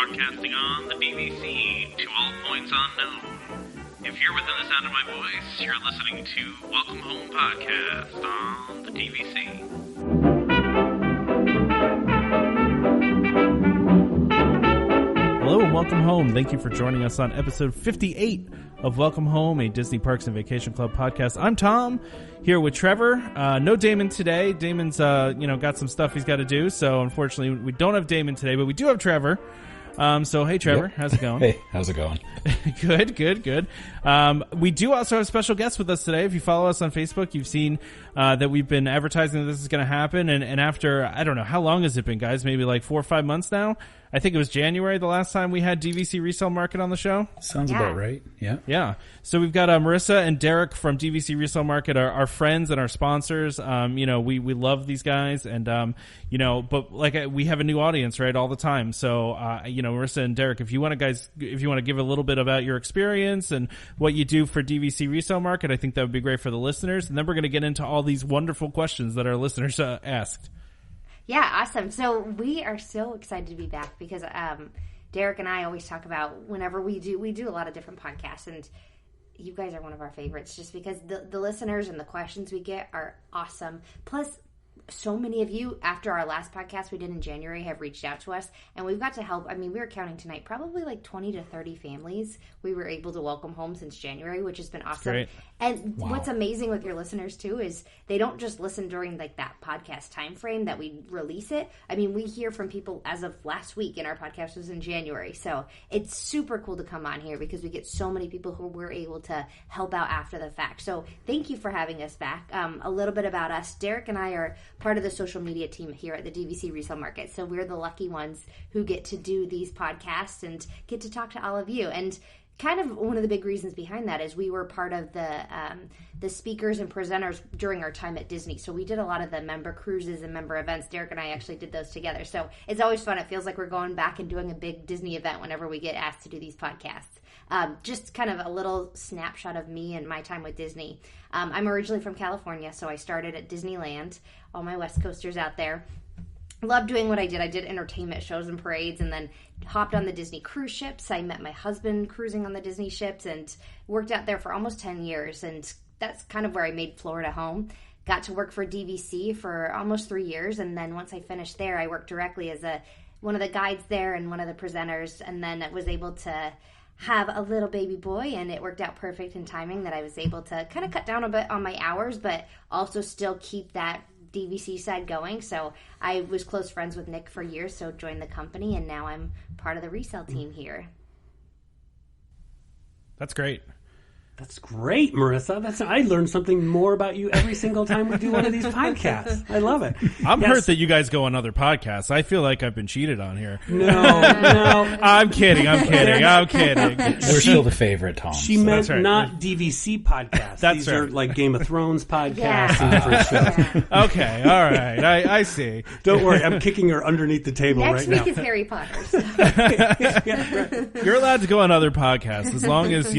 broadcasting on the DVC to all points unknown. If you're within the sound of my voice, you're listening to Welcome Home Podcast on the DVC. Hello and welcome home. Thank you for joining us on episode 58 of Welcome Home, a Disney Parks and Vacation Club podcast. I'm Tom, here with Trevor. No Damon today. Damon's, got some stuff he's got to do, so unfortunately we don't have Damon today, but we do have Trevor. Hey Trevor, how's it going? Hey, how's it going? Good. We do also have a special guest with us today. If you follow us on Facebook, you've seen that we've been advertising that this is going to happen, and after, I don't know, how long has it been, guys? Maybe like 4 or 5 months now? I think it was January the last time we had DVC Resale Market on the show. Sounds about right. Yeah. So we've got Marissa and Derek from DVC Resale Market, our friends and our sponsors. We love these guys, and but we have a new audience, right, all the time. So Marissa and Derek, if you want to give a little bit about your experience and what you do for DVC Resale Market, I think that would be great for the listeners. And then we're going to get into all these wonderful questions that our listeners asked. Yeah, awesome. So we are so excited to be back because Derek and I always talk about whenever we do a lot of different podcasts, and you guys are one of our favorites just because the listeners and the questions we get are awesome. Plus, so many of you, after our last podcast we did in January, have reached out to us, and we've got to help. I mean, we were counting tonight, probably like 20 to 30 families we were able to welcome home since January, which has been awesome. Great. And What's amazing with your listeners, too, is they don't just listen during like that podcast time frame that we release it. I mean, we hear from people as of last week, and our podcast was in January. So it's super cool to come on here because we get so many people who we're able to help out after the fact. So thank you for having us back. A little bit about us. Derek and I are part of the social media team here at the DVC Resale Market. So we're the lucky ones who get to do these podcasts and get to talk to all of you. And kind of one of the big reasons behind that is we were part of the speakers and presenters during our time at Disney. So we did a lot of the member cruises and member events. Derek and I actually did those together. So it's always fun. It feels like we're going back and doing a big Disney event whenever we get asked to do these podcasts. Just kind of a little snapshot of me and my time with Disney. I'm originally from California, so I started at Disneyland. All my West Coasters out there. Loved doing what I did. I did entertainment shows and parades, and then hopped on the Disney cruise ships. I met my husband cruising on the Disney ships and worked out there for almost 10 years. And that's kind of where I made Florida home. Got to work for DVC for almost 3 years. And then once I finished there, I worked directly as one of the guides there and one of the presenters. And then I was able to have a little baby boy, and it worked out perfect in timing that I was able to kind of cut down a bit on my hours, but also still keep that DVC side going. So I was close friends with Nick for years, so joined the company, and now I'm part of the resale team here. That's great. That's great, Marissa. I learn something more about you every single time we do one of these podcasts. I love it. I'm hurt that you guys go on other podcasts. I feel like I've been cheated on here. No. I'm kidding. We're still the favorite, Tom. She meant not DVC podcasts. These are like Game of Thrones podcasts and different shows. Okay, all right. I see. Don't worry, I'm kicking her underneath the table right now. Next week is Harry Potter. So. Right. You're allowed to go on other podcasts as long as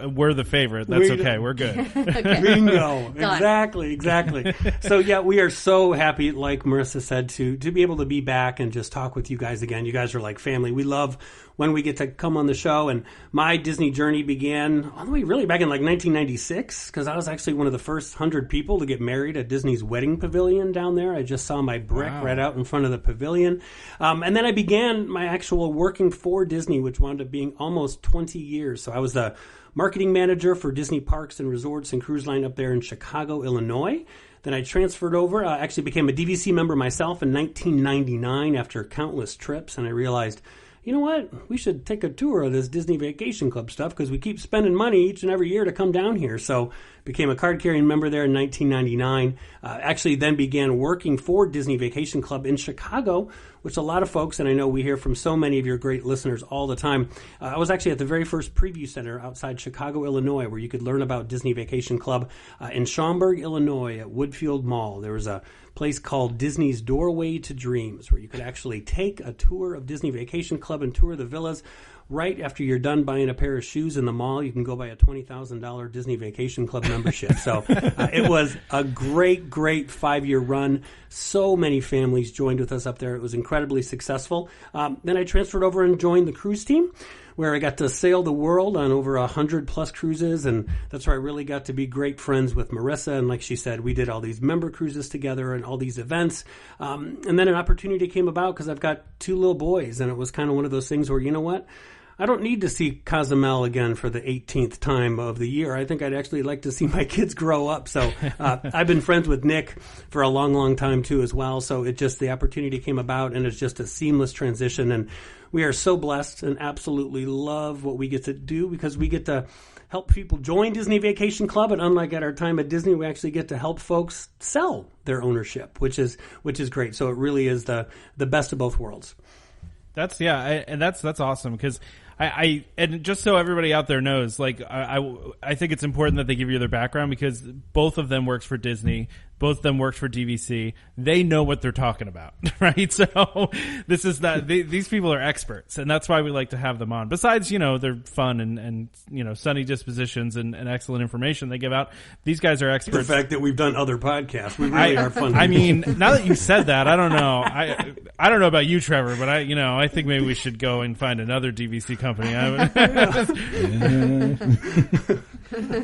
we're the favorite. That's okay. We're good. Okay. Bingo. Exactly. So yeah, we are so happy, like Marissa said, to be able to be back and just talk with you guys again. You guys are like family. We love when we get to come on the show. And my Disney journey began all the way really back in like 1996, because I was actually one of the first 100 people to get married at Disney's wedding pavilion down there. I just saw my brick right out in front of the pavilion. And then I began my actual working for Disney, which wound up being almost 20 years. So I was the marketing manager for Disney Parks and Resorts and Cruise Line up there in Chicago, Illinois. Then I transferred over, actually became a DVC member myself in 1999 after countless trips, and I realized, you know what, we should take a tour of this Disney Vacation Club stuff because we keep spending money each and every year to come down here. So became a card-carrying member there in 1999. Actually then began working for Disney Vacation Club in Chicago, which a lot of folks, and I know we hear from so many of your great listeners all the time. I was actually at the very first preview center outside Chicago, Illinois, where you could learn about Disney Vacation Club in Schaumburg, Illinois at Woodfield Mall. There was a place called Disney's Doorway to Dreams, where you could actually take a tour of Disney Vacation Club and tour the villas. right after you're done buying a pair of shoes in the mall, you can go buy a $20,000 Disney Vacation Club membership. So it was a great 5-year run. So many families joined with us up there. It was incredibly successful. Then I transferred over and joined the cruise team, where I got to sail the world on over 100+ cruises, and that's where I really got to be great friends with Marissa. And like she said, we did all these member cruises together and all these events. And then an opportunity came about because I've got 2 little boys, and it was kind of one of those things where, you know what? I don't need to see Cozumel again for the 18th time of the year. I think I'd actually like to see my kids grow up. So I've been friends with Nick for a long time too as well. So it just, the opportunity came about, and it's just a seamless transition. And we are so blessed and absolutely love what we get to do, because we get to help people join Disney Vacation Club. And unlike at our time at Disney, we actually get to help folks sell their ownership, which is great. So it really is the best of both worlds. That's awesome, because I and just so everybody out there knows, like, I think it's important that they give you their background, because both of them works for Disney, both of them works for DVC. They know what they're talking about, right? So this is that these people are experts, and that's why we like to have them on. Besides, they're fun and sunny dispositions and excellent information they give out. These guys are experts. The fact that we've done other podcasts, we really are fun. I mean, now that you said that, I don't know. I don't know about you, Trevor, but I think maybe we should go and find another DVC company.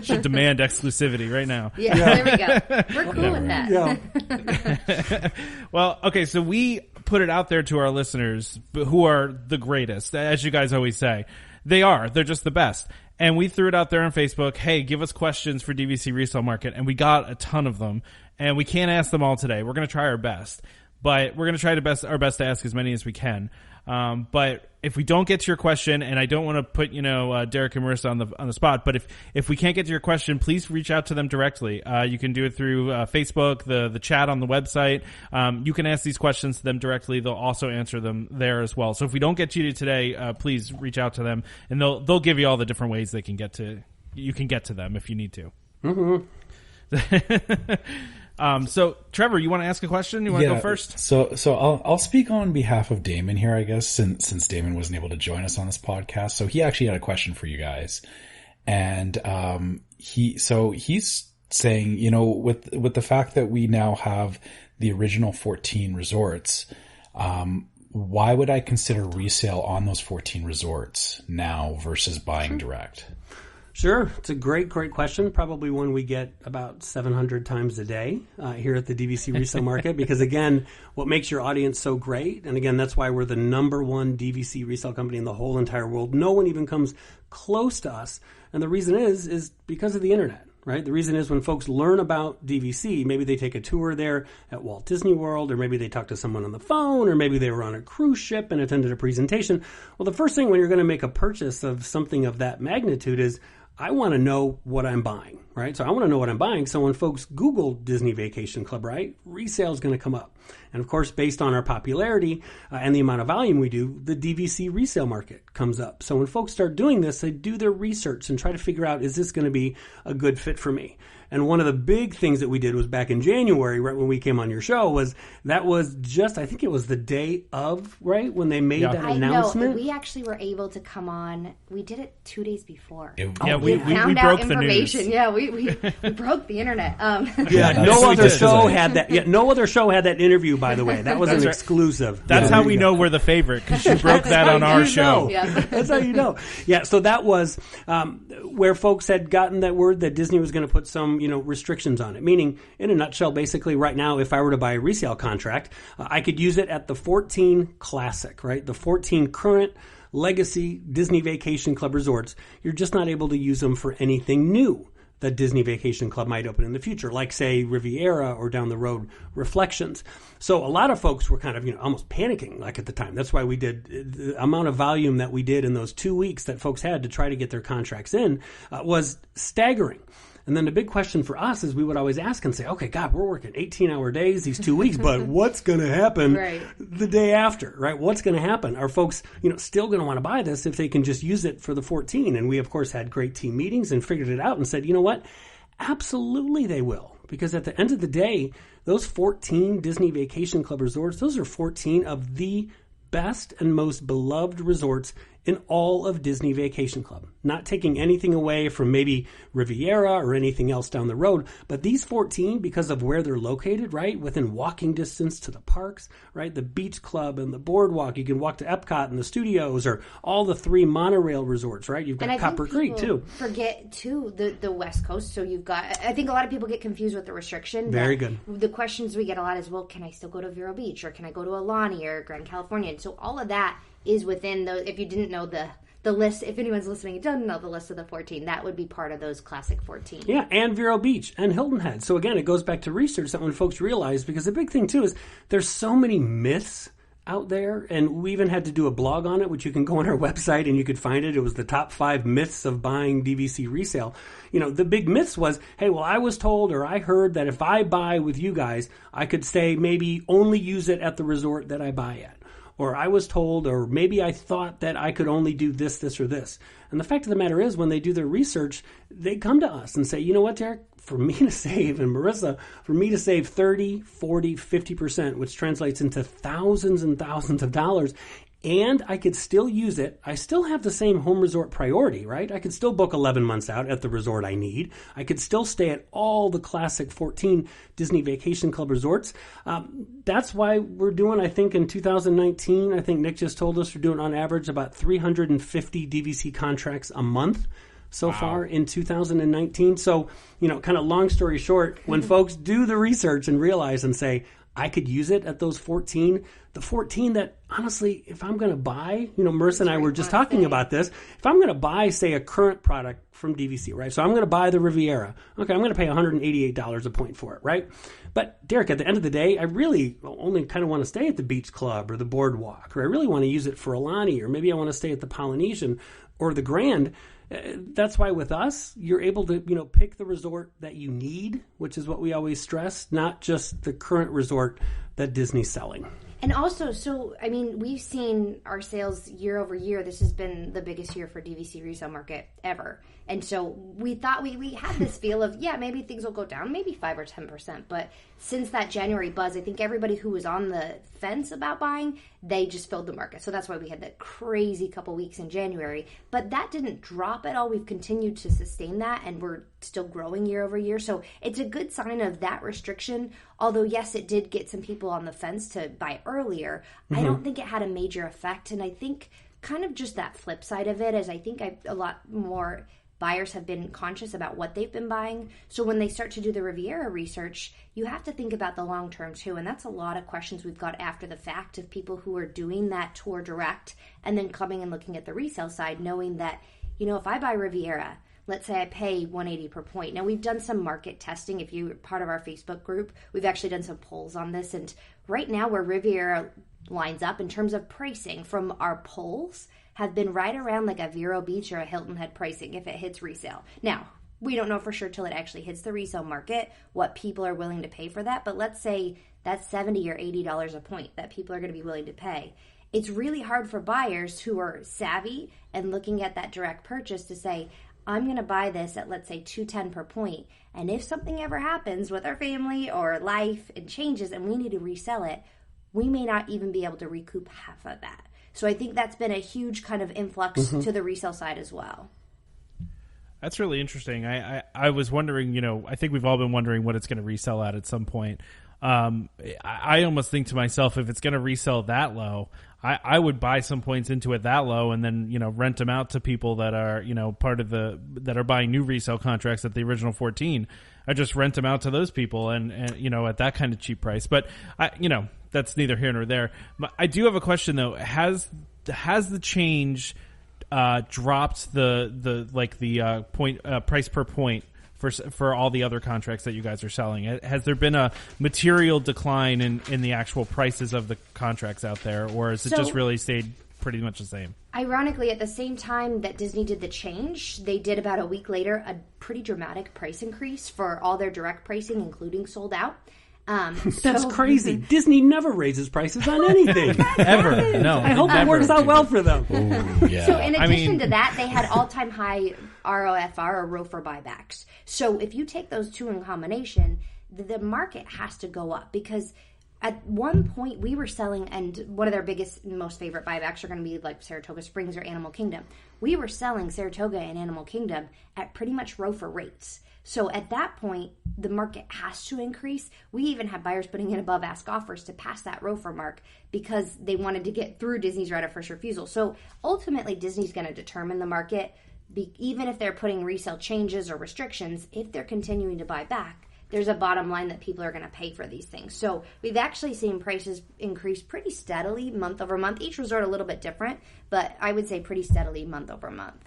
Should demand exclusivity right now. Yeah, there we go. We're cool with that. Yeah. Well, okay, so we put it out there to our listeners, who are the greatest, as you guys always say. They're just the best. And we threw it out there on Facebook, hey, give us questions for DVC Resale Market, and we got a ton of them. And we can't ask them all today. We're going to try our best. But we're going to try our best to ask as many as we can. But if we don't get to your question, and I don't want to put, Derek and Marissa on the spot, but if we can't get to your question, please reach out to them directly. You can do it through Facebook, the chat on the website. You can ask these questions to them directly. They'll also answer them there as well. So if we don't get to you today, please reach out to them, and they'll give you all the different ways you can get to them if you need to. Mm-hmm. So Trevor, you want to ask a question? You want to go first? So I'll speak on behalf of Damon here, I guess, since Damon wasn't able to join us on this podcast. So he actually had a question for you guys. And, he's saying, with the fact that we now have the original 14 resorts, why would I consider resale on those 14 resorts now versus buying direct? Sure. It's a great question. Probably one we get about 700 times a day here at the DVC Resale Market, because, again, what makes your audience so great, and, again, that's why we're the #1 DVC resale company in the whole entire world. No one even comes close to us. And the reason is because of the internet, right? The reason is when folks learn about DVC, maybe they take a tour there at Walt Disney World, or maybe they talk to someone on the phone, or maybe they were on a cruise ship and attended a presentation. Well, the first thing when you're going to make a purchase of something of that magnitude is, I want to know what I'm buying, right? So I want to know what I'm buying. So when folks Google Disney Vacation Club, right, resale is going to come up. And of course, based on our popularity and the amount of volume we do, the DVC Resale Market comes up. So when folks start doing this, they do their research and try to figure out, is this going to be a good fit for me? And one of the big things that we did was back in January, right when we came on your show, was just, I think it was the day of, right, when they made that announcement. No, we actually were able to come on. We did it 2 days before. We found out broke information. The news. Yeah, we broke the internet. No other show had that. Yeah, no other show had that interview, by the way. That was an exclusive. That's how we know we're the favorite, because you broke that on our show. Yeah. That's how you know. Yeah, so that was where folks had gotten that word that Disney was going to put some restrictions on it. Meaning, in a nutshell, basically right now, if I were to buy a resale contract, I could use it at the 14 classic, right? The 14 current legacy Disney Vacation Club resorts. You're just not able to use them for anything new that Disney Vacation Club might open in the future, like, say, Riviera, or down the road, Reflections. So a lot of folks were kind of, almost panicking, like, at the time. That's why we did the amount of volume that we did in those 2 weeks that folks had to try to get their contracts in was staggering. And then the big question for us is we would always ask and say, okay, God, we're working 18-hour days these 2 weeks, but what's going to happen the day after, right? What's going to happen? Are folks, still going to want to buy this if they can just use it for the 14? And we, of course, had great team meetings and figured it out and said, you know what? Absolutely they will. Because at the end of the day, those 14 Disney Vacation Club resorts, those are 14 of the best and most beloved resorts in all of Disney Vacation Club. Not taking anything away from maybe Riviera or anything else down the road, but these 14, because of where they're located, right, within walking distance to the parks, right, the Beach Club and the Boardwalk, you can walk to Epcot and the studios, or all the 3 monorail resorts, right? You've got Copper Creek, too. Forget, too, the West Coast, so you've got, I think a lot of people get confused with the restriction. Very good. The questions we get a lot is, well, can I still go to Vero Beach, or can I go to Alani or Grand California? And so all of that is within those. If you didn't know the list, if anyone's listening and doesn't know the list of the 14, that would be part of those classic 14. Yeah, and Vero Beach and Hilton Head. So again, it goes back to research that when folks realize, because the big thing too is there's so many myths out there, and we even had to do a blog on it, which you can go on our website and you could find it. It was the top 5 myths of buying DVC resale. You know, the big myths was, hey, well, I was told or I heard that if I buy with you guys, I could say maybe only use it at the resort that I buy at. Or I was told, or maybe I thought that I could only do this, this, or this. And the fact of the matter is, when they do their research, they come to us and say, you know what, Derek, for me to save, and Marissa, for me to save 30, 40, 50%, which translates into thousands and thousands of dollars, and I could still use it. I still have the same home resort priority, right? I could still book 11 months out at the resort I need. I could still stay at all the classic 14 Disney Vacation Club resorts. That's why we're doing, I think in 2019, I think Nick just told us we're doing on average about 350 DVC contracts a month so far in 2019. So, you know, kind of long story short, when folks do the research and realize and say, I could use it at those 14. The 14 that, honestly, if I'm going to buy, you know, Marissa and I were just talking about this. If I'm going to buy, say, a current product from DVC, right? So I'm going to buy the Riviera. Okay, I'm going to pay $188 a point for it, right? But, Derek, at the end of the day, I really only kind of want to stay at the Beach Club or the Boardwalk, or I really want to use it for Alani, or maybe I want to stay at the Polynesian or the Grand. That's why with us, you're able to, you know, pick the resort that you need, which is what we always stress, not just the current resort that Disney's selling. And also, so, I mean, we've seen our sales year over year. This has been the biggest year for DVC Resale Market ever. And so we thought we had this feel of, yeah, maybe things will go down, maybe 5 or 10%. But since that January buzz, I think everybody who was on the fence about buying, they just filled the market. So that's why we had that crazy couple weeks in January. But that didn't drop at all. We've continued to sustain that, and we're still growing year over year. So it's a good sign of that restriction. Although, yes, it did get some people on the fence to buy earlier. I don't think it had a major effect. And I think kind of just that flip side of it is I think a lot more buyers have been conscious about what they've been buying. So when they start to do the Riviera research, you have to think about the long term too. And that's a lot of questions we've got after the fact of people who are doing that tour direct and then coming and looking at the resale side, knowing that, you know, if I buy Riviera, let's say I pay $180 per point. Now, we've done some market testing. If you're part of our Facebook group, we've actually done some polls on this. And right now where Riviera lines up in terms of pricing from our polls have been right around like a Vero Beach or a Hilton Head pricing if it hits resale. Now, we don't know for sure till it actually hits the resale market what people are willing to pay for that. But let's say that's $70 or $80 a point that people are going to be willing to pay. It's really hard for buyers who are savvy and looking at that direct purchase to say, I'm going to buy this at, let's say, $210 per point. And if something ever happens with our family or life and changes and we need to resell it, we may not even be able to recoup half of that. So I think that's been a huge kind of influx to the resale side as well. That's really interesting. I was wondering, you know, I think we've all been wondering what it's going to resell at some point. I almost think to myself, if it's going to resell that low, I would buy some points into it that low and then, you know, rent them out to people that are, you know, that are buying new resale contracts at the original 14. I just rent them out to those people and you know, at that kind of cheap price. But you know, that's neither here nor there. I do have a question though. Has the change dropped the point price per point for all the other contracts that you guys are selling? Has there been a material decline in the actual prices of the contracts out there, or has it just really stayed pretty much the same? Ironically, at the same time that Disney did the change, they did about a week later a pretty dramatic price increase for all their direct pricing, including sold out. That's crazy. Disney never raises prices on anything. Ever. No. I hope that works out well for them. Ooh, yeah. So in addition to that, they had all-time high ROFR or ROFR buybacks. So if you take those two in combination, the market has to go up because At one point, we were selling, and one of their biggest, most favorite buybacks are going to be like Saratoga Springs or Animal Kingdom. We were selling Saratoga and Animal Kingdom at pretty much ROFR rates. So at that point, the market has to increase. We even had buyers putting in above ask offers to pass that ROFR mark because they wanted to get through Disney's right of first refusal. So ultimately, Disney's going to determine the market, even if they're putting resale changes or restrictions. If they're continuing to buy back, there's a bottom line that people are going to pay for these things. So we've actually seen prices increase pretty steadily month over month. Each resort a little bit different, but I would say pretty steadily month over month.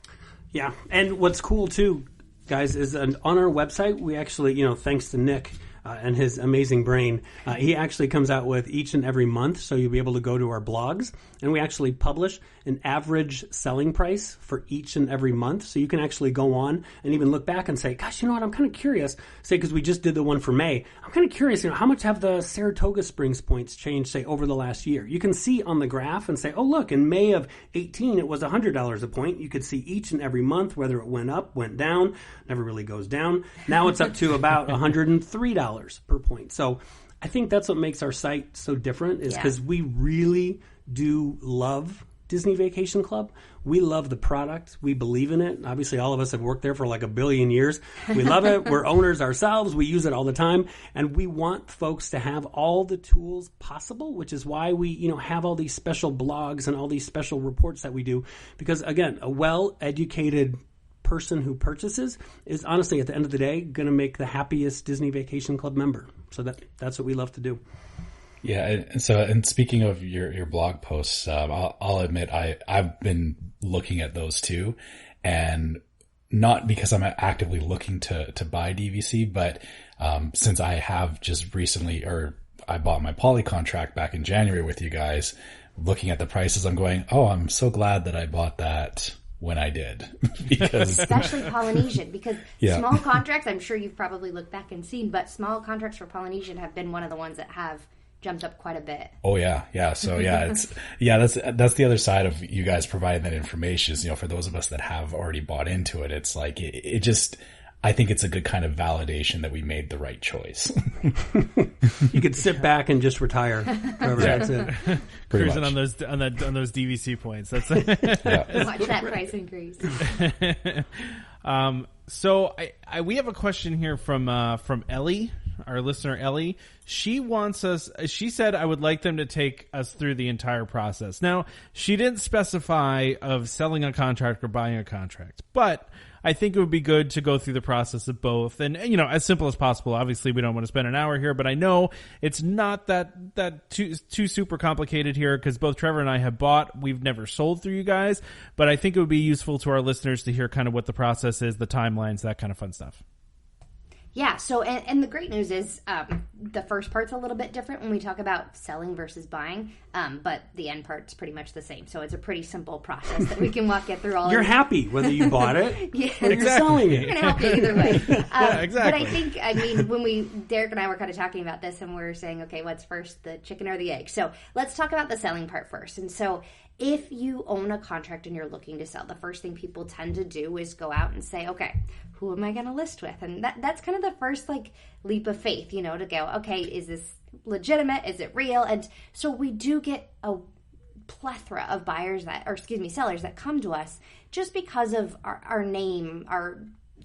Yeah, and what's cool too, guys, is on our website, we actually, thanks to Nick and his amazing brain, he actually comes out with each and every month, so you'll be able to go to our blogs, and we actually publish an average selling price for each and every month, so you can actually go on and even look back and say, gosh, you know what, I'm kind of curious, say, because we just did the one for May, I'm kind of curious, how much have the Saratoga Springs points changed, say, over the last year? You can see on the graph and say, oh, look, in May of 18, it was $100 a point. You could see each and every month whether it went up, went down, never really goes down. Now it's up to about $103 per point. So I think that's what makes our site so different, is because we really do love Disney Vacation Club. We love the product. We believe in it. Obviously, all of us have worked there for like a billion years. We love it. We're owners ourselves. We use it all the time. And we want folks to have all the tools possible, which is why we, have all these special blogs and all these special reports that we do. Because again, a well-educated person who purchases is honestly, at the end of the day, going to make the happiest Disney Vacation Club member. So that's what we love to do. Yeah, and speaking of your blog posts, I'll admit I've been looking at those too, and not because I'm actively looking to buy DVC, but since I have just recently, or I bought my poly contract back in January with you guys, looking at the prices, I'm going, oh, I'm so glad that I bought that when I did. Because especially Polynesian, because small contracts, I'm sure you've probably looked back and seen, but small contracts for Polynesian have been one of the ones that have jumped up quite a bit. Oh yeah. So that's the other side of you guys providing that information is, for those of us that have already bought into it, it's like it just, I think it's a good kind of validation that we made the right choice. You could sit back and just retire. That's it. Cruising on those DVC points. That's Watch that price increase. So we have a question here from Ellie, our listener Ellie. She said I would like them to take us through the entire process. Now, she didn't specify of selling a contract or buying a contract, but I think it would be good to go through the process of both, and as simple as possible. Obviously, we don't want to spend an hour here, but I know it's not that too super complicated here, because both Trevor and I have bought. We've never sold through you guys, but I think it would be useful to our listeners to hear kind of what the process is, the timelines, that kind of fun stuff. Yeah, so, and the great news is the first part's a little bit different when we talk about selling versus buying, but the end part's pretty much the same. So it's a pretty simple process that we can walk you through all. You're happy whether you bought it or you're selling it. We're going to help you either way. Yeah, exactly. But I think, when Derek and I were kind of talking about this, and we were saying, okay, what's first, the chicken or the egg? So let's talk about the selling part first. And so if you own a contract and you're looking to sell, the first thing people tend to do is go out and say, okay, who am I going to list with? And that's kind of the first leap of faith, to go, okay, is this legitimate? Is it real? And so we do get a plethora of sellers that come to us just because of our name.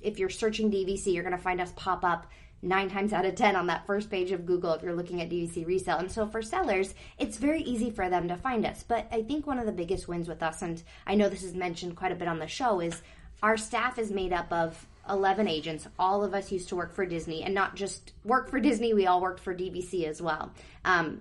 If you're searching DVC, you're going to find us pop up 9 times out of 10 on that first page of Google if you're looking at DVC resale. And so for sellers, it's very easy for them to find us. But I think one of the biggest wins with us, and I know this is mentioned quite a bit on the show, is our staff is made up of 11 agents. All of us used to work for Disney, and not just work for Disney, we all worked for DVC as well.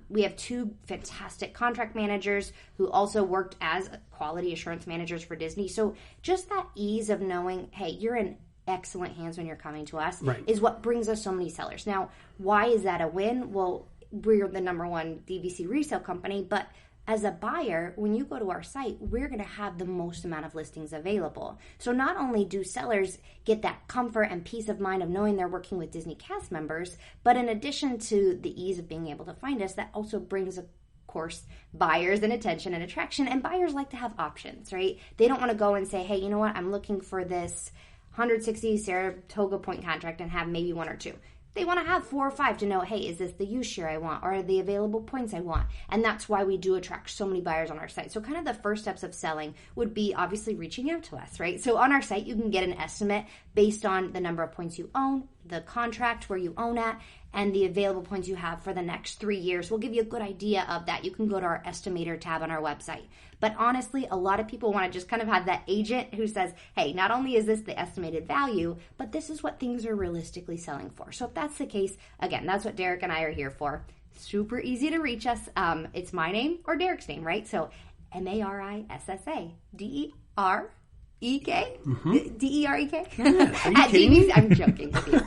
We have 2 fantastic contract managers who also worked as quality assurance managers for Disney. So just that ease of knowing, hey, you're in excellent hands when you're coming to us, is what brings us so many sellers. Now, why is that a win? Well, we're the number one DVC resale company, but as a buyer, when you go to our site, we're going to have the most amount of listings available. So not only do sellers get that comfort and peace of mind of knowing they're working with Disney cast members, but in addition to the ease of being able to find us, that also brings, of course, buyers and attention and attraction. And buyers like to have options, right? They don't want to go and say, hey, you know what, I'm looking for this 160 Saratoga point contract and have maybe 1 or 2. They want to have 4 or 5 to know, hey, is this the use share I want, or are the available points I want? And that's why we do attract so many buyers on our site. So kind of the first steps of selling would be obviously reaching out to us, right? So on our site, you can get an estimate based on the number of points you own, the contract where you own at, and the available points you have for the next 3 years. We'll give you a good idea of that. You can go to our estimator tab on our website. But honestly, a lot of people want to just kind of have that agent who says, hey, not only is this the estimated value, but this is what things are realistically selling for. So if that's the case, again, that's what Derek and I are here for. Super easy to reach us. It's my name or Derek's name, right? So MarissA, DEREK? DEREK? At DVC, I'm joking with you.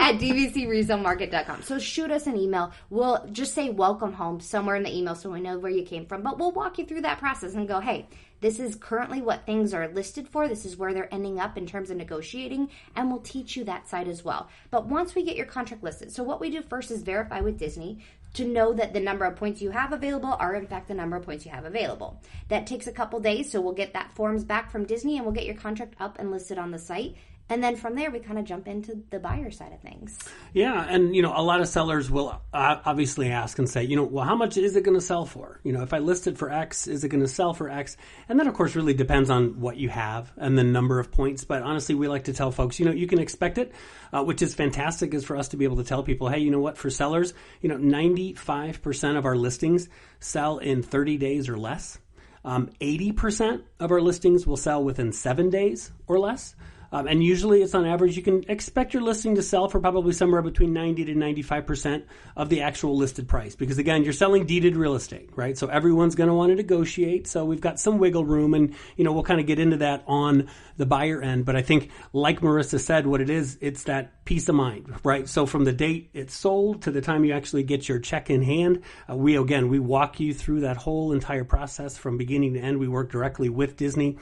At DVCResaleMarket.com. So shoot us an email. We'll just say welcome home somewhere in the email so we know where you came from. But we'll walk you through that process and go, hey, this is currently what things are listed for. This is where they're ending up in terms of negotiating. And we'll teach you that side as well. But once we get your contract listed, so what we do first is verify with Disney to know that the number of points you have available are in fact the number of points you have available. That takes a couple days, so we'll get that forms back from Disney and we'll get your contract up and listed on the site. And then from there, we kind of jump into the buyer side of things. Yeah, and, a lot of sellers will obviously ask and say, well, how much is it going to sell for? If I list it for X, is it going to sell for X? And that, of course, really depends on what you have and the number of points. But honestly, we like to tell folks, you can expect it, which is fantastic, is for us to be able to tell people, hey, you know what, for sellers, 95% of our listings sell in 30 days or less. 80% of our listings will sell within 7 days or less. And usually it's on average, you can expect your listing to sell for probably somewhere between 90 to 95% of the actual listed price. Because again, you're selling deeded real estate, right? So everyone's going to want to negotiate. So we've got some wiggle room and, we'll kind of get into that on the buyer end. But I think like Marissa said, what it is, it's that peace of mind, right? So from the date it's sold to the time you actually get your check in hand, we walk you through that whole entire process from beginning to end. We work directly with Disney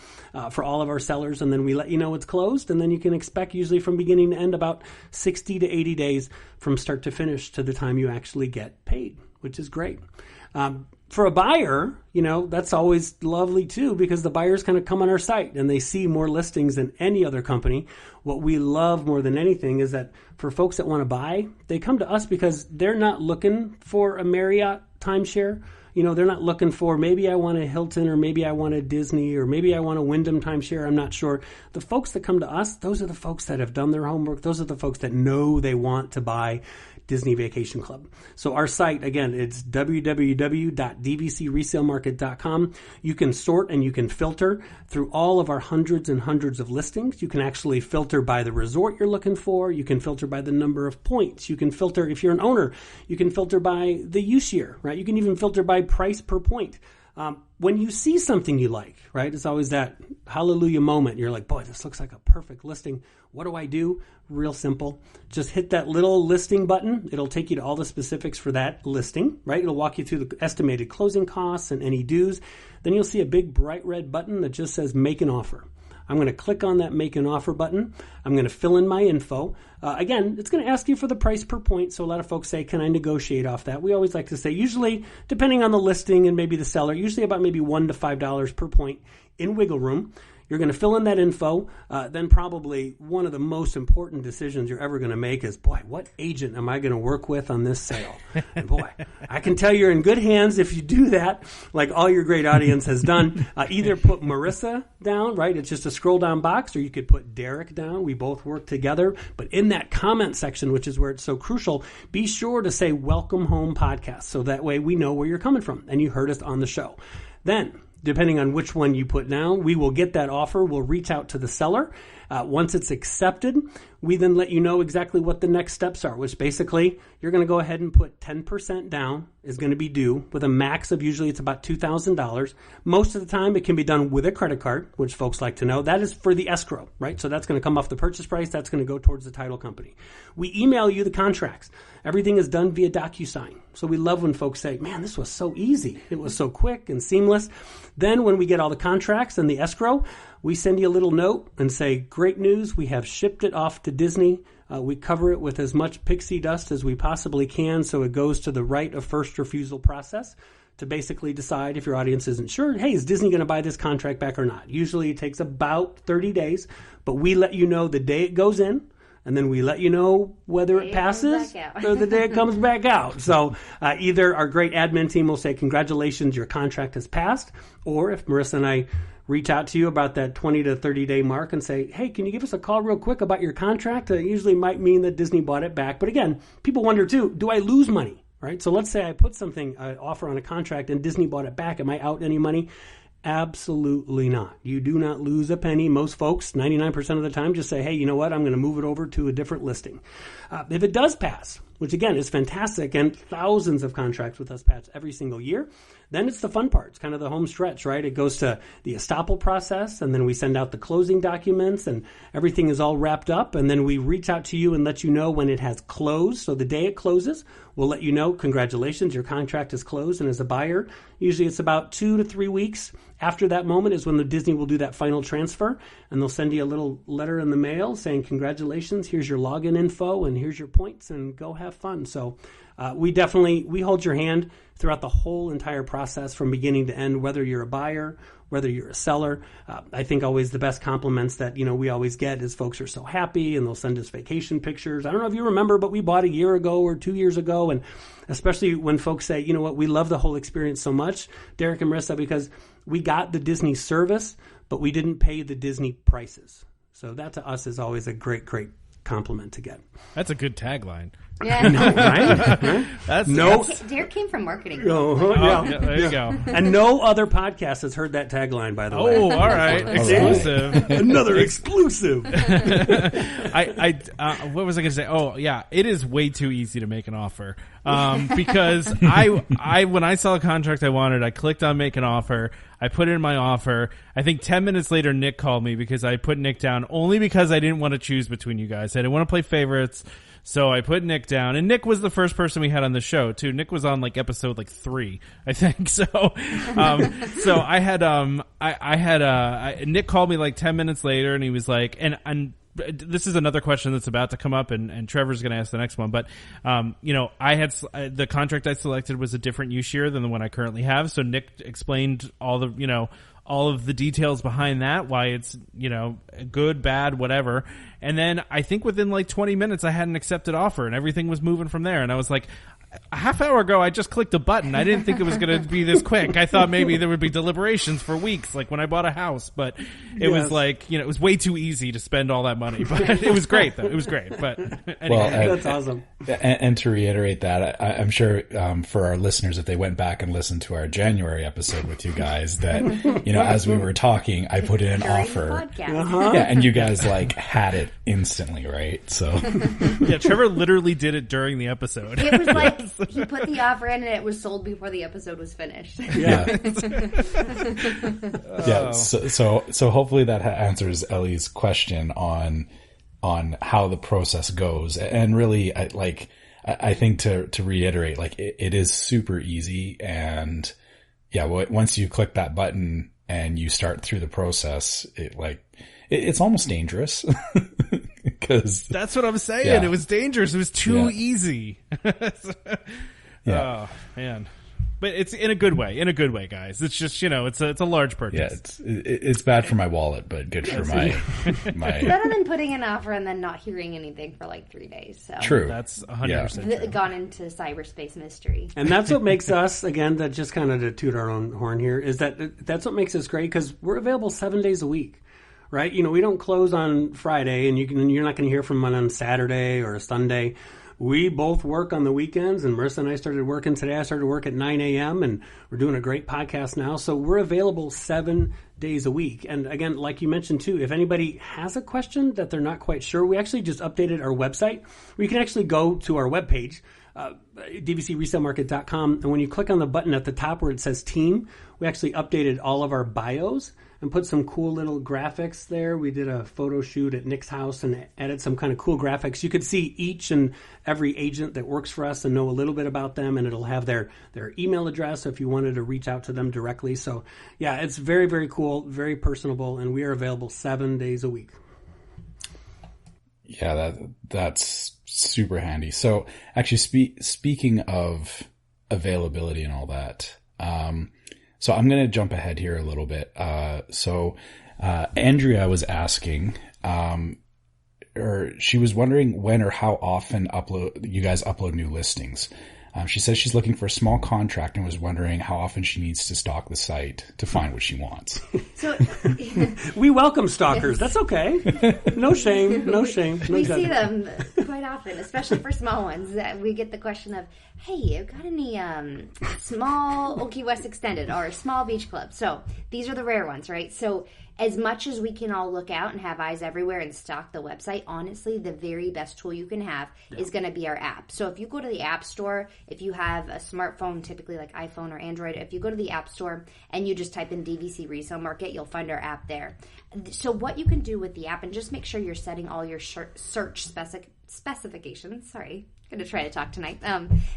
for all of our sellers, and then we let you know it's closed. And then you can expect usually from beginning to end about 60 to 80 days from start to finish to the time you actually get paid, which is great. For a buyer, that's always lovely too, because the buyers kind of come on our site and they see more listings than any other company. What we love more than anything is that for folks that want to buy, they come to us because they're not looking for a Marriott timeshare. They're not looking for, maybe I want a Hilton or maybe I want a Disney or maybe I want a Wyndham timeshare. I'm not sure. The folks that come to us, those are the folks that have done their homework. Those are the folks that know they want to buy Disney Vacation Club. So our site, again, it's www.dvcresalemarket.com. You can sort and you can filter through all of our hundreds and hundreds of listings. You can actually filter by the resort you're looking for. You can filter by the number of points. You can filter, if you're an owner, you can filter by the use year, right? You can even filter by price per point. When you see something you like, right, it's always that hallelujah moment. You're like, boy, this looks like a perfect listing. What do I do? Real simple. Just hit that little listing button. It'll take you to all the specifics for that listing, right? It'll walk you through the estimated closing costs and any dues. Then you'll see a big bright red button that just says make an offer. I'm going to click on that make an offer button. I'm going to fill in my info. Again, it's going to ask you for the price per point. So a lot of folks say, can I negotiate off that? We always like to say, usually, depending on the listing and maybe the seller, usually about maybe $1 to $5 per point in wiggle room. You're going to fill in that info. Then probably one of the most important decisions you're ever going to make is, boy, what agent am I going to work with on this sale? And boy, I can tell you're in good hands if you do that, like all your great audience has done. Either put Marissa down, right? It's just a scroll down box, or you could put Derek down. We both work together. But in that comment section, which is where it's so crucial, be sure to say Welcome Home Podcast. So that way we know where you're coming from and you heard us on the show. Then, depending on which one you put down, we will get that offer. We'll reach out to the seller. Once it's accepted, we then let you know exactly what the next steps are, which basically you're going to go ahead and put 10% down is going to be due with a max of usually it's about $2,000. Most of the time it can be done with a credit card, which folks like to know. That is for the escrow, right? So that's going to come off the purchase price. That's going to go towards the title company. We email you the contracts. Everything is done via DocuSign. So we love when folks say, man, this was so easy. It was so quick and seamless. Then when we get all the contracts and the escrow, we send you a little note and say, great news, we have shipped it off to Disney. We cover it with as much pixie dust as we possibly can so it goes to the right of first refusal process to basically decide if your audience isn't sure, hey, is Disney going to buy this contract back or not? Usually it takes about 30 days, but we let you know the day it goes in. and then we let you know whether it passes or the day it comes back out. So either our great admin team will say, congratulations, your contract has passed, or if Marissa and I reach out to you about that 20 to 30 day mark and say, hey, can you give us a call real quick about your contract? It usually might mean that Disney bought it back. But again, people wonder too, do I lose money? Right? So let's say I put something, offer on a contract and Disney bought it back. Am I out any money? Absolutely not. You do not lose a penny. Most folks, 99% of the time, just say, hey, you know what? I'm going to move it over to a different listing. If it does pass, which again is fantastic, and thousands of contracts with us pass every single year, then it's the fun part. It's kind of the home stretch, right? It goes to the estoppel process, and then we send out the closing documents, and everything is all wrapped up, and then we reach out to you and let you know when it has closed. So the day it closes, we'll let you know, congratulations, your contract is closed. And as a buyer, usually it's about 2 to 3 weeks after that moment is when the Disney will do that final transfer, and they'll send you a little letter in the mail saying, congratulations, here's your login info, and here's your points, and go have fun. So we hold your hand throughout the whole entire process from beginning to end, whether you're a buyer, whether you're a seller. I think always the best compliments that, we always get is folks are so happy, and they'll send us vacation pictures. I don't know if you remember, but we bought a year ago or 2 years ago. And especially when folks say, you know what, we love the whole experience so much, Derek and Marissa, because we got the Disney service, but we didn't pay the Disney prices. So that to us is always a great, great compliment to get. That's a good tagline. Yeah. Right? Derek came from marketing. Yeah, there you go. And no other podcast has heard that tagline, by the way. Oh, all right. Exclusive. Another exclusive. What was I going to say? Oh, yeah. It is way too easy to make an offer. Because when I saw a contract I wanted, I clicked on make an offer. I put in my offer. I think 10 minutes later, Nick called me because I put Nick down only because I didn't want to choose between you guys. I didn't want to play favorites. So I put Nick down, and Nick was the first person we had on the show too. Nick was on episode 3, I think. So, so I had Nick called me 10 minutes later, and he was like, and this is another question that's about to come up, and Trevor's going to ask the next one. But, I had the contract I selected was a different use year than the one I currently have. So Nick explained all of the details behind that, why it's, good, bad, whatever. And then I think within 20 minutes, I had an accepted offer, and everything was moving from there. And I was like, a half hour ago, I just clicked a button. I didn't think it was going to be this quick. I thought maybe there would be deliberations for weeks, like when I bought a house. But it was it was way too easy to spend all that money. But it was great, though. It was great. But anyway. That's awesome. And to reiterate that, I'm sure for our listeners, if they went back and listened to our January episode with you guys, that as we were talking, I put in an offer. Yeah, and you guys had it instantly, right? So yeah, Trevor literally did it during the episode. It was he put the offer in and it was sold before the episode was finished. Yeah. Yeah. So hopefully that answers Ellie's question on how the process goes. And really, I think to reiterate, it is super easy. And yeah, once you click that button and you start through the process, it's almost dangerous. Because that's what I'm saying. Yeah. It was dangerous. It was too easy. Yeah. Oh man, but it's in a good way. In a good way, guys. It's just it's a large purchase. Yeah, it's bad for my wallet, but good for my. Better than putting an offer and then not hearing anything for 3 days. So true. That's 100% true. Gone into cyberspace mystery. And that's what makes us, again, that just kind of to toot our own horn here, is that's what makes us great, because we're available 7 days a week. Right? We don't close on Friday, and you're not going to hear from one on Saturday or a Sunday. We both work on the weekends, and Marissa and I started working today. I started work at 9 a.m., and we're doing a great podcast now. So we're available 7 days a week. And again, like you mentioned too, if anybody has a question that they're not quite sure, we actually just updated our website, where you can actually go to our webpage, dvcresalemarket.com, and when you click on the button at the top where it says team, we actually updated all of our bios and put some cool little graphics there. We did a photo shoot at Nick's house and added some kind of cool graphics. You could see each and every agent that works for us and know a little bit about them, and it'll have their email address if you wanted to reach out to them directly. So yeah, it's very, very cool, very personable, and we are available 7 days a week. Yeah, that's super handy. So actually, speaking of availability and all that, so I'm going to jump ahead here a little bit. So Andrea was asking, she was wondering when or how often you guys upload new listings. She says she's looking for a small contract and was wondering how often she needs to stalk the site to find what she wants. So we welcome stalkers. That's okay. No shame. No shame. No we judgment. see them quite often, especially for small ones. That we get the question of, "Hey, you got any small Old Key West Extended or small beach club?" So these are the rare ones, right? So as much as we can all look out and have eyes everywhere and stalk the website, honestly, the very best tool you can have is going to be our app. So if you go to the App Store, if you have a smartphone, typically like iPhone or Android, if you go to the App Store and you just type in DVC Resale Market, you'll find our app there. So what you can do with the app, and just make sure you're setting all your search specifications. Sorry. Going to try to talk tonight.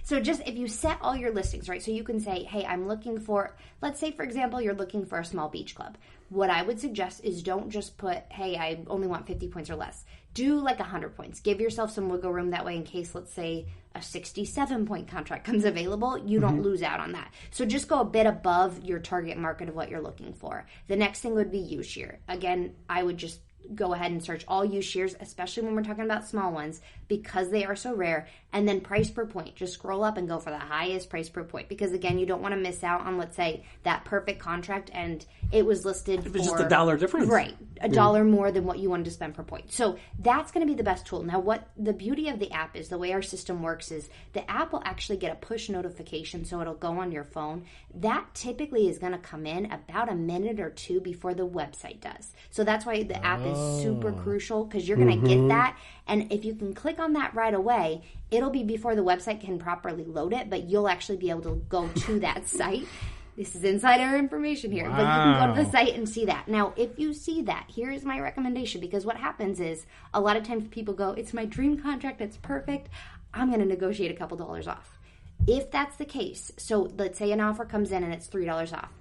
So just if you set all your listings, right? So you can say, hey, I'm looking for, let's say, for example, you're looking for a small beach club. What I would suggest is don't just put, hey, I only want 50 points or less. Do like 100 points. Give yourself some wiggle room that way in case, let's say, a 67-point contract comes available, you don't lose out on that. So just go a bit above your target market of what you're looking for. The next thing would be use year. Again, I would just go ahead and search all use years, especially when we're talking about small ones, because they are so rare. And then price per point. Just scroll up and go for the highest price per point. Because again, you don't want to miss out on, let's say, that perfect contract and it was listed for... It was just $1 difference. Right. $1 more than what you wanted to spend per point. So that's going to be the best tool. Now, what the beauty of the app is, the way our system works is the app will actually get a push notification, so it'll go on your phone. That typically is going to come in about a minute or two before the website does. So that's why the app is super crucial, because you're going to get that. And if you can click on that right away, it'll be before the website can properly load it, but you'll actually be able to go to that site. This is insider information here, but you can go to the site and see that. Now, if you see that, here is my recommendation, because what happens is a lot of times people go, it's my dream contract, it's perfect, I'm going to negotiate a couple dollars off. If that's the case, so let's say an offer comes in and it's $3 off.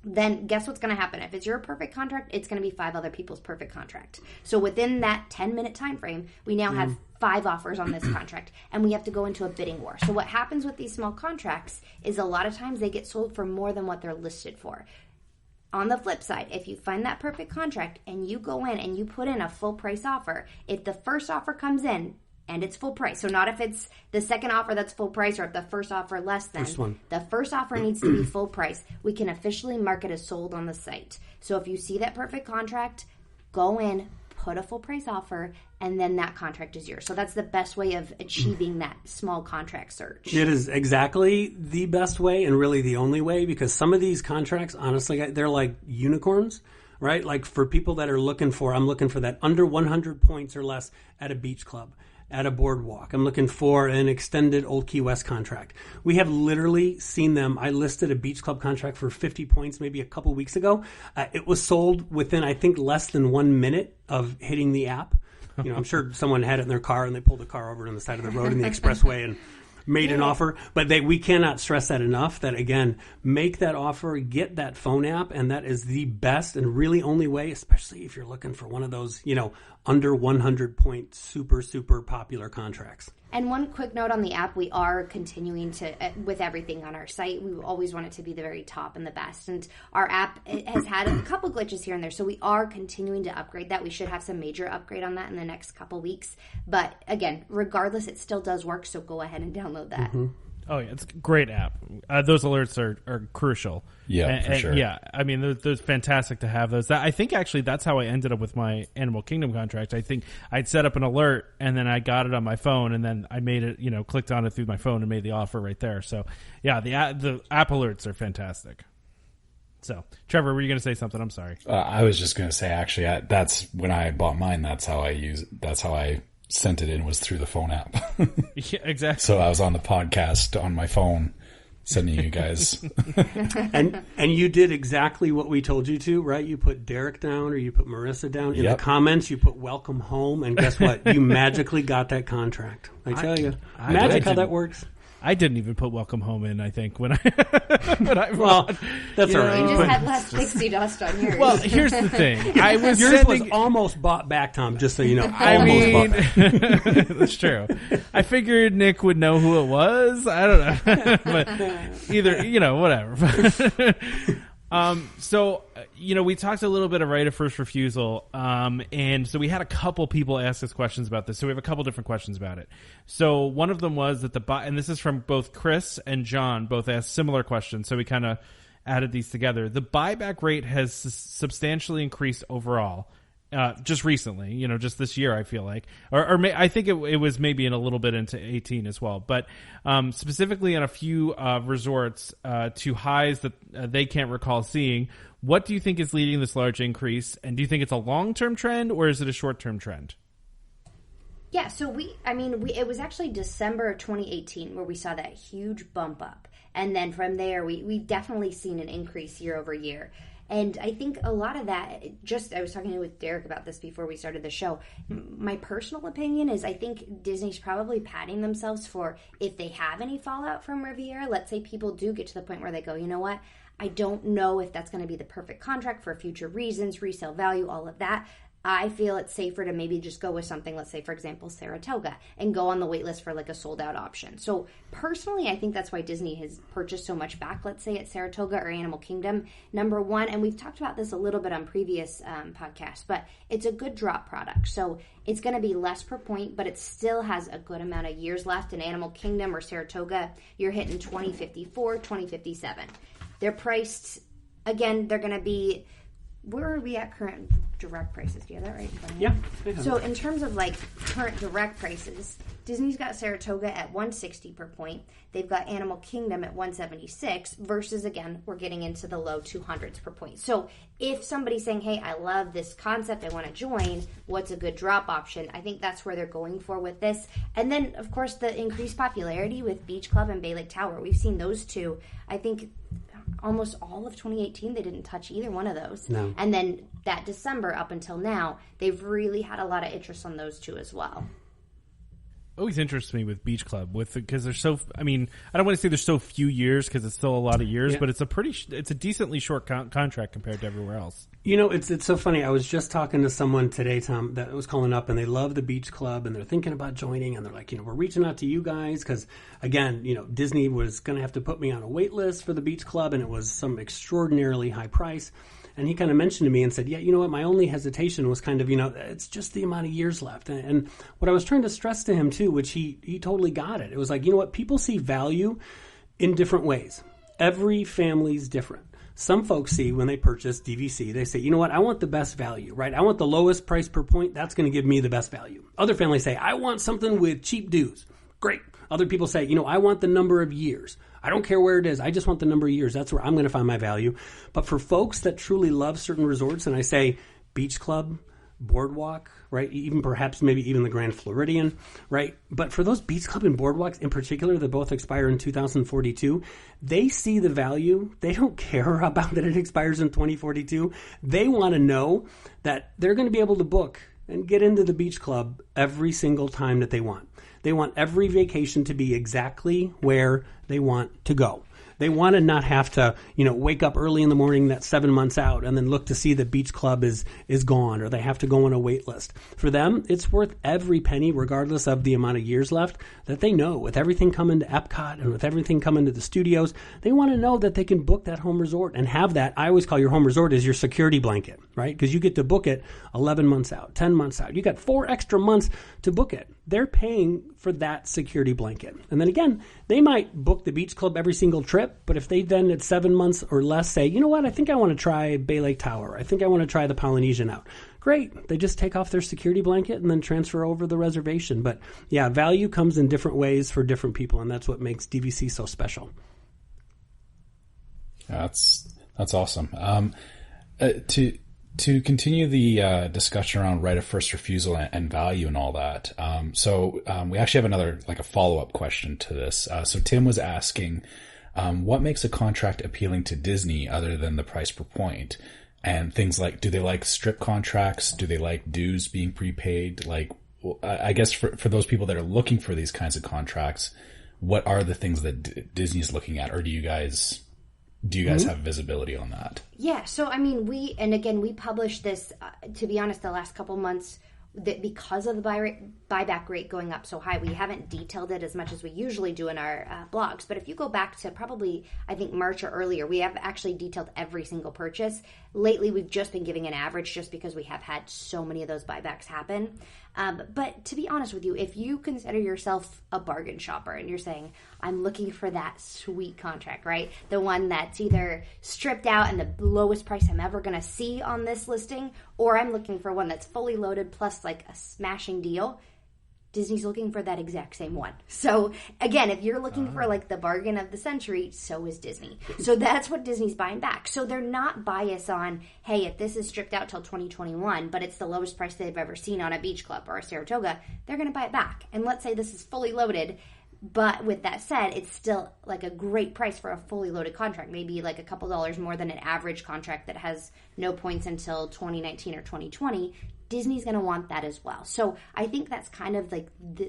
Then guess what's going to happen? If it's your perfect contract, it's going to be 5 other people's perfect contract. So within that 10-minute time frame, we now have 5 offers on this contract, and we have to go into a bidding war. So what happens with these small contracts is a lot of times they get sold for more than what they're listed for. On the flip side, if you find that perfect contract and you go in and you put in a full price offer, if the first offer comes in and it's full price, so not if it's the second offer that's full price or if the first offer less than, the first offer needs to be full price, we can officially mark it as sold on the site. So if you see that perfect contract, go in, put a full price offer, and then that contract is yours. So that's the best way of achieving that small contract search. It is exactly the best way and really the only way, because some of these contracts, honestly, they're like unicorns, right? Like for people that are I'm looking for that under 100 points or less at a beach club, at a boardwalk. I'm looking for an extended Old Key West contract. We have literally seen them. I listed a beach club contract for 50 points maybe a couple weeks ago. It was sold within, I think, less than 1 minute of hitting the app. You know, I'm sure someone had it in their car and they pulled the car over on the side of the road in the expressway and made an offer. But we cannot stress that enough, that again, make that offer, get that phone app, and that is the best and really only way, especially if you're looking for one of those, under 100 point super, super popular contracts. And one quick note on the app, we are continuing to, with everything on our site, we always want it to be the very top and the best. And our app has had a couple glitches here and there, so we are continuing to upgrade that. We should have some major upgrade on that in the next couple weeks. But again, regardless, it still does work, so go ahead and download that. Mm-hmm. Oh, yeah, it's a great app. Those alerts are crucial. Yeah, for sure. Yeah, I mean, they're fantastic to have those. I think, actually, that's how I ended up with my Animal Kingdom contract. I think I'd set up an alert, and then I got it on my phone, and then I made it, clicked on it through my phone and made the offer right there. So, yeah, the app alerts are fantastic. So, Trevor, were you going to say something? I'm sorry. I was just going to say, actually, that's when I bought mine. That's how I sent it in, was through the phone app. Yeah, exactly. So I was on the podcast on my phone sending you guys. and you did exactly what we told you to, right? You put Derek down or you put Marissa down. In the comments, you put welcome home, and guess what? You magically got that contract. I tell you. Magic how that works. I didn't even put welcome home in, I think, when I well, that's all right. You just had less pixie dust on yours. Well, here's the thing. Yours was almost bought back, Tom, just so you know. That's true. I figured Nick would know who it was. I don't know. But either, whatever. So, we talked a little bit of right of first refusal, and so we had a couple people ask us questions about this. So we have a couple different questions about it. So one of them was that and this is from both Chris and John, both asked similar questions. So we kind of added these together. The buyback rate has substantially increased overall. Just recently, just this year, I feel like, I think it was maybe in a little bit into 18 as well, but specifically on a few resorts to highs that they can't recall seeing. What do you think is leading this large increase, and do you think it's a long-term trend or is it a short-term trend? Yeah, so it was actually December of 2018 where we saw that huge bump up, and then from there we've definitely seen an increase year over year. And I think a lot of that, I was talking with Derek about this before we started the show. My personal opinion is I think Disney's probably patting themselves for if they have any fallout from Riviera. Let's say people do get to the point where they go, you know what? I don't know if that's going to be the perfect contract for future reasons, resale value, all of that. I feel it's safer to maybe just go with something, let's say, for example, Saratoga, and go on the wait list for like a sold out option. So personally, I think that's why Disney has purchased so much back, let's say at Saratoga or Animal Kingdom. Number one, and we've talked about this a little bit on previous podcasts, but it's a good drop product. So it's going to be less per point, but it still has a good amount of years left. In Animal Kingdom or Saratoga, you're hitting 2054, 2057. They're priced, again, they're going to be, where are we at current direct prices? Do you have that right in front of you? Yeah. So in terms of like current direct prices, Disney's got Saratoga at $160 per point. They've got Animal Kingdom at $176 versus, again, we're getting into the low 200s per point. So if somebody's saying, hey, I love this concept, I want to join, what's a good drop option? I think that's where they're going for with this. And then, of course, the increased popularity with Beach Club and Bay Lake Tower. We've seen those two. I think almost all of 2018, they didn't touch either one of those. No. And then that December up until now, they've really had a lot of interest on those two as well. Always interests me with Beach Club because there's so, I don't want to say there's so few years because it's still a lot of years, but it's a decently short contract compared to everywhere else. It's so funny. I was just talking to someone today, Tom, that was calling up, and they love the Beach Club, and they're thinking about joining, and they're like, we're reaching out to you guys because, again, Disney was going to have to put me on a wait list for the Beach Club, and it was some extraordinarily high price. And he kind of mentioned to me and said, yeah, you know what, my only hesitation was kind of, it's just the amount of years left. And what I was trying to stress to him, too, which he totally got it. It was like, you know what, people see value in different ways. Every family's different. Some folks see when they purchase DVC, they say, you know what, I want the best value, right? I want the lowest price per point. That's going to give me the best value. Other families say, I want something with cheap dues. Great. Other people say, I want the number of years. I don't care where it is. I just want the number of years. That's where I'm going to find my value. But for folks that truly love certain resorts, and I say Beach Club, Boardwalk, right? Even perhaps maybe even the Grand Floridian, right? But for those Beach Club and Boardwalks in particular that both expire in 2042, they see the value. They don't care about that it expires in 2042. They want to know that they're going to be able to book and get into the Beach Club every single time that they want. They want every vacation to be exactly where they want to go. They want to not have to, wake up early in the morning that's 7 months out and then look to see that Beach Club is gone, or they have to go on a wait list. For them, it's worth every penny, regardless of the amount of years left, that they know with everything coming to Epcot and with everything coming to the studios, they want to know that they can book that home resort and have that. I always call your home resort as your security blanket, right? Because you get to book it 11 months out, 10 months out. You got 4 extra months to book it. They're paying for that security blanket. And then again, they might book the Beach Club every single trip, but if they then at 7 months or less say, you know what, I think I want to try Bay Lake Tower. I think I want to try the Polynesian out. Great. They just take off their security blanket and then transfer over the reservation. But yeah, value comes in different ways for different people, and that's what makes DVC so special. That's awesome. To continue the discussion around right of first refusal and value and all that, we actually have another, like a follow-up question to this. So Tim was asking, what makes a contract appealing to Disney other than the price per point? And things like, do they like strip contracts? Do they like dues being prepaid? Like, I guess for those people that are looking for these kinds of contracts, what are the things that Disney's looking at? Or do you guys have visibility on that? Yeah. So, we published this, to be honest, the last couple months, that because of the buyback rate going up so high, we haven't detailed it as much as we usually do in our blogs. But if you go back to probably, I think, March or earlier, we have actually detailed every single purchase. Lately, we've just been giving an average just because we have had so many of those buybacks happen. But to be honest with you, if you consider yourself a bargain shopper and you're saying, I'm looking for that sweet contract, right? The one that's either stripped out and the lowest price I'm ever going to see on this listing, or I'm looking for one that's fully loaded plus like a smashing deal, Disney's looking for that exact same one. So again, if you're looking for like the bargain of the century, so is Disney. So that's what Disney's buying back. So they're not biased on, hey, if this is stripped out till 2021, but it's the lowest price they've ever seen on a beach club or a Saratoga, they're going to buy it back. And let's say this is fully loaded, but with that said, it's still like a great price for a fully loaded contract, maybe like a couple dollars more than an average contract that has no points until 2019 or 2020. Disney's going to want that as well. So I think that's kind of like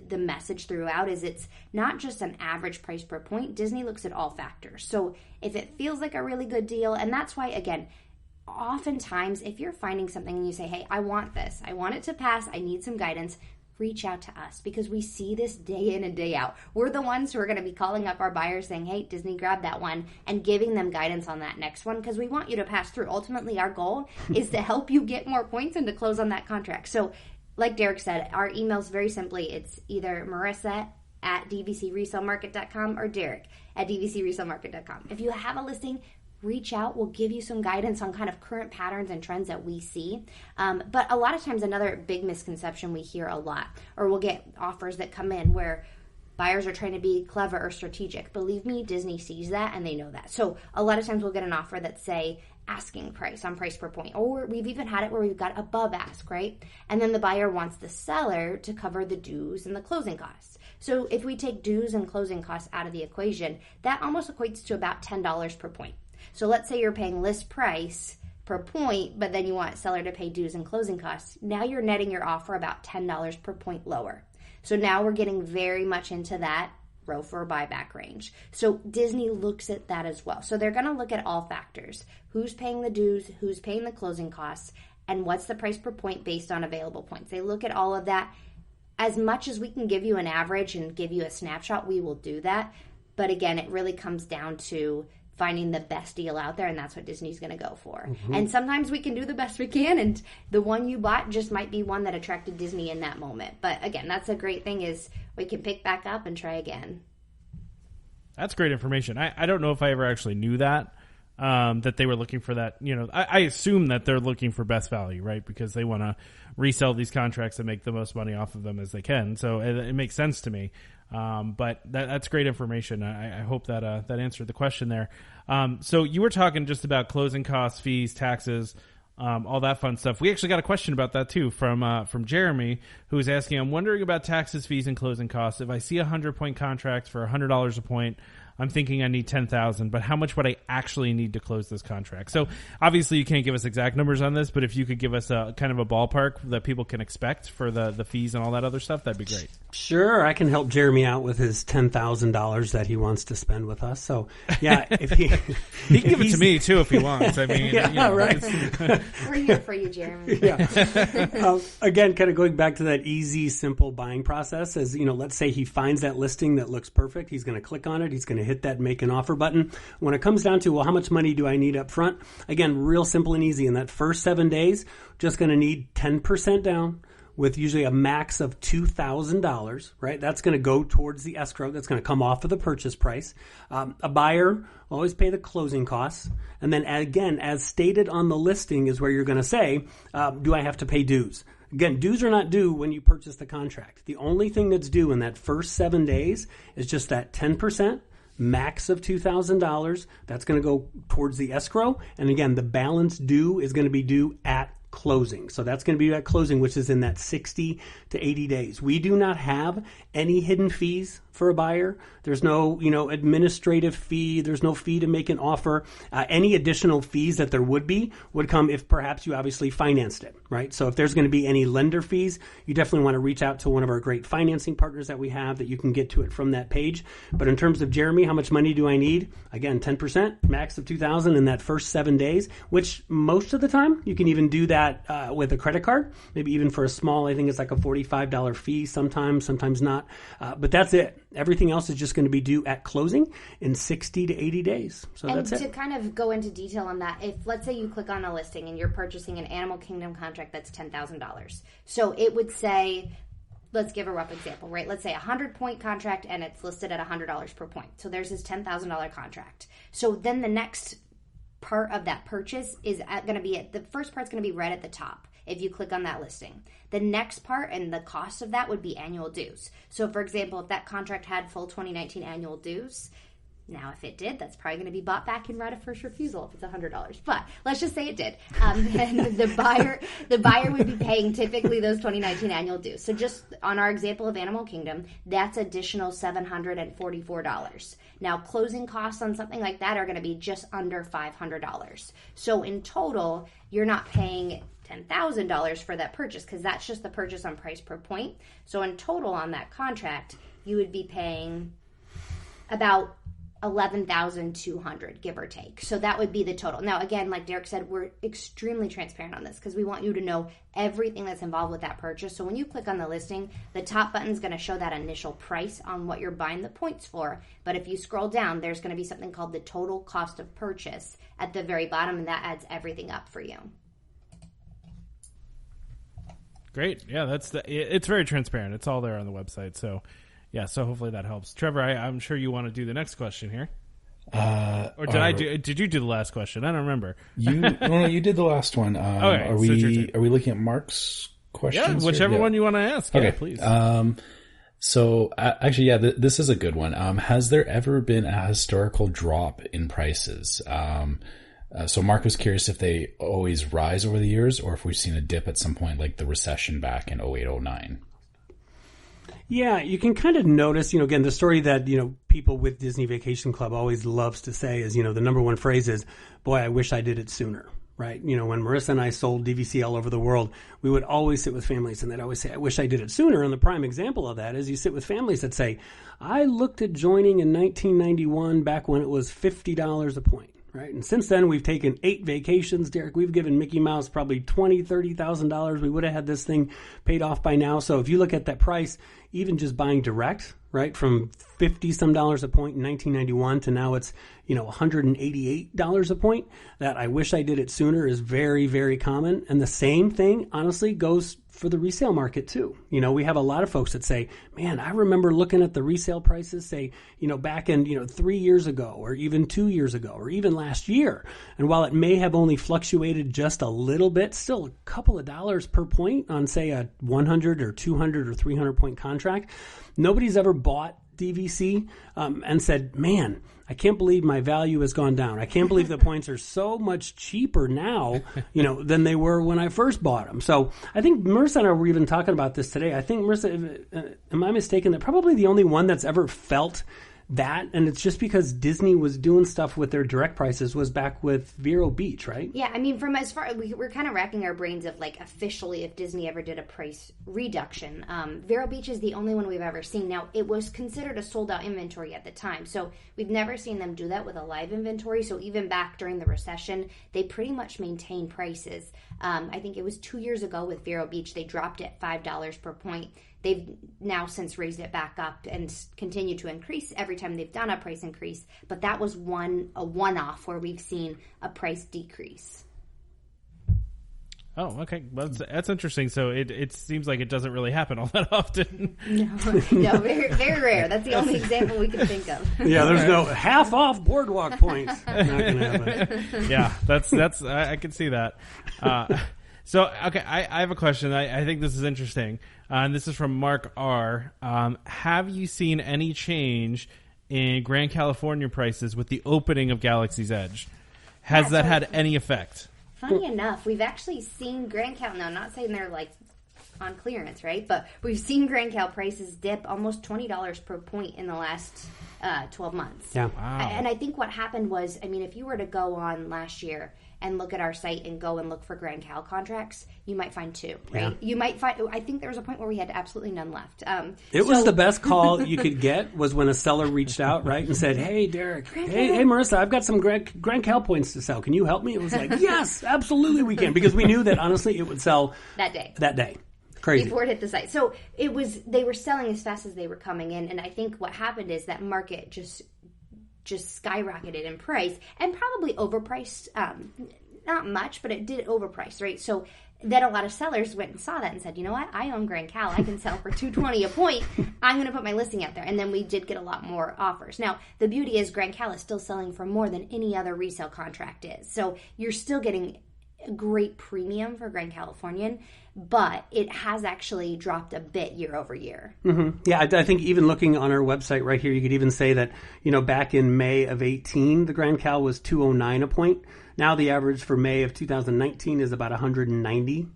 the message throughout is it's not just an average price per point. Disney looks at all factors. So if it feels like a really good deal, and that's why, again, oftentimes if you're finding something and you say, hey, I want this, I want it to pass, I need some guidance, reach out to us because we see this day in and day out. We're the ones who are going to be calling up our buyers saying, hey, Disney, grab that one, and giving them guidance on that next one because we want you to pass through. Ultimately, our goal is to help you get more points and to close on that contract. So like Derek said, our email's very simply, it's either Marissa at dvcresalemarket.com or Derek at dvcresalemarket.com. If you have a listing, reach out. We'll give you some guidance on kind of current patterns and trends that we see. But a lot of times another big misconception we hear a lot, or we'll get offers that come in where buyers are trying to be clever or strategic. Believe me, Disney sees that and they know that. So a lot of times we'll get an offer that's say asking price on price per point, or we've even had it where we've got above ask, right? And then the buyer wants the seller to cover the dues and the closing costs. So if we take dues and closing costs out of the equation, that almost equates to about $10 per point. So let's say you're paying list price per point, but then you want seller to pay dues and closing costs. Now you're netting your offer about $10 per point lower. So now we're getting very much into that ROFR buyback range. So Disney looks at that as well. So they're going to look at all factors. Who's paying the dues, who's paying the closing costs, and what's the price per point based on available points. They look at all of that. As much as we can give you an average and give you a snapshot, we will do that. But again, it really comes down to finding the best deal out there, and that's what Disney's going to go for. Mm-hmm. And sometimes we can do the best we can, and the one you bought just might be one that attracted Disney in that moment. But again, that's a great thing is we can pick back up and try again. That's great information. I don't know if I ever actually knew that they were looking for that. You know, I assume that they're looking for best value, right? Because they want to resell these contracts and make the most money off of them as they can. So it makes sense to me. But that's great information. I hope that that answered the question there. So you were talking just about closing costs, fees, taxes, all that fun stuff. We actually got a question about that too from Jeremy, who was asking, I'm wondering about taxes, fees, and closing costs. If I see 100-point contract for $100 a point, I'm thinking I need 10,000, but how much would I actually need to close this contract? So obviously you can't give us exact numbers on this, but if you could give us a kind of a ballpark that people can expect for the fees and all that other stuff, that'd be great. Sure, I can help Jeremy out with his $10,000 that he wants to spend with us. So yeah, if he can give it to me too if he wants. I mean, yeah, you know, right. We're here for you, Jeremy. Yeah. Again, kind of going back to that easy, simple buying process. As you know, let's say he finds that listing that looks perfect. He's going to click on it. He's going to hit that make an offer button. When it comes down to, well, how much money do I need up front? Again, real simple and easy. In that first 7 days, just going to need 10% down with usually a max of $2,000, right? That's going to go towards the escrow. That's going to come off of the purchase price. A buyer will always pay the closing costs. And then again, as stated on the listing is where you're going to say, do I have to pay dues? Again, dues are not due when you purchase the contract. The only thing that's due in that first 7 days is just that 10%. Max of $2,000. That's going to go towards the escrow. And again, the balance due is going to be due at closing. So that's going to be at closing, which is in that 60 to 80 days. We do not have any hidden fees for a buyer. There's no, administrative fee. There's no fee to make an offer. Any additional fees that there would be would come if perhaps you obviously financed it, right? So if there's going to be any lender fees, you definitely want to reach out to one of our great financing partners that we have that you can get to it from that page. But in terms of Jeremy, how much money do I need? Again, 10%, max of $2,000 in that first 7 days, which most of the time you can even do that that with a credit card, maybe even for a small, I think it's like a $45 fee sometimes not. But that's it. Everything else is just going to be due at closing in 60 to 80 days. So and that's it. To kind of go into detail on that, if let's say you click on a listing and you're purchasing an Animal Kingdom contract that's $10,000. So it would say, let's give a rough example, right? Let's say a 100-point contract and it's listed at $100 per point. So there's this $10,000 contract. So then the next part of that purchase is going to be the first part's going to be right at the top if you click on that listing. The next part and the cost of that would be annual dues. So for example, if that contract had full 2019 annual dues, now if it did, that's probably going to be bought back in right of first refusal if it's $100. But let's just say it did. Then the buyer would be paying typically those 2019 annual dues. So just on our example of Animal Kingdom, that's additional $744. Now closing costs on something like that are going to be just under $500. So in total, you're not paying $10,000 for that purchase because that's just the purchase on price per point. So in total on that contract, you would be paying about $11,200, give or take. So that would be the total. Now, again, like Derek said, we're extremely transparent on this because we want you to know everything that's involved with that purchase. So when you click on the listing, the top button is going to show that initial price on what you're buying the points for. But if you scroll down, there's going to be something called the total cost of purchase at the very bottom, and that adds everything up for you. Great. Yeah, it's very transparent. It's all there on the website. So, yeah, so hopefully that helps. Trevor, I'm sure you want to do the next question here. Or did you do the last question? I don't remember. You did the last one. Okay, are we looking at Mark's questions? Yeah, whichever one you want to ask. Okay, yeah, please. So actually, yeah, this is a good one. Has there ever been a historical drop in prices? So Mark was curious if they always rise over the years or if we've seen a dip at some point like the recession back in 08-09. Yeah, you can kind of notice, again, the story that, people with Disney Vacation Club always loves to say is, the number one phrase is, boy, I wish I did it sooner, right? When Marissa and I sold DVC all over the world, we would always sit with families and they'd always say, I wish I did it sooner. And the prime example of that is you sit with families that say, I looked at joining in 1991 back when it was $50 a point. Right. And since then, we've taken 8 vacations. Derek, we've given Mickey Mouse probably $20,000, $30,000. We would have had this thing paid off by now. So if you look at that price, even just buying direct, right, from $50-some a point in 1991 to now it's, $188 a point, that I wish I did it sooner is very, very common. And the same thing, honestly, goes for the resale market too. We have a lot of folks that say, man, I remember looking at the resale prices, say, back in, 3 years ago or even 2 years ago or even last year. And while it may have only fluctuated just a little bit, still a couple of dollars per point on, say, a 100 or 200 or 300 point contract, nobody's ever bought DVC and said, man, I can't believe my value has gone down. I can't believe the points are so much cheaper now, than they were when I first bought them. So I think Marissa and I were even talking about this today. I think, Marissa, am I mistaken that probably the only one that's ever felt that, and it's just because Disney was doing stuff with their direct prices, was back with Vero Beach, right? Yeah, I mean, from as far we're kind of racking our brains of like officially if Disney ever did a price reduction. Vero Beach is the only one we've ever seen. Now, it was considered a sold out inventory at the time, so we've never seen them do that with a live inventory. So even back during the recession, they pretty much maintained prices. I think it was 2 years ago with Vero Beach, they dropped it $5 per point. They've now since raised it back up and continue to increase every time they've done a price increase. But that was a one-off where we've seen a price decrease. Oh, okay. Well, that's interesting. So it seems like it doesn't really happen all that often. No, very, very rare. That's the only example we can think of. Yeah, there's no half off boardwalk points. Not gonna happen. Yeah, that's I can see that. So, okay, I have a question. I think this is interesting. And this is from Mark R. Have you seen any change in Grand California prices with the opening of Galaxy's Edge? Has that had any effect? Funny enough, we've actually seen Grand Cal. Now, I'm not saying they're like on clearance, right? But we've seen Grand Cal prices dip almost $20 per point in the last 12 months. Yeah. Wow. And I think what happened was, I mean, if you were to go on last year and look at our site and go and look for Grand Cal contracts, you might find 2, right? Yeah. You might find, I think there was a point where we had absolutely none left. It was the best call you could get was when a seller reached out, right, and said, hey, Derek, hey, Marissa, I've got some Grand Cal points to sell. Can you help me? It was like, yes, absolutely we can, because we knew that, honestly, it would sell that day. Crazy. Before it hit the site. So they were selling as fast as they were coming in, and I think what happened is that market just skyrocketed in price and probably overpriced, not much, but it did overprice, right? So then a lot of sellers went and saw that and said, you know what, I own Grand Cal, I can sell for $220 a point, I'm going to put my listing out there. And then we did get a lot more offers. Now, the beauty is Grand Cal is still selling for more than any other resale contract is. So you're still getting a great premium for Grand Californian, but it has actually dropped a bit year over year. Mm-hmm. Yeah, I think even looking on our website right here, you could even say that, back in May of 18, the Grand Cal was $209 a point. Now the average for May of 2019 is about $190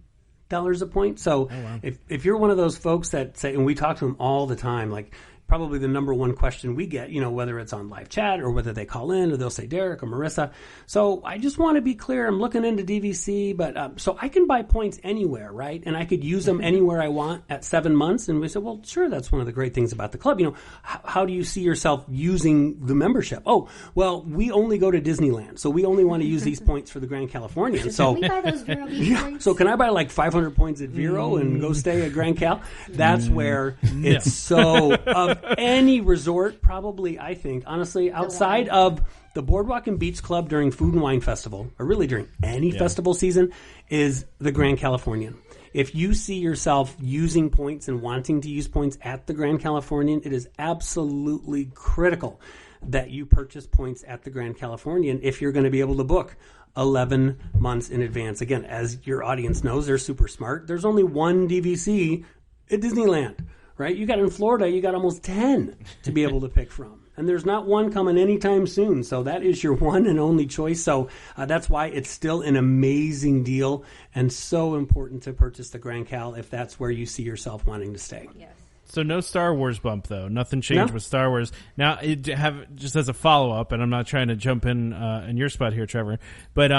a point. So if you're one of those folks that say, and we talk to them all the time, like probably the number one question we get, whether it's on live chat or whether they call in or they'll say Derek or Marissa. So I just want to be clear. I'm looking into DVC, but so I can buy points anywhere, right? And I could use them anywhere I want at 7 months. And we said, well, sure, that's one of the great things about the club. How do you see yourself using the membership? Oh, well, we only go to Disneyland, so we only want to use these points for the Grand Californian. So can we buy those Vero Beach points? So can I buy like 500 points at Vero and go stay at Grand Cal? That's where it's so of any resort, probably, I think, honestly, outside of the Boardwalk and Beach Club during Food and Wine Festival, or really during any festival season, is the Grand Californian. If you see yourself using points and wanting to use points at the Grand Californian, it is absolutely critical that you purchase points at the Grand Californian if you're going to be able to book 11 months in advance. Again, as your audience knows, they're super smart. There's only one DVC at Disneyland. Right? You got in Florida, you got almost 10 to be able to pick from. And there's not one coming anytime soon. So that is your one and only choice. So that's why it's still an amazing deal and so important to purchase the Grand Cal if that's where you see yourself wanting to stay. Yes. So no Star Wars bump, though. Nothing changed with Star Wars. Now, just as a follow-up, and I'm not trying to jump in your spot here, Trevor, but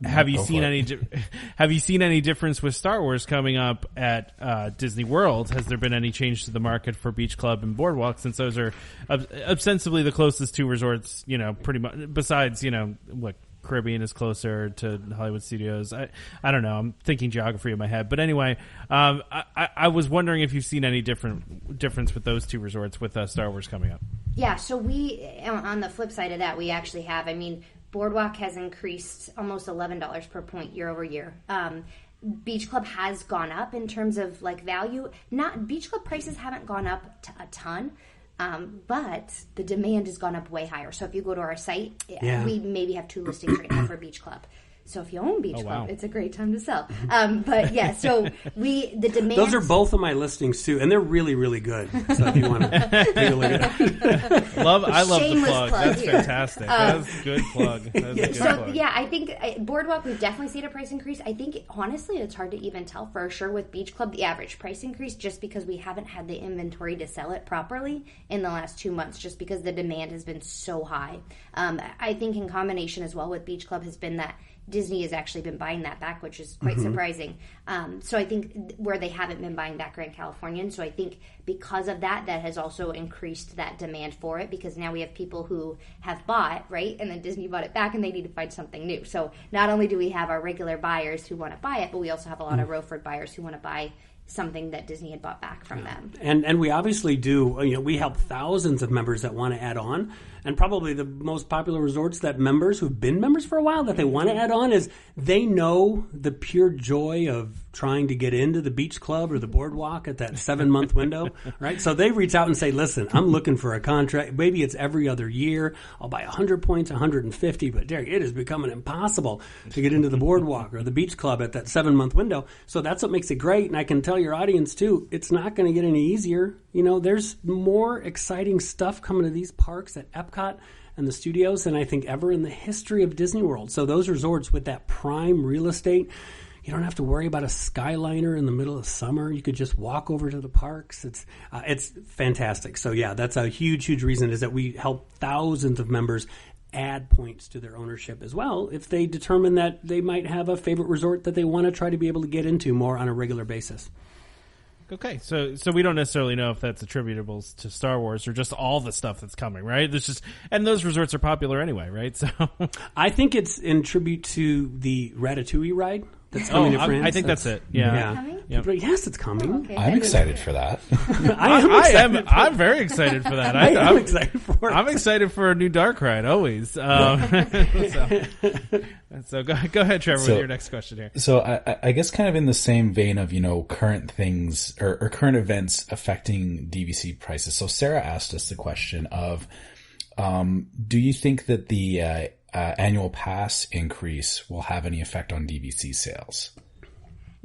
have you seen any difference with Star Wars coming up at Disney World? Has there been any change to the market for Beach Club and Boardwalk, since those are ostensibly the closest two resorts, pretty much, besides, what Caribbean is closer to Hollywood Studios. I don't know. I'm thinking geography in my head. But anyway, I was wondering if you've seen any difference with those two resorts with Star Wars coming up. Yeah, so we, on the flip side of that, we actually have, Boardwalk has increased almost $11 per point year over year. Beach Club has gone up in terms of value. Beach Club prices haven't gone up a ton. But the demand has gone up way higher. So if you go to our site, we maybe have 2 listings right now for Beach Club. So if you own Beach Club, it's a great time to sell. But yeah, so the demand. Those are both of my listings too, and they're really, really good. So if you want to take a look at it. I love the plug. That's here. Fantastic. That's a good plug. Yeah, I think Boardwalk, we've definitely seen a price increase. I think honestly, it's hard to even tell for sure with Beach Club the average price increase, just because we haven't had the inventory to sell it properly in the last 2 months, just because the demand has been so high. I think in combination as well with Beach Club has been that Disney has actually been buying that back, which is quite surprising. So I think where they haven't been buying back Grand Californian. So I think because of that has also increased that demand for it, because now we have people who have bought, right? And then Disney bought it back and they need to find something new. So not only do we have our regular buyers who want to buy it, but we also have a lot of Rowford buyers who want to buy something that Disney had bought back from them. And we obviously do, we help thousands of members that want to add on. And probably the most popular resorts that members who've been members for a while that they want to add on is they know the pure joy of trying to get into the Beach Club or the Boardwalk at that 7-month window, right? So they reach out and say, listen, I'm looking for a contract. Maybe it's every other year. I'll buy 100 points, 150. But Derek, it is becoming impossible to get into the Boardwalk or the Beach Club at that 7-month window. So that's what makes it great. And I can tell your audience too, it's not going to get any easier. There's more exciting stuff coming to these parks at Epcot and the studios than I think ever in the history of Disney World. So those resorts with that prime real estate, you don't have to worry about a Skyliner in the middle of summer. You could just walk over to the parks. It's fantastic. So yeah, that's a huge, huge reason is that we help thousands of members add points to their ownership as well if they determine that they might have a favorite resort that they want to try to be able to get into more on a regular basis. Okay, so we don't necessarily know if that's attributable to Star Wars or just all the stuff that's coming, right? There's just, and those resorts are popular anyway, right? So I think it's in tribute to the Ratatouille ride that's coming to France. I think that's it. Yeah. Yep. Yes, it's coming. Oh, okay. I'm excited for that. I'm very excited for that. I'm excited for it. I'm excited for a new dark ride always. So go ahead, Trevor, with your next question here. So I guess kind of in the same vein of, current things or current events affecting DVC prices. So Sarah asked us the question of, do you think that the annual pass increase will have any effect on DVC sales?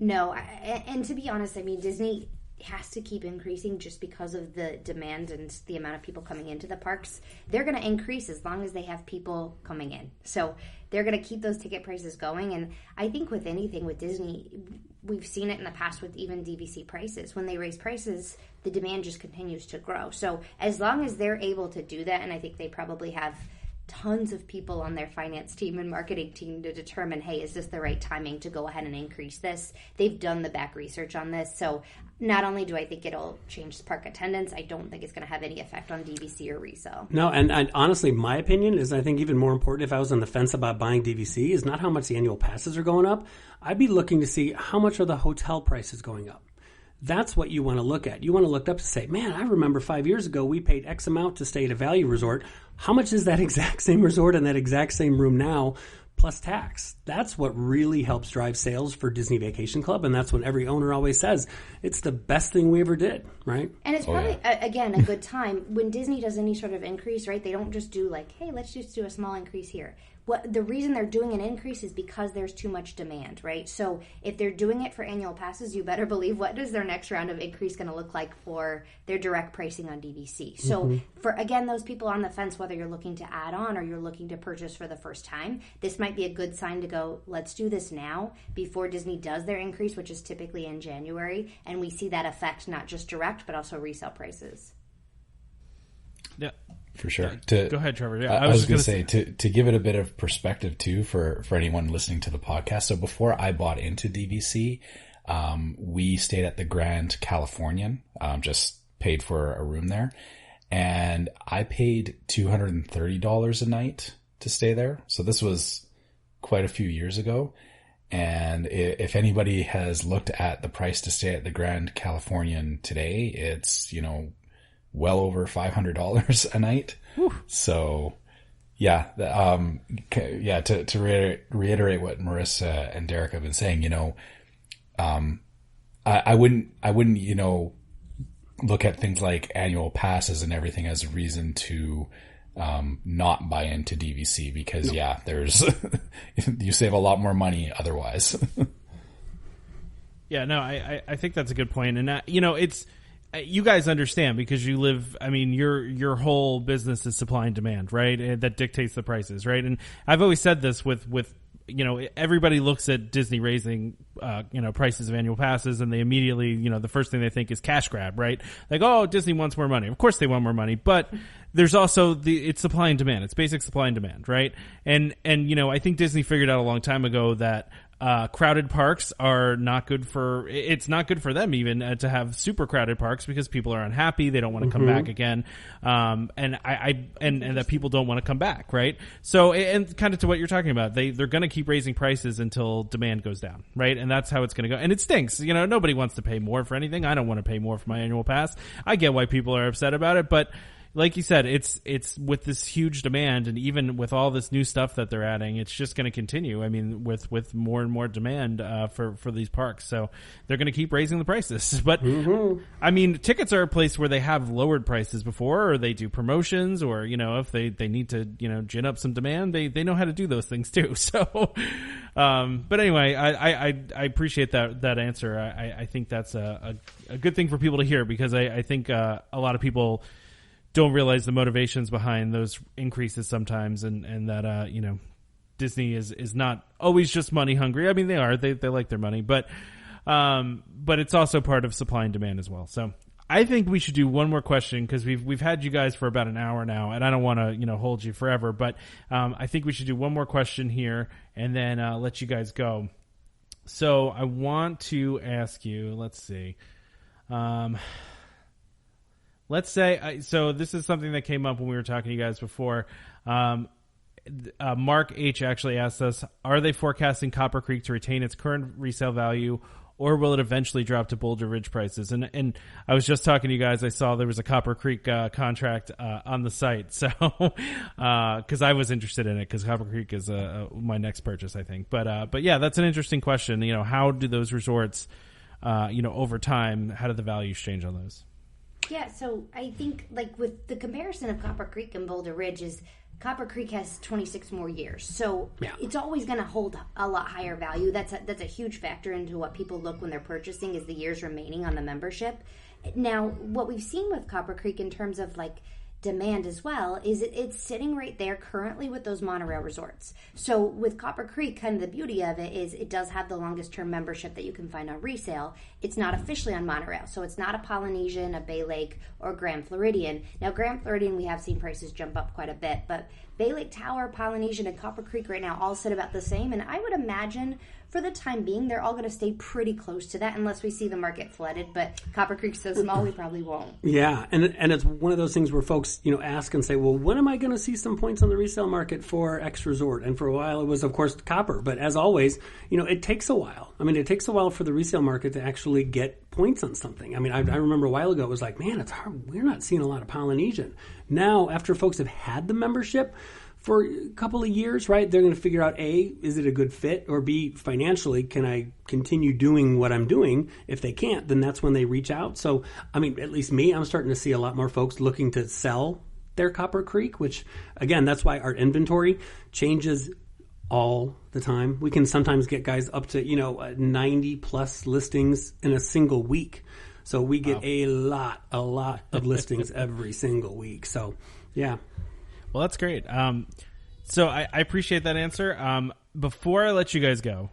No, and to be honest, I mean, Disney has to keep increasing just because of the demand and the amount of people coming into the parks. They're going to increase as long as they have people coming in. So they're going to keep those ticket prices going. And I think with anything with Disney, we've seen it in the past with even DVC prices. When they raise prices, the demand just continues to grow. So as long as they're able to do that, and I think they probably have tons of people on their finance team and marketing team to determine, hey, is this the right timing to go ahead and increase this? They've done the back research on this. So not only do I think it'll change park attendance, I don't think it's going to have any effect on DVC or resale. No, and honestly, my opinion is, I think even more important if I was on the fence about buying DVC, is not how much the annual passes are going up. I'd be looking to see how much are the hotel prices going up. That's what you want to look at. You want to look up to say, man, I remember 5 years ago we paid X amount to stay at a value resort. How much is that exact same resort and that exact same room now plus tax? That's what really helps drive sales for Disney Vacation Club, and that's what every owner always says. It's the best thing we ever did, right? And it's probably, again, a good time. When Disney does any sort of increase, right, they don't just do like, hey, let's just do a small increase here. The reason they're doing an increase is because there's too much demand, right? So if they're doing it for annual passes, you better believe what does their next round of increase going to look like for their direct pricing on DVC. So for, again, those people on the fence, whether you're looking to add on or you're looking to purchase for the first time, this might be a good sign to go, let's do this now before Disney does their increase, which is typically in January. And we see that affect not just direct, but also resale prices. Yeah. For sure. Go ahead, Trevor. Yeah, I was going to say, to give it a bit of perspective too for anyone listening to the podcast. So before I bought into DVC, we stayed at the Grand Californian, just paid for a room there. And I paid $230 a night to stay there. So this was quite a few years ago. And if anybody has looked at the price to stay at the Grand Californian today, it's, well over $500 a night. Whew. So yeah, to reiterate what Marissa and Derek have been saying, I wouldn't, look at things like annual passes and everything as a reason to, not buy into DVC because there's, you save a lot more money otherwise. Yeah, no, I think that's a good point. And, it's, you guys understand because you live, I mean, your whole business is supply and demand, right? And that dictates the prices, right? And I've always said this with everybody looks at Disney raising, prices of annual passes and they immediately, the first thing they think is cash grab, right? Like, oh, Disney wants more money. Of course they want more money, but there's also it's supply and demand. It's basic supply and demand, right? And I think Disney figured out a long time ago that crowded parks are not good it's not good for them even to have super crowded parks because people are unhappy. They don't want to come back again. And that people don't want to come back. Right. So, and kind of to what you're talking about, they're going to keep raising prices until demand goes down. Right. And that's how it's going to go. And it stinks. Nobody wants to pay more for anything. I don't want to pay more for my annual pass. I get why people are upset about it, but like you said, it's with this huge demand and even with all this new stuff that they're adding, it's just going to continue. I mean, with more and more demand for these parks, so they're going to keep raising the prices. But I mean, tickets are a place where they have lowered prices before, or they do promotions, or if they need to gin up some demand, they know how to do those things too. So, but anyway, I appreciate that answer. I think that's a good thing for people to hear because I think a lot of people don't realize the motivations behind those increases sometimes, and that Disney is not always just money hungry. I mean, they are. They like their money, but it's also part of supply and demand as well. So I think we should do one more question because we've had you guys for about an hour now, and I don't want to hold you forever. But I think we should do one more question here, and then let you guys go. So I want to ask you. Let's see. Let's say so. This is something that came up when we were talking to you guys before. Mark H actually asked us: are they forecasting Copper Creek to retain its current resale value, or will it eventually drop to Boulder Ridge prices? And I was just talking to you guys. I saw there was a Copper Creek contract on the site, so because I was interested in it because Copper Creek is my next purchase, I think. But yeah, that's an interesting question. How do those resorts, over time, how do the values change on those? Yeah, so I think like with the comparison of Copper Creek and Boulder Ridge is Copper Creek has 26 more years, so it's always going to hold a lot higher value. That's a huge factor into what people look when they're purchasing is the years remaining on the membership. Now, what we've seen with Copper Creek in terms of like demand as well is it's sitting right there currently with those monorail resorts. So with Copper Creek, kind of the beauty of it is it does have the longest term membership that you can find on resale. It's not officially on monorail, so it's not a Polynesian, a Bay Lake, or Grand Floridian. Now Grand Floridian, we have seen prices jump up quite a bit, but Bay Lake Tower, Polynesian, and Copper Creek right now all sit about the same, and I would imagine for the time being, they're all going to stay pretty close to that unless we see the market flooded. But Copper Creek's so small, we probably won't. Yeah, and it's one of those things where folks, ask and say, well, when am I going to see some points on the resale market for X resort? And for a while, it was, of course, Copper. But as always, it takes a while. I mean, it takes a while for the resale market to actually get points on something. I mean, I remember a while ago, it was like, man, it's hard. We're not seeing a lot of Polynesian. Now, after folks have had the membership for a couple of years, right, they're going to figure out, A, is it a good fit? Or B, financially, can I continue doing what I'm doing? If they can't, then that's when they reach out. So, I mean, at least me, I'm starting to see a lot more folks looking to sell their Copper Creek, which, again, that's why our inventory changes all the time. We can sometimes get guys up to, 90-plus listings in a single week. So we get a lot of listings every single week. So, yeah. Well, that's great. So I appreciate that answer. Before I let you guys go,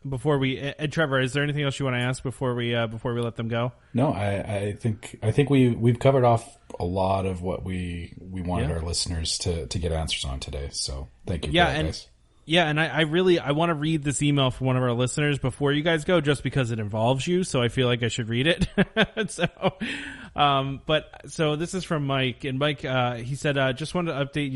Trevor, is there anything else you want to ask before we let them go? No, I think we've covered off a lot of what we wanted our listeners to get answers on today. So thank you for that, guys. Yeah, and I want to read this email from one of our listeners before you guys go, just because it involves you. So I feel like I should read it. So this is from Mike, and Mike, he said, just wanted to update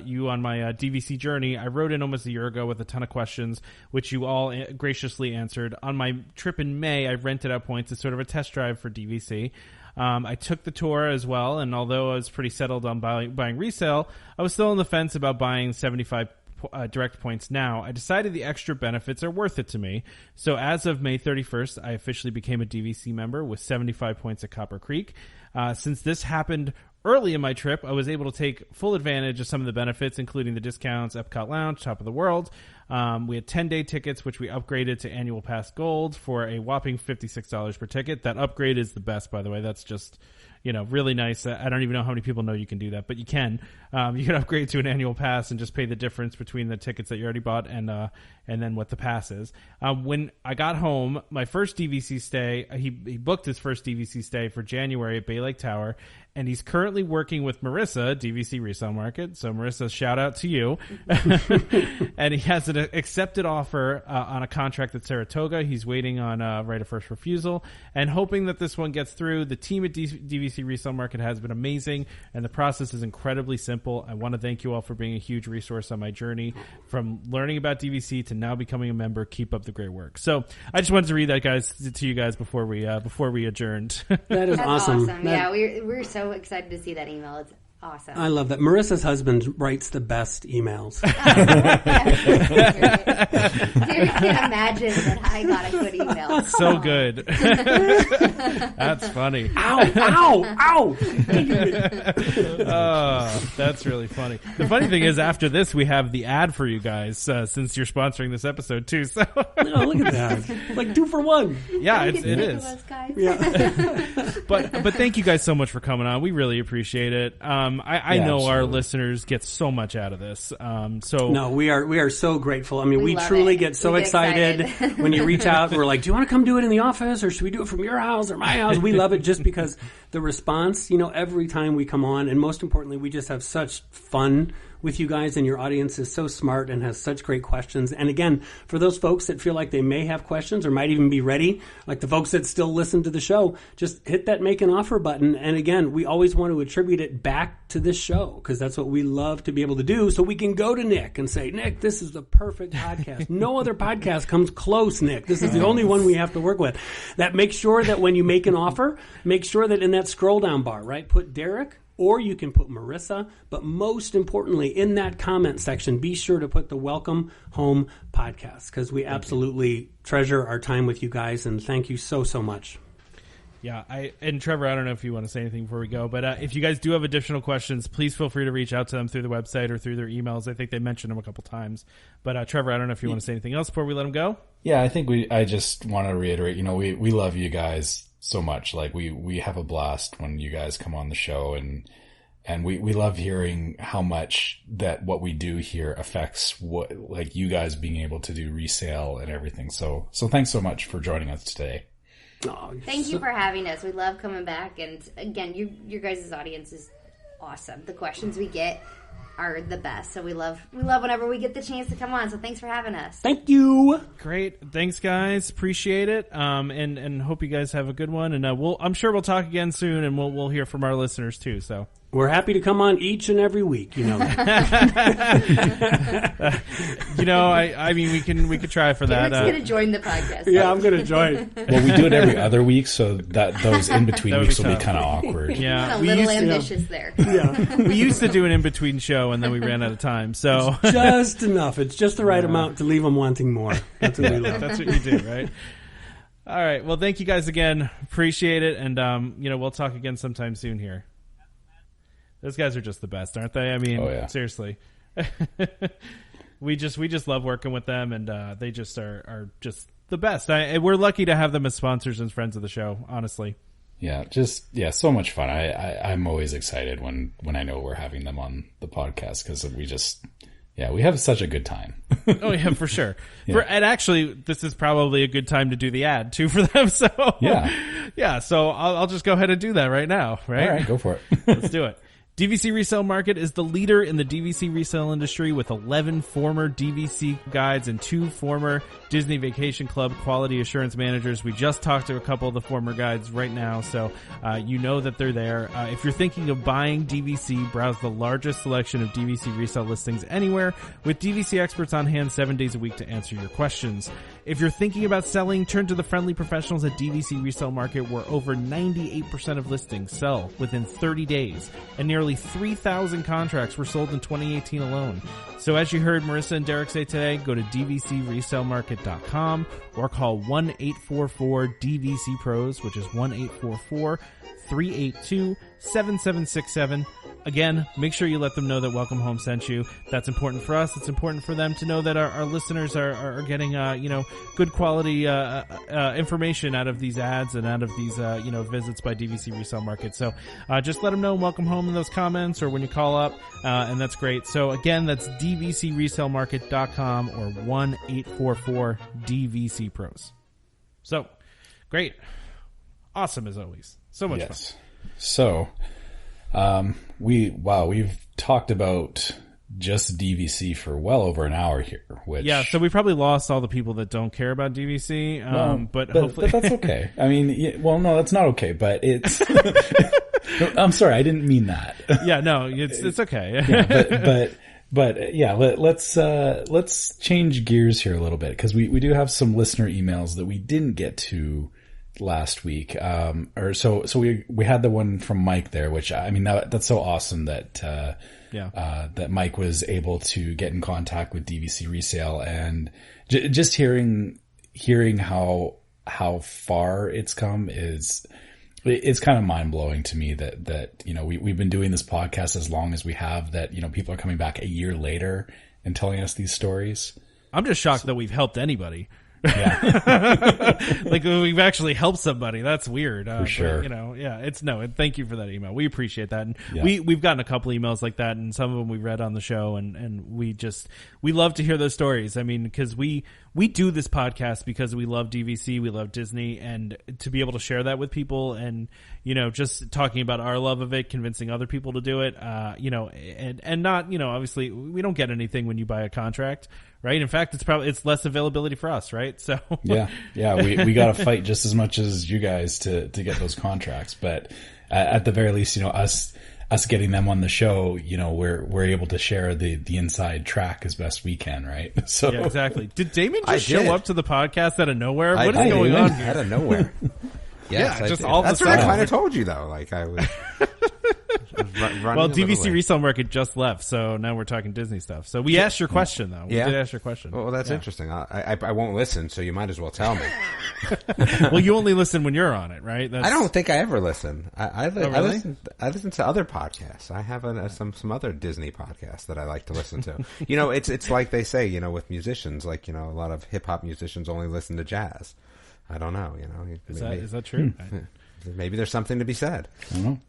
you on my DVC journey. I wrote in almost a year ago with a ton of questions, which you all graciously answered. On my trip in May, I rented out points as sort of a test drive for DVC. I took the tour as well, and although I was pretty settled on buying resale, I was still on the fence about buying 75 direct points now. I decided the extra benefits are worth it to me. So as of May 31st, I officially became a DVC member with 75 points at Copper Creek. Since this happened early in my trip, I was able to take full advantage of some of the benefits, including the discounts, Epcot Lounge, Top of the World. We had 10-day tickets, which we upgraded to Annual Pass Gold for a whopping $56 per ticket. That upgrade is the best, by the way. That's just, really nice. I don't even know how many people know you can do that, but you can. You can upgrade to an annual pass and just pay the difference between the tickets that you already bought and then what the pass is. When I got home, my first DVC stay, he booked his first DVC stay for January at Bay Lake Tower, and he's currently working with Marissa, DVC Resale Market. So Marissa, shout out to you. And he has an accepted offer on a contract at Saratoga. He's waiting on right of first refusal and hoping that this one gets through. The team at DVC Resale Market has been amazing, and the process is incredibly simple. I want to thank you all for being a huge resource on my journey from learning about DVC to now becoming a member. Keep up the great work. So I just wanted to read that, guys, to you guys before we adjourned. That is awesome. Yeah, we're so excited to see that email. It's awesome. I love that. Marissa's husband writes the best emails. You can imagine that I got a good email. So good. That's funny. Ow! Oh, that's really funny. The funny thing is, after this, we have the ad for you guys, since you're sponsoring this episode too. So, look at that, like 2 for 1. Yeah, it is. Us, guys. Yeah. But thank you guys so much for coming on. We really appreciate it. I know absolutely. our listeners get so much out of this. So No, we are so grateful. I mean, we love truly it. get so We get excited when you reach out. We're like, do you want to come do it in the office, or should we do it from your house or my house? We love it just because the response, every time we come on, and most importantly, we just have such fun with you guys, and your audience is so smart and has such great questions. And again, for those folks that feel like they may have questions or might even be ready, like the folks that still listen to the show, just hit that make an offer button. And again, we always want to attribute it back to this show because that's what we love to be able to do. So we can go to Nick and say, Nick, this is the perfect podcast. No other podcast comes close, Nick. This is the only one we have to work with. That makes sure that when you make an offer, make sure that in that scroll down bar, right, put Derek, or you can put Marissa, but most importantly, in that comment section, be sure to put the Welcome Home Podcast because we absolutely treasure our time with you guys, and thank you so, so much. Yeah, and Trevor, I don't know if you want to say anything before we go, but if you guys do have additional questions, please feel free to reach out to them through the website or through their emails. I think they mentioned them a couple times. But Trevor, I don't know if you want to say anything else before we let them go. Yeah, I just want to reiterate, we love you guys so much. Like we have a blast when you guys come on the show, and we love hearing how much that what we do here affects what, like, you guys being able to do resale and everything. So thanks so much for joining us today. Oh, Thank you for having us. We love coming back, and again, your guys' audience is awesome. The questions we get are the best, so we love whenever we get the chance to come on. So thanks for having us. Thank you. Great, thanks guys, appreciate it. And hope you guys have a good one. And I'm sure we'll talk again soon, and we'll hear from our listeners too. So. We're happy to come on each and every week, I mean, we could try for that. Derek's going to join the podcast. Yeah, I'm going to join. Well, we do it every other week, so that those in between weeks will be kind of awkward. Yeah, A little ambitious there. Yeah. we used to do an in between show, and then we ran out of time. So Just enough. It's just the right amount to leave them wanting more. That's what we love. that's what you do, right? All right. Well, thank you guys again. Appreciate it, and we'll talk again sometime soon here. Those guys are just the best, aren't they? I mean, Oh, yeah. Seriously. we just love working with them, and they just are just the best. We're lucky to have them as sponsors and friends of the show, honestly. Yeah, so much fun. I'm always excited when I know we're having them on the podcast because we have such a good time. Oh yeah, for sure. Yeah. And actually, this is probably a good time to do the ad too for them. So yeah. So I'll just go ahead and do that right now. Right? All right, go for it. Let's do it. DVC Resale Market is the leader in the DVC resale industry with 11 former DVC guides and 2 former Disney Vacation Club quality assurance managers. We just talked to a couple of the former guides right now, so you know that they're there. If you're thinking of buying DVC, browse the largest selection of DVC resale listings anywhere with DVC experts on hand 7 days a week to answer your questions. If you're thinking about selling, turn to the friendly professionals at DVC Resale Market, where over 98% of listings sell within 30 days, and nearly 3,000 contracts were sold in 2018 alone. So as you heard Marissa and Derek say today, go to dvcresalemarket.com or call 1-844-DVC-PROS, which is 1-844-382-7767. Again, make sure you let them know that Welcome Home sent you. That's important for us. It's important for them to know that our listeners are getting, good quality information out of these ads and out of these, visits by DVC Resale Market. So just let them know Welcome Home in those comments or when you call up, and that's great. So again, that's dvcresalemarket.com or 1-844-DVC-PROS. So, great. Awesome as always. So much fun. So, we've talked about just DVC for well over an hour here. So we probably lost all the people that don't care about DVC. But hopefully that's okay. I mean, no, that's not okay. But it's. I'm sorry, I didn't mean that. Yeah, no, it's okay. Let's change gears here a little bit because we do have some listener emails that we didn't get to last week. So we had the one from Mike there, which I mean that's so awesome that that Mike was able to get in contact with DVC Resale, and just hearing how far it's come it's kind of mind blowing to me that we've been doing this podcast as long as we have, that people are coming back a year later and telling us these stories. I'm just shocked that we've helped anybody. Yeah. Like we've actually helped somebody. That's weird. For sure. But, thank you for that email. We appreciate that. And Yeah. we've gotten a couple emails like that, and some of them we read on the show, and we love to hear those stories. I mean, because we do this podcast because we love DVC, we love Disney, and to be able to share that with people and, just talking about our love of it, convincing other people to do it, and not, obviously we don't get anything when you buy a contract, right? In fact, it's less availability for us, right? So yeah, we got to fight just as much as you guys to get those contracts, but at the very least, us getting them on the show, we're able to share the inside track as best we can, right? So yeah, exactly. Did Damon just show up to the podcast out of nowhere? What is did. going on here? Out of nowhere. Yes, yeah, just did. all of a That's what I sudden. kind of told you though. Like I was. Well, DVC Resale Market just left, so now we're talking Disney stuff. So we asked your question, though. We did ask your question. Well, that's interesting. I won't listen, so you might as well tell me. Well, you only listen when you're on it, right? I don't think I ever listen. I really? I listen to other podcasts. I have some other Disney podcasts that I like to listen to. It's like they say, with musicians, like, a lot of hip hop musicians only listen to jazz. I don't know, Is that true? Maybe there's something to be said. I don't know.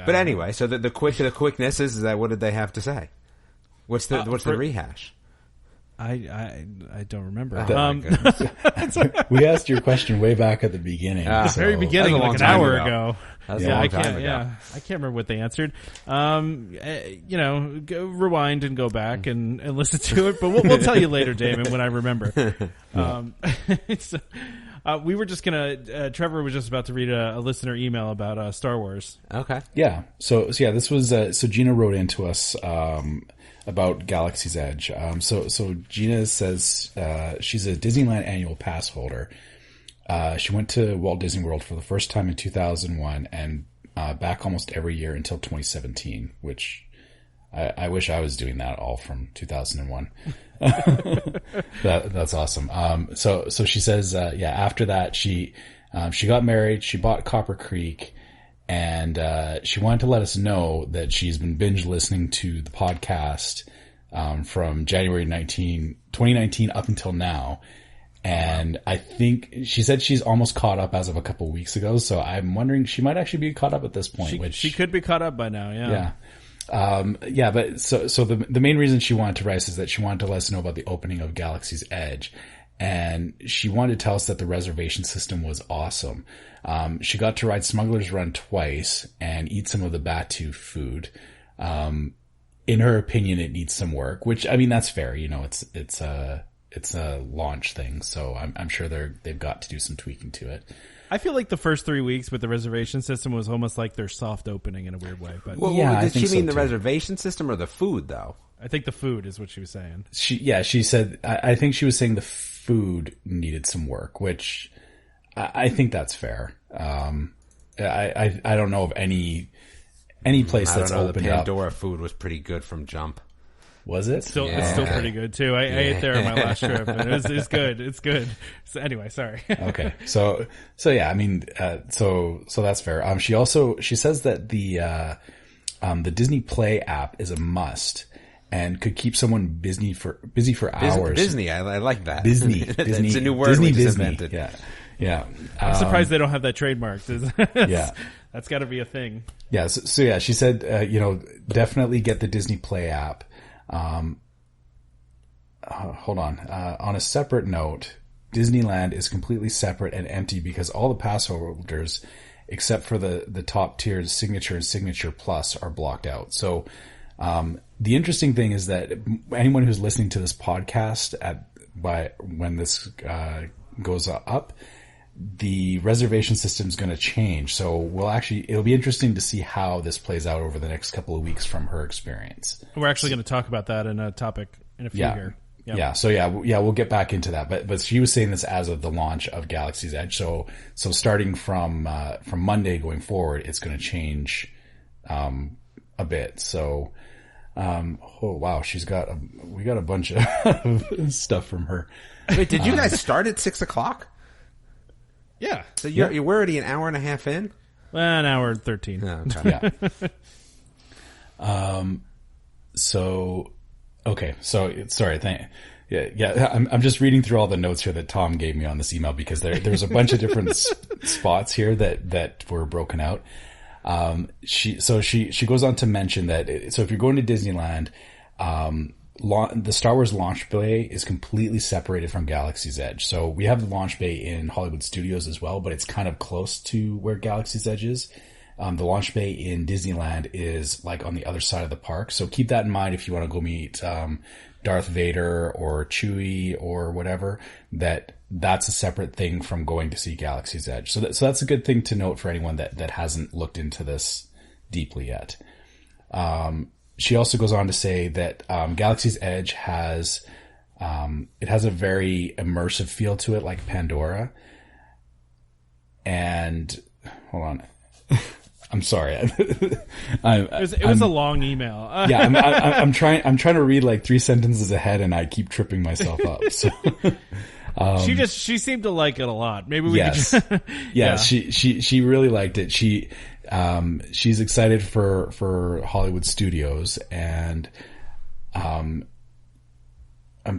But anyway, so the quickness is that what did they have to say? What's the rehash? I don't remember. We asked your question way back at the beginning. The very beginning, that was a long like an time hour ago. ago. That was a long time ago. Yeah, I can't remember what they answered. Go rewind and go back and listen to it. But we'll tell you later, Damon, when I remember. We were just gonna. Trevor was just about to read a listener email about Star Wars. Okay. Yeah. So this was so Gina wrote into us about Galaxy's Edge. So Gina says she's a Disneyland annual pass holder. She went to Walt Disney World for the first time in 2001 and back almost every year until 2017, which I wish I was doing that all from 2001. That's awesome. So she says, after that she got married, she bought Copper Creek, and she wanted to let us know that she's been binge listening to the podcast from January 2019 up until now. And I think she said she's almost caught up as of a couple of weeks ago. So I'm wondering she might actually be caught up at this point. She could be caught up by now. Yeah. But so the main reason she wanted to write is that she wanted to let us know about the opening of Galaxy's Edge. And she wanted to tell us that the reservation system was awesome. She got to ride Smuggler's Run twice and eat some of the Batu food. In her opinion, it needs some work, which, I mean, that's fair. It's a launch thing. So I'm sure they've got to do some tweaking to it. I feel like the first 3 weeks with the reservation system was almost like their soft opening in a weird way. But did she mean the reservation system or the food, though? I think the food is what she was saying. She said, I think she was saying the food needed some work, which I think that's fair. I don't know of any place that's opened the up. Pandora food was pretty good from jump. Was it? It's still pretty good too. I ate there on my last trip, and it's good. It's good. So anyway, sorry. Okay. So yeah, I mean, so that's fair. She says that the Disney Play app is a must and could keep someone busy for hours. Disney, I like that. Disney. It's a new word we just invented. Yeah. I'm surprised they don't have that trademarked. Yeah. That's got to be a thing. Yeah. So yeah, she said, definitely get the Disney Play app. Hold on. On a separate note, Disneyland is completely separate and empty because all the pass holders, except for the top tiers, Signature and Signature Plus, are blocked out. So, the interesting thing is that anyone who's listening to this podcast when this goes up, the reservation system is going to change. So it'll be interesting to see how this plays out over the next couple of weeks from her experience. We're actually going to talk about that in a topic in a few here. Yep. Yeah. So we'll get back into that. But she was saying this as of the launch of Galaxy's Edge. So starting from Monday going forward, it's going to change, a bit. So, oh wow, we got a bunch of stuff from her. Wait, did you guys start at 6:00? Yeah. So you're already an hour and a half in? Well, an hour and 13. Oh, okay. Yeah. So, okay. So, sorry. Yeah. I'm just reading through all the notes here that Tom gave me on this email because there's a bunch of different spots here that were broken out. She goes on to mention that so if you're going to Disneyland, the Star Wars launch bay is completely separated from Galaxy's Edge. So we have the launch bay in Hollywood Studios as well, but it's kind of close to where Galaxy's Edge is. The launch bay in Disneyland is like on the other side of the park. So keep that in mind if you want to go meet Darth Vader or Chewie or whatever, that's a separate thing from going to see Galaxy's Edge. So that's a good thing to note for anyone that hasn't looked into this deeply yet. She also goes on to say that Galaxy's Edge has a very immersive feel to it, like Pandora. And hold on, I'm sorry. It was a long email. Yeah, I'm trying to read like 3 sentences ahead, and I keep tripping myself up. So. She seemed to like it a lot. Maybe we yes. could just, She really liked it. She's excited for Hollywood Studios, and I'm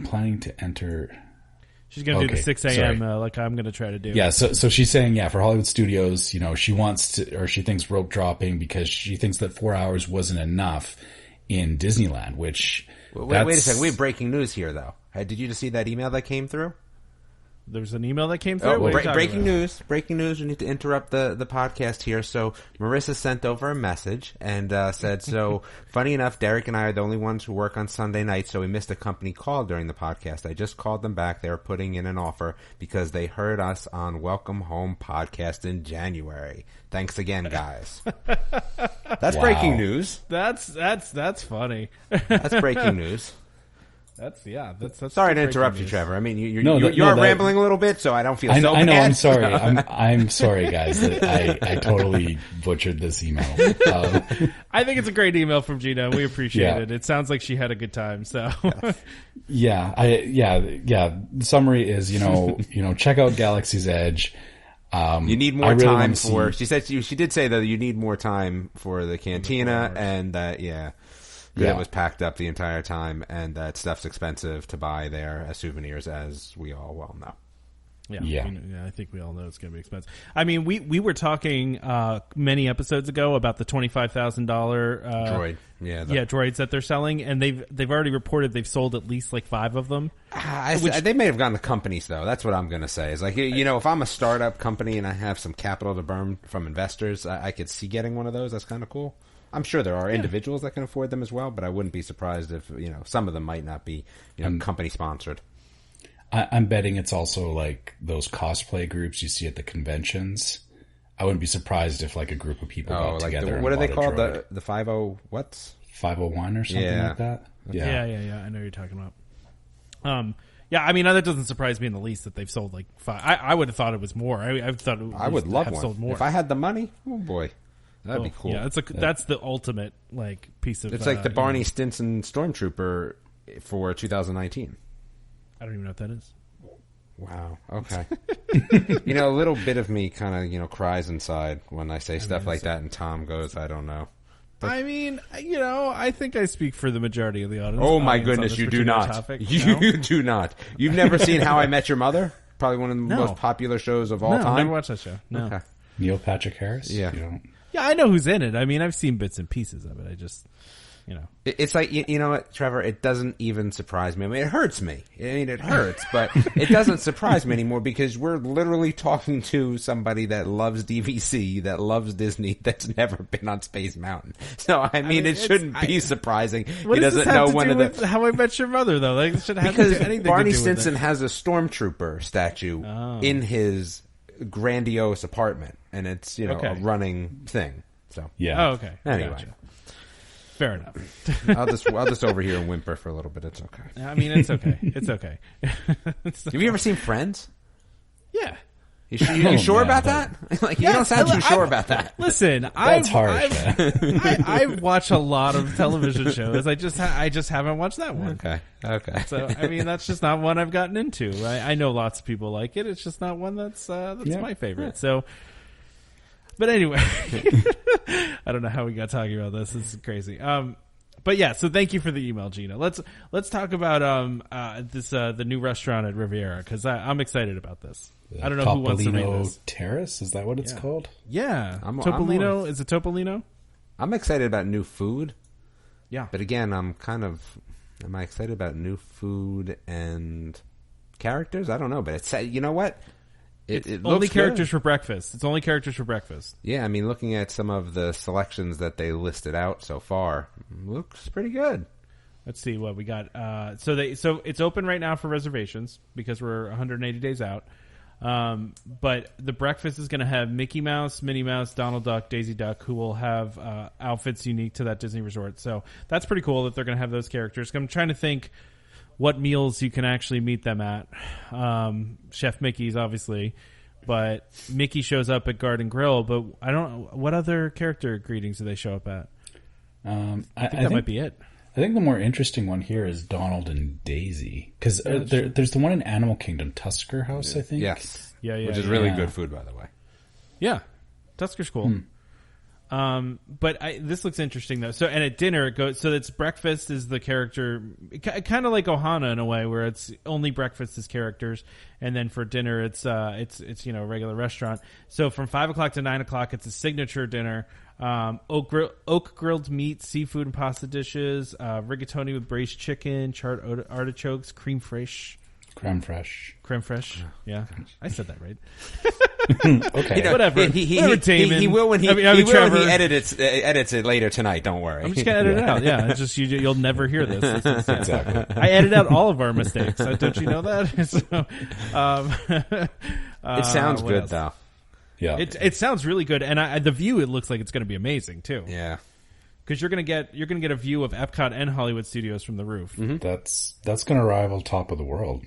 planning to enter. She's going to do the 6 a.m. Like I'm going to try to do. Yeah. So she's saying, for Hollywood Studios, she wants to, or she thinks rope dropping because she thinks that 4 hours wasn't enough in Disneyland, which. Wait a second. We have breaking news here, though. Did you just see that email that came through? There's an email that came through? Breaking news. Breaking news. We need to interrupt the podcast here. So Marissa sent over a message and said, so funny enough, Derek and I are the only ones who work on Sunday nights, so we missed a company call during the podcast. I just called them back. They were putting in an offer because they heard us on Welcome Home podcast in January. Thanks again, guys. That's breaking news. That's funny. That's breaking news. That's sorry to interrupt you, Trevor. I mean, you're rambling a little bit, so I don't feel so bad. I know. I'm sorry. I'm sorry, guys. That I totally butchered this email. I think it's a great email from Gina. We appreciate it. It sounds like she had a good time. So, The summary is, check out Galaxy's Edge. You need more time for. She said she did say that you need more time for the cantina, and that it was packed up the entire time, and that stuff's expensive to buy there as souvenirs, as we all well know. Yeah, I think we all know it's going to be expensive. I mean, we were talking many episodes ago about the $25,000 droid. Droids that they're selling, and they've already reported they've sold at least like 5 of them. They may have gone to companies, though. That's what I'm going to say. Is like, if I'm a startup company and I have some capital to burn from investors, I could see getting one of those. That's kind of cool. I'm sure there are individuals that can afford them as well, but I wouldn't be surprised if some of them might not be company sponsored. I'm betting it's also like those cosplay groups you see at the conventions. I wouldn't be surprised if like a group of people got together. What are they called? The 50 what's 501 or something like that. Yeah. I know what you're talking about. I mean, that doesn't surprise me in the least that they've sold like 5. I would have thought it was more. I thought I would love one. Sold more. If I had the money. Oh boy. That'd be cool. Yeah, that's the ultimate piece of. It's like the Barney Stinson Stormtrooper for 2019. I don't even know what that is. Wow. Okay. A little bit of me kind of cries inside when I say stuff like that, and Tom goes, "I don't know." But, I mean, I think I speak for the majority of the audience. Oh my goodness, you do not. Topic, you do not. You've never seen How I Met Your Mother? Probably one of the most popular shows of all time. Never watched that show. No. Okay. Neil Patrick Harris. Yeah. Yeah, I know who's in it. I mean, I've seen bits and pieces of it. I just, It's like, you know what, Trevor? It doesn't even surprise me. I mean, it hurts me. I mean, it hurts, but it doesn't surprise me anymore because we're literally talking to somebody that loves DVC, that loves Disney, that's never been on Space Mountain. So, I mean it shouldn't be surprising. He doesn't know one of the. How I Met Your Mother, though? Like, it should have because anything Barney to do with Stinson it. has a stormtrooper statue in his grandiose apartment, and it's a running thing. So Oh, okay. Anyway, gotcha. Fair enough. I'll just over here and whimper for a little bit. It's okay. I mean, it's okay. It's okay. Have you ever seen Friends? Yeah. You sure about that? Like, you don't sound too sure about that. Listen, That's harsh. I watch a lot of television shows. I just haven't watched that one. Okay. So I mean, that's just not one I've gotten into. I know lots of people like it. It's just not one that's my favorite. So, but anyway, I don't know how we got talking about this. This is crazy. But yeah, so thank you for the email, Gina. Let's talk about the new restaurant at Riviera, because I'm excited about this. I don't know who wants to read this. Terrace, is that what it's called? Yeah, Topolino. Is it Topolino? I'm excited about new food. Yeah, but again, am I excited about new food and characters? I don't know, but it's, you know what? It only looks characters good. for breakfast. It's only characters for breakfast. Yeah, I mean, looking at some of the selections that they listed out so far, looks pretty good. Let's see what we got. So it's open right now for reservations because we're 180 days out. But the breakfast is going to have Mickey Mouse, Minnie Mouse, Donald Duck, Daisy Duck, who will have outfits unique to that Disney resort. So that's pretty cool that they're going to have those characters. I'm trying to think what meals you can actually meet them at. Chef Mickey's, obviously, but Mickey shows up at Garden Grill. But I don't know what other character greetings do they show up at. I think that might be it. I think the more interesting one here is Donald and Daisy, because there's the one in Animal Kingdom, Tusker House, I think. Yes, yeah, which is really good food, by the way. Yeah, Tusker's cool. But this looks interesting though. So, and at dinner it goes. So it's breakfast is the character, kind of like Ohana in a way, where it's only breakfast is characters, and then for dinner it's a regular restaurant. So from 5 o'clock to 9 o'clock, it's a signature dinner. Oak grilled meat, seafood and pasta dishes, rigatoni with braised chicken, charred artichokes, creme fraiche. Yeah, I said that right. Okay, whatever. He will when he edits it later tonight. Don't worry. I'm just gonna edit it out. Yeah, it's just you'll never hear this. Exactly. I edit out all of our mistakes. Don't you know that? It sounds good though. Yeah, it sounds really good, and the view, it looks like it's going to be amazing too. Yeah, because you're gonna get a view of Epcot and Hollywood Studios from the roof. Mm-hmm. That's going to rival Top of the World.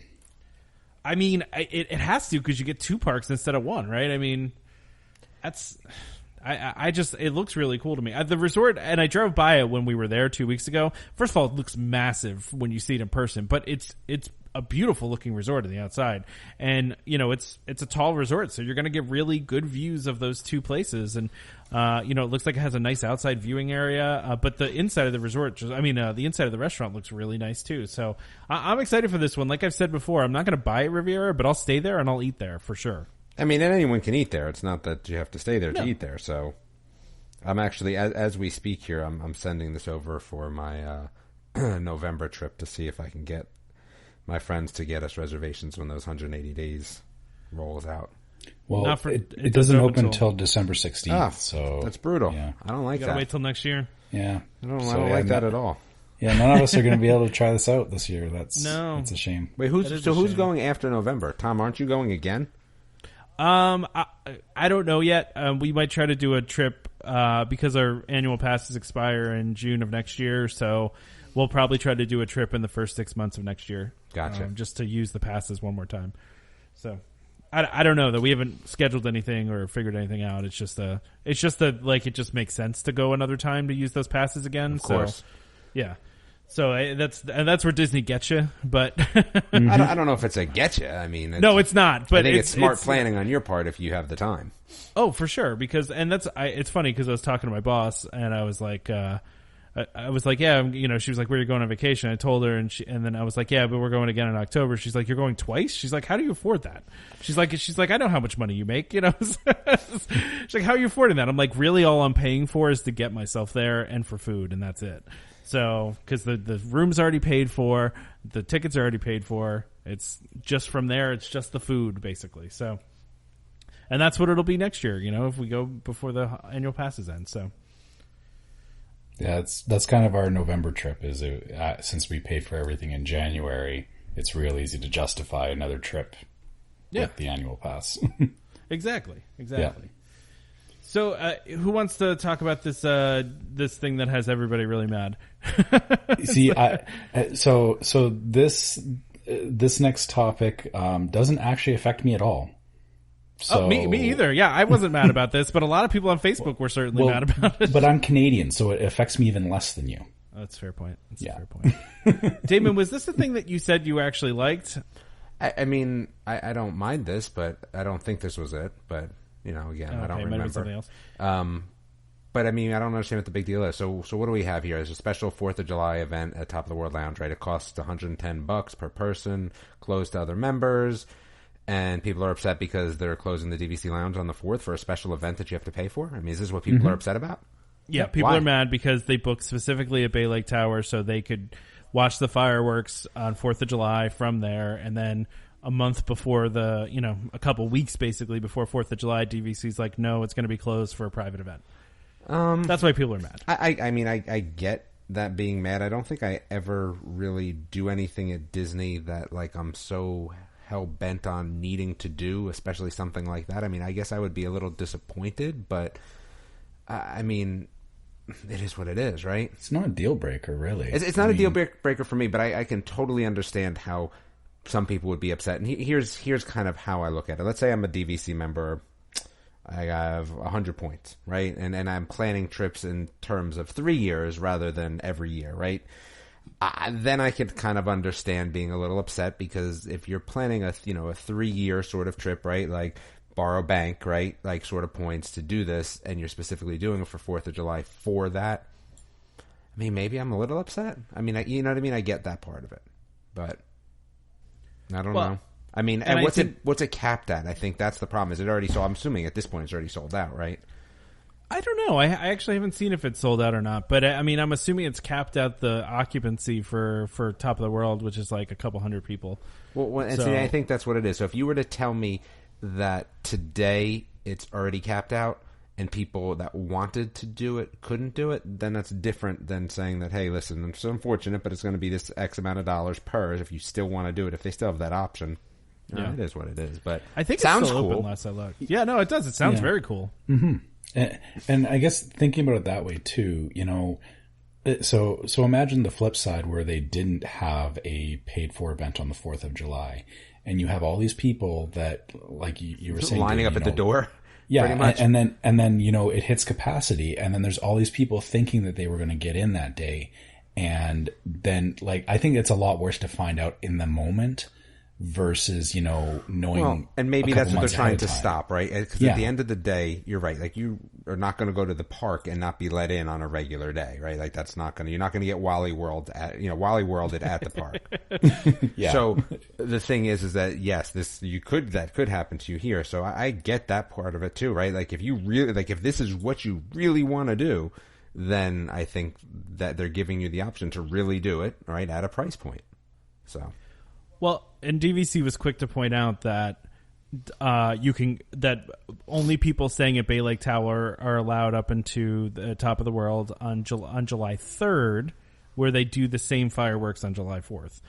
I mean, it has to, because you get 2 parks instead of 1, right? I mean, it looks really cool to me. The resort, and I drove by it when we were there 2 weeks ago. First of all, it looks massive when you see it in person, but it's a beautiful looking resort on the outside, and it's a tall resort, so you're going to get really good views of those 2 places, and it looks like it has a nice outside viewing area, but the inside of the resort, the inside of the restaurant looks really nice too. So I'm excited for this one. Like I've said before, I'm not going to buy at Riviera, but I'll stay there and I'll eat there for sure. I mean, and anyone can eat there. It's not that you have to stay there to eat there. So I'm actually, as we speak here, I'm sending this over for my November trip to see if I can get my friends to get us reservations when those 180 days rolls out. Well, it doesn't open until December 16th, so that's brutal. Yeah. I don't like you that. gotta wait till next year. Yeah, I don't like that at all. Yeah, none of us are going to be able to try this out this year. That's a shame. Wait, who's going after November? Tom, aren't you going again? I don't know yet. We might try to do a trip because our annual passes expire in June of next year, so we'll probably try to do a trip in the first 6 months of next year. Gotcha. Just to use the passes one more time. So I don't know that we haven't scheduled anything or figured anything out. It just makes sense to go another time to use those passes again. Of course. So, yeah. So that's where Disney gets you, but I don't know if it's a get you. I mean, no, it's not. But I think it's smart planning on your part if you have the time. Oh, for sure. Because it's funny because I was talking to my boss and I was like, yeah, she was like, where are you going on vacation? I told her, and then I was like, yeah, but we're going again in October. She's like, you're going twice? She's like, how do you afford that? She's like, I know how much money you make, She's like, how are you affording that? I'm like, really, all I'm paying for is to get myself there and for food, and that's it. So, because the room's already paid for, the tickets are already paid for. It's just from there. It's just the food, basically. So, and that's what it'll be next year, if we go before the annual passes end. So. Yeah, that's kind of our November trip. Since we paid for everything in January, it's real easy to justify another trip with the annual pass. Exactly. Yeah. So, who wants to talk about this thing that has everybody really mad? See, so this next topic doesn't actually affect me at all. So, me either. Yeah, I wasn't mad about this, but a lot of people on Facebook were certainly mad about it. But I'm Canadian, so it affects me even less than you. Oh, that's a fair point. A fair point. Damon, was this the thing that you said you actually liked? I mean, I don't mind this, but I don't think this was it. But again, I don't remember. Maybe something else. But I mean, I don't understand what the big deal is. So what do we have here? There's a special 4th of July event at Top of the World Lounge, right? It costs $110 per person, closed to other members, and people are upset because they're closing the DVC Lounge on the 4th for a special event that you have to pay for. I mean, is this what people are upset about? Yeah, people Why? are mad because they booked specifically at Bay Lake Tower so they could watch the fireworks on 4th of July from there, and then a month before a couple weeks basically before 4th of July, DVC's like, no, it's going to be closed for a private event. That's why people are mad. I mean, I get that being mad. I don't think I ever really do anything at Disney that, like, I'm so hell-bent on needing to do, especially something like that. I mean, I guess I would be a little disappointed, but, I mean, it is what it is, right? It's not a deal breaker, really. It's not a deal breaker for me, but I can totally understand how some people would be upset. And here's kind of how I look at it. Let's say I'm a DVC member. I have 100 points, right? And I'm planning trips in terms of 3 years rather than every year, right? Then I could kind of understand being a little upset, because if you're planning a 3-year sort of trip, right? Like borrow bank, right? Like sort of points to do this, and you're specifically doing it for 4th of July for that. I mean, maybe I'm a little upset. I mean, you know what I mean? I get that part of it, but I don't know. I mean, and what's it capped at? I think that's the problem. Is it already sold? I'm assuming at this point it's already sold out, right? I don't know. I actually haven't seen if it's sold out or not. But I mean, I'm assuming it's capped at the occupancy for Top of the World, which is like a couple hundred people. Well, and see, I think that's what it is. So if you were to tell me that today it's already capped out and people that wanted to do it couldn't do it, then that's different than saying that, hey, listen, it's unfortunate, but it's going to be this X amount of dollars per if you still want to do it, if they still have that option. Yeah, it is what it is. But I think sounds it's still cool. open last I looked. Yeah, no, it does. It sounds very cool. Mm-hmm. And I guess thinking about it that way too, so imagine the flip side where they didn't have a paid for event on the 4th of July, and you have all these people that, like you were saying, lining up at the door. Yeah, pretty much. and then it hits capacity, and then there's all these people thinking that they were going to get in that day, and then I think it's a lot worse to find out in the moment versus knowing. Well, and maybe that's what they're trying to stop, right? Because at the end of the day, you're right. Like, you are not going to go to the park and not be let in on a regular day, right? Like, that's not going to. You're not going to get Wally Worlded at the park. Yeah. So the thing is that yes, that could happen to you here. So I get that part of it too, right? Like, if you really if this is what you really want to do, then I think that they're giving you the option to really do it, right, at a price point. So. Well, and DVC was quick to point out that that only people staying at Bay Lake Tower are allowed up into the Top of the World on July 3rd, where they do the same fireworks on July 4th.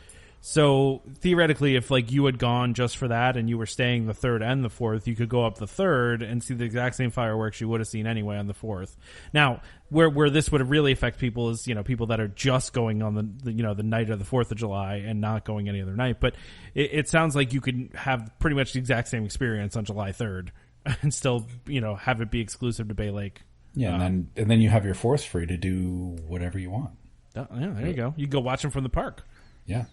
So theoretically, if you had gone just for that and you were staying the 3rd and the 4th, you could go up the 3rd and see the exact same fireworks you would have seen anyway on the 4th. Now, where this would really affect people is, people that are just going on the night of the 4th of July and not going any other night. But it sounds like you could have pretty much the exact same experience on July 3rd and still, have it be exclusive to Bay Lake. Yeah, and then you have your 4th free to do whatever you want. Yeah, there you go. You can go watch them from the park. Yeah.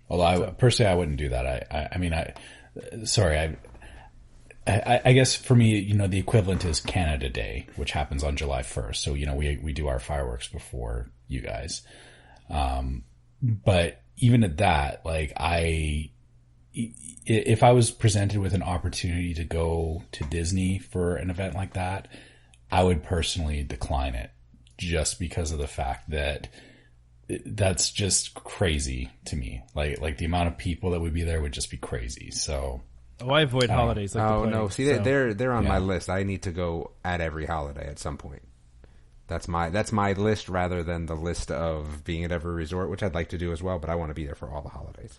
Although personally, I wouldn't do that. I guess for me, the equivalent is Canada Day, which happens on July 1st. So, we do our fireworks before you guys. But even at that, if I was presented with an opportunity to go to Disney for an event like that, I would personally decline it, just because of the fact that that's just crazy to me. Like the amount of people that would be there would just be crazy. So, I avoid holidays. No, see, they're on my list. I need to go at every holiday at some point. That's my list rather than the list of being at every resort, which I'd like to do as well. But I want to be there for all the holidays.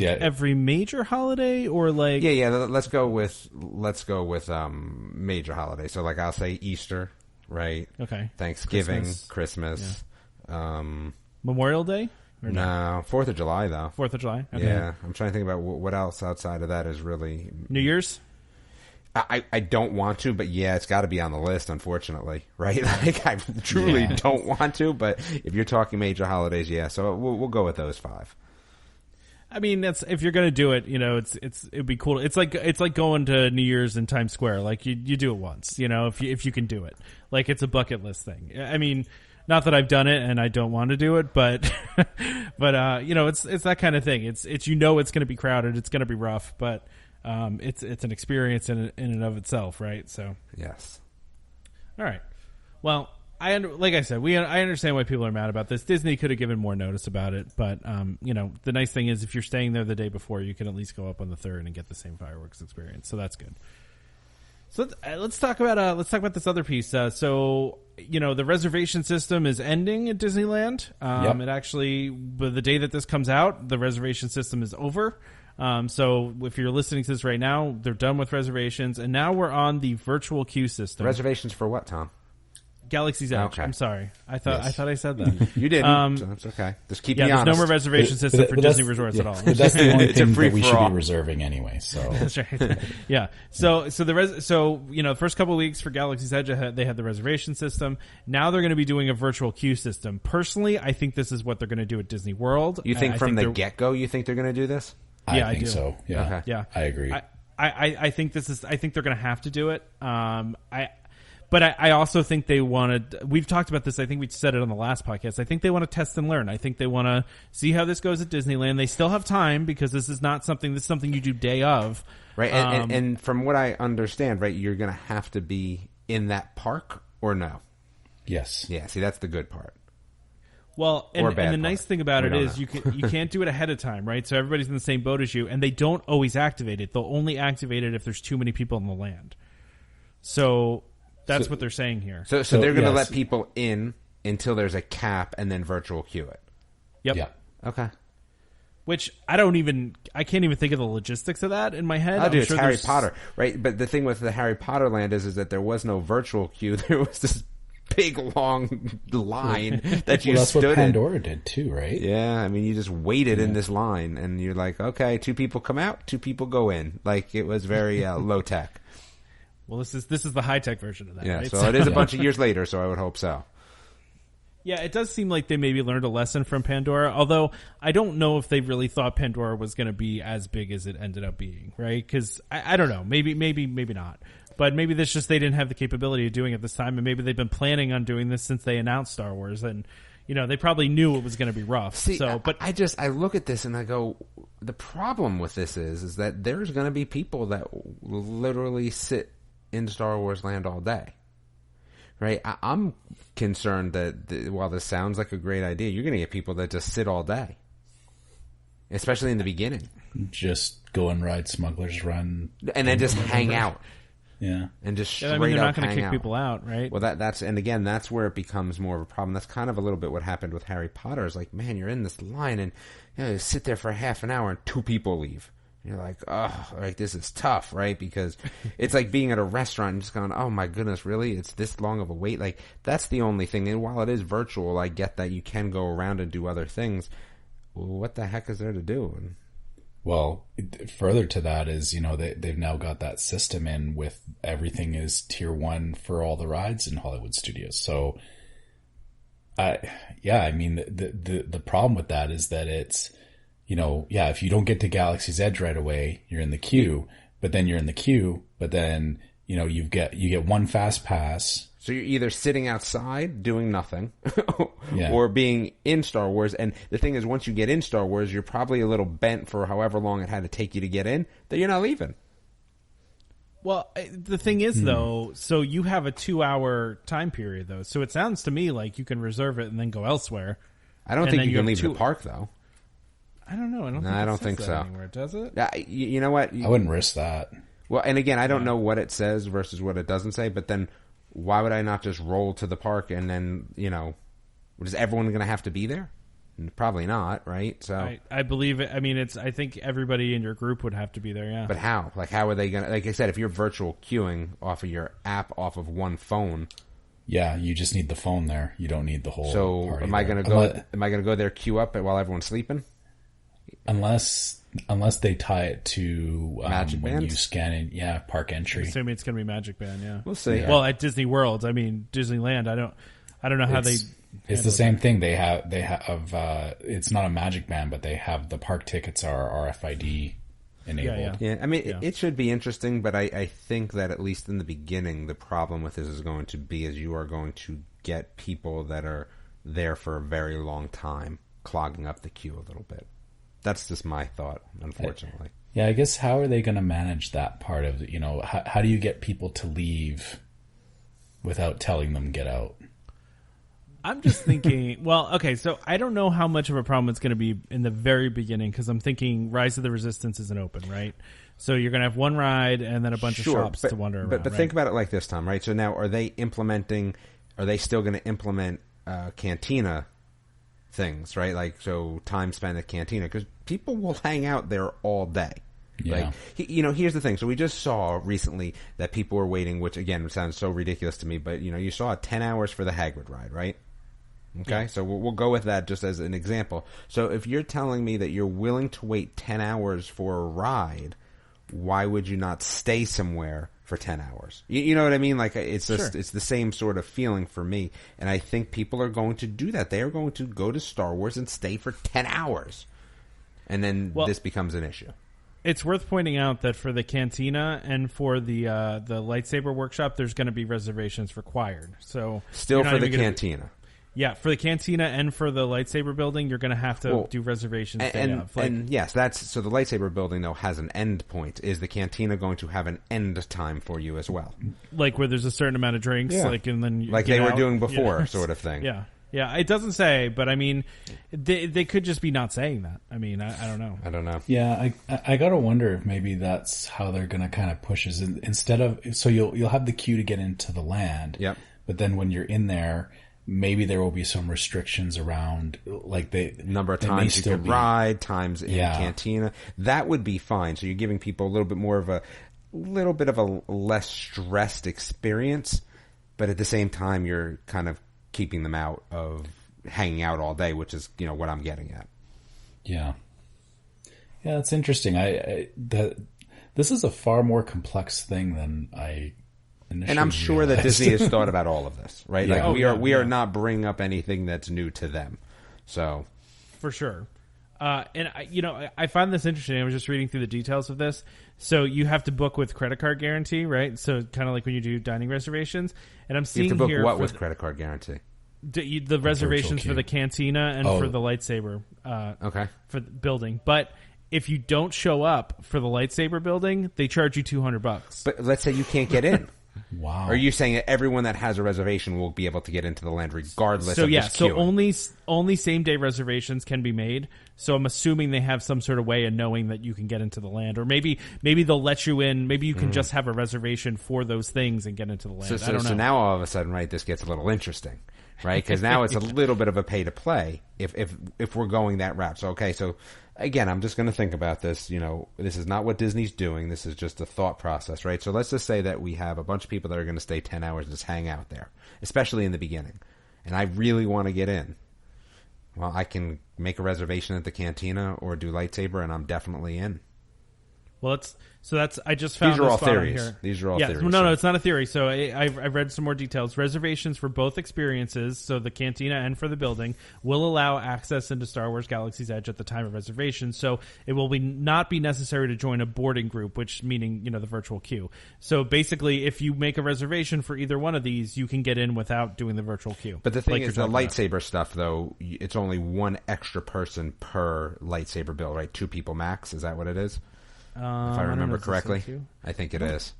Every major holiday, or yeah. Let's go with major holidays. So I'll say Easter, right? Okay. Thanksgiving, Christmas. Yeah. Memorial Day? No, 4th of July, though. 4th of July? Okay. Yeah, I'm trying to think about what else outside of that is really... New Year's? I don't want to, but yeah, it's got to be on the list, unfortunately, right? I truly don't want to, but if you're talking major holidays, yeah, so we'll go with those 5. I mean, that's if you're going to do it, it'd be cool. It's like going to New Year's in Times Square. Like you do it once, if you can do it. Like it's a bucket list thing. I mean, not that I've done it and I don't want to do it, but it's that kind of thing. It's it's going to be crowded, it's going to be rough, but it's an experience in and of itself, right? So yes. All right. Well, like I said, I understand why people are mad about this. Disney could have given more notice about it, but the nice thing is if you're staying there the day before, you can at least go up on the 3rd and get the same fireworks experience. So that's good. So let's talk about this other piece. So the reservation system is ending at Disneyland. It actually, by the day that this comes out, the reservation system is over. So if you're listening to this right now, they're done with reservations, and now we're on the virtual queue system. Reservations for what, Tom? Galaxy's Edge. Okay. I'm sorry. I thought I said that. You didn't. So that's okay. Just keep me honest. There's no more reservation system for Disney resorts at all. But that's the only thing that we should be reserving anyway. So that's right. Yeah. So the first couple of weeks for Galaxy's Edge, they had the reservation system. Now they're going to be doing a virtual queue system. Personally, I think this is what they're going to do at Disney World. You think from the get-go, you think they're going to do this? I think so. Yeah. Okay. Yeah. I agree. I think I think they're going to have to do it. But I also think they wanted. We've talked about this. I think we said it on the last podcast. I think they want to test and learn. I think they want to see how this goes at Disneyland. They still have time because this is something you do day of. Right. And from what I understand, right, you're going to have to be in that park or no? Yes. Yeah. See, that's the good part. Well, and the nice thing about it is you can't do it ahead of time, right? So everybody's in the same boat as you, and they don't always activate it. They'll only activate it if there's too many people in the land. So. That's what they're saying here. So they're going to let people in until there's a cap and then virtual queue it. Yep. Yeah. Okay. Which I can't even think of the logistics of that in my head. Oh, dude, it's Harry Potter, right? But the thing with the Harry Potter land is that there was no virtual queue. There was this big long line that you stood in. That's what Pandora did too, right? Yeah, I mean, you just waited in this line, and you're like, okay, 2 people come out, 2 people go in. Like it was very low tech. Well, this is the high-tech version of that, yeah, right? So it is a bunch of years later, so I would hope so. Yeah, it does seem like they maybe learned a lesson from Pandora, although I don't know if they really thought Pandora was going to be as big as it ended up being, right? Because, I don't know, maybe not. But maybe that's just they didn't have the capability of doing it this time, and maybe they've been planning on doing this since they announced Star Wars, and they probably knew it was going to be rough. See, but I look at this and I go, the problem with this is that there's going to be people that literally sit in Star Wars land all day, right? I'm concerned that while this sounds like a great idea, you're going to get people that just sit all day, especially in the beginning. Just go and ride Smuggler's Run, and then just hang out. Yeah, and just straight they're not up going to kick out. people out, right? Well, that's where it becomes more of a problem. That's kind of a little bit what happened with Harry Potter. Is like, man, you're in this line and you sit there for half an hour and 2 people leave. You're like, oh, like this is tough, right? Because it's like being at a restaurant and just going, oh my goodness, really? It's this long of a wait? Like, that's the only thing. And while it is virtual, I get that you can go around and do other things. Well, what the heck is there to do? Well, further to that is, they've now got that system in with everything is tier 1 for all the rides in Hollywood Studios. So, I mean, the problem with that is that it's, if you don't get to Galaxy's Edge right away, you're in the queue, but then you get one fast pass. So you're either sitting outside doing nothing or being in Star Wars. And the thing is, once you get in Star Wars, you're probably a little bent for however long it had to take you to get in, that you're not leaving. Well, the thing is, though, so you have a 2-hour time period, though. So it sounds to me like you can reserve it and then go elsewhere. I don't think you can leave the park, though. I don't know. I don't think so. Anywhere, does it? You know what? I wouldn't risk that. Well, and again, I don't know what it says versus what it doesn't say, but then why would I not just roll to the park and then, is everyone going to have to be there? Probably not, right? So I believe it. I mean, I think everybody in your group would have to be there, yeah. But how? Like, how are they going to, like I said, if you're virtual queuing off of your app, off of one phone. Yeah, you just need the phone there. You don't need the whole party. Am I going to go there, queue up while everyone's sleeping? Unless they tie it to Magic when Bands? you scan in, park entry. I'm assuming it's going to be Magic Band, yeah. We'll see. Well, at Disney World, I mean Disneyland, I don't know how they It's the same thing. They have it's not a Magic Band, but they have the park tickets are RFID enabled. Yeah, I mean, it should be interesting, but I think that at least in the beginning, the problem with this is going to be is you are going to get people that are there for a very long time clogging up the queue a little bit. That's just my thought, unfortunately. Yeah, I guess how are they going to manage that part of, how do you get people to leave without telling them get out? I'm just thinking, well, okay, so I don't know how much of a problem it's going to be in the very beginning because I'm thinking Rise of the Resistance isn't open, right? So you're going to have one ride and then a bunch of shops to wander around. But right? think about it like this, Tom, right? So now are they still going to implement Cantina things, right? Like, so time spent at Cantina, because people will hang out there all day. Yeah. Like, here's the thing. So we just saw recently that people were waiting, which again sounds so ridiculous to me, but you saw 10 hours for the Hagrid ride, right? Okay, so we'll go with that just as an example. So if you're telling me that you're willing to wait 10 hours for a ride, why would you not stay somewhere for 10 hours? You know what I mean? Like, it's just, it's the same sort of feeling for me. And I think people are going to do that. They are going to go to Star Wars and stay for 10 hours. And then this becomes an issue. It's worth pointing out that for the Cantina and for the lightsaber workshop, there's going to be reservations required. So still for the Cantina. Yeah, for the Cantina and for the lightsaber building, you're going to have to do reservations. And yes, so the lightsaber building though has an end point. Is the Cantina going to have an end time for you as well? Like where there's a certain amount of drinks, and then like they were doing before, sort of thing. Yeah. Yeah, it doesn't say, but I mean, they could just be not saying that. I mean, I don't know. I don't know. Yeah, I gotta wonder if maybe that's how they're gonna kind of push is instead of, so you'll have the queue to get into the land. Yep. But then when you're in there, maybe there will be some restrictions around, like number of times you could ride, times in Cantina. That would be fine. So you're giving people a little bit of a less stressed experience, but at the same time, you're kind of keeping them out of hanging out all day, which is, what I'm getting at. Yeah. Yeah, that's interesting. This is a far more complex thing than I initially And I'm sure realized. that Disney has thought about all of this, right? Yeah. Like we are not bringing up anything that's new to them. So for sure. And I find this interesting. I was just reading through the details of this. So you have to book with credit card guarantee, right? So kind of like when you do dining reservations. And I'm seeing you have to book here what with credit card guarantee? The reservations for the Cantina and for the lightsaber. Okay. For the building, but if you don't show up for the lightsaber building, they charge you $200. But let's say you can't get in. Wow. Are you saying that everyone that has a reservation will be able to get into the land regardless of this queuing? So only same day reservations can be made. So I'm assuming they have some sort of way of knowing that you can get into the land, or maybe they'll let you in. Maybe you can just have a reservation for those things and get into the land. I don't know. So now all of a sudden, right, this gets a little interesting, right? Because now it's a little bit of a pay to play if we're going that route. So okay, so again, I'm just going to think about this. This is not what Disney's doing. This is just a thought process, right? So let's just say that we have a bunch of people that are going to stay 10 hours and just hang out there, especially in the beginning. And I really want to get in. Well, I can make a reservation at the Cantina or do lightsaber, and I'm definitely in. Well, I just found these are all spot theories. On here. These are all theories. No, it's not a theory. So I've read some more details. Reservations for both experiences, so the Cantina and for the building, will allow access into Star Wars Galaxy's Edge at the time of reservation. So it will not be necessary to join a boarding group, which meaning the virtual queue. So basically, if you make a reservation for either one of these, you can get in without doing the virtual queue. But the thing is, the lightsaber stuff, though, it's only one extra person per lightsaber bill, right? 2 people max. Is that what it is? If I remember correctly, I think it is.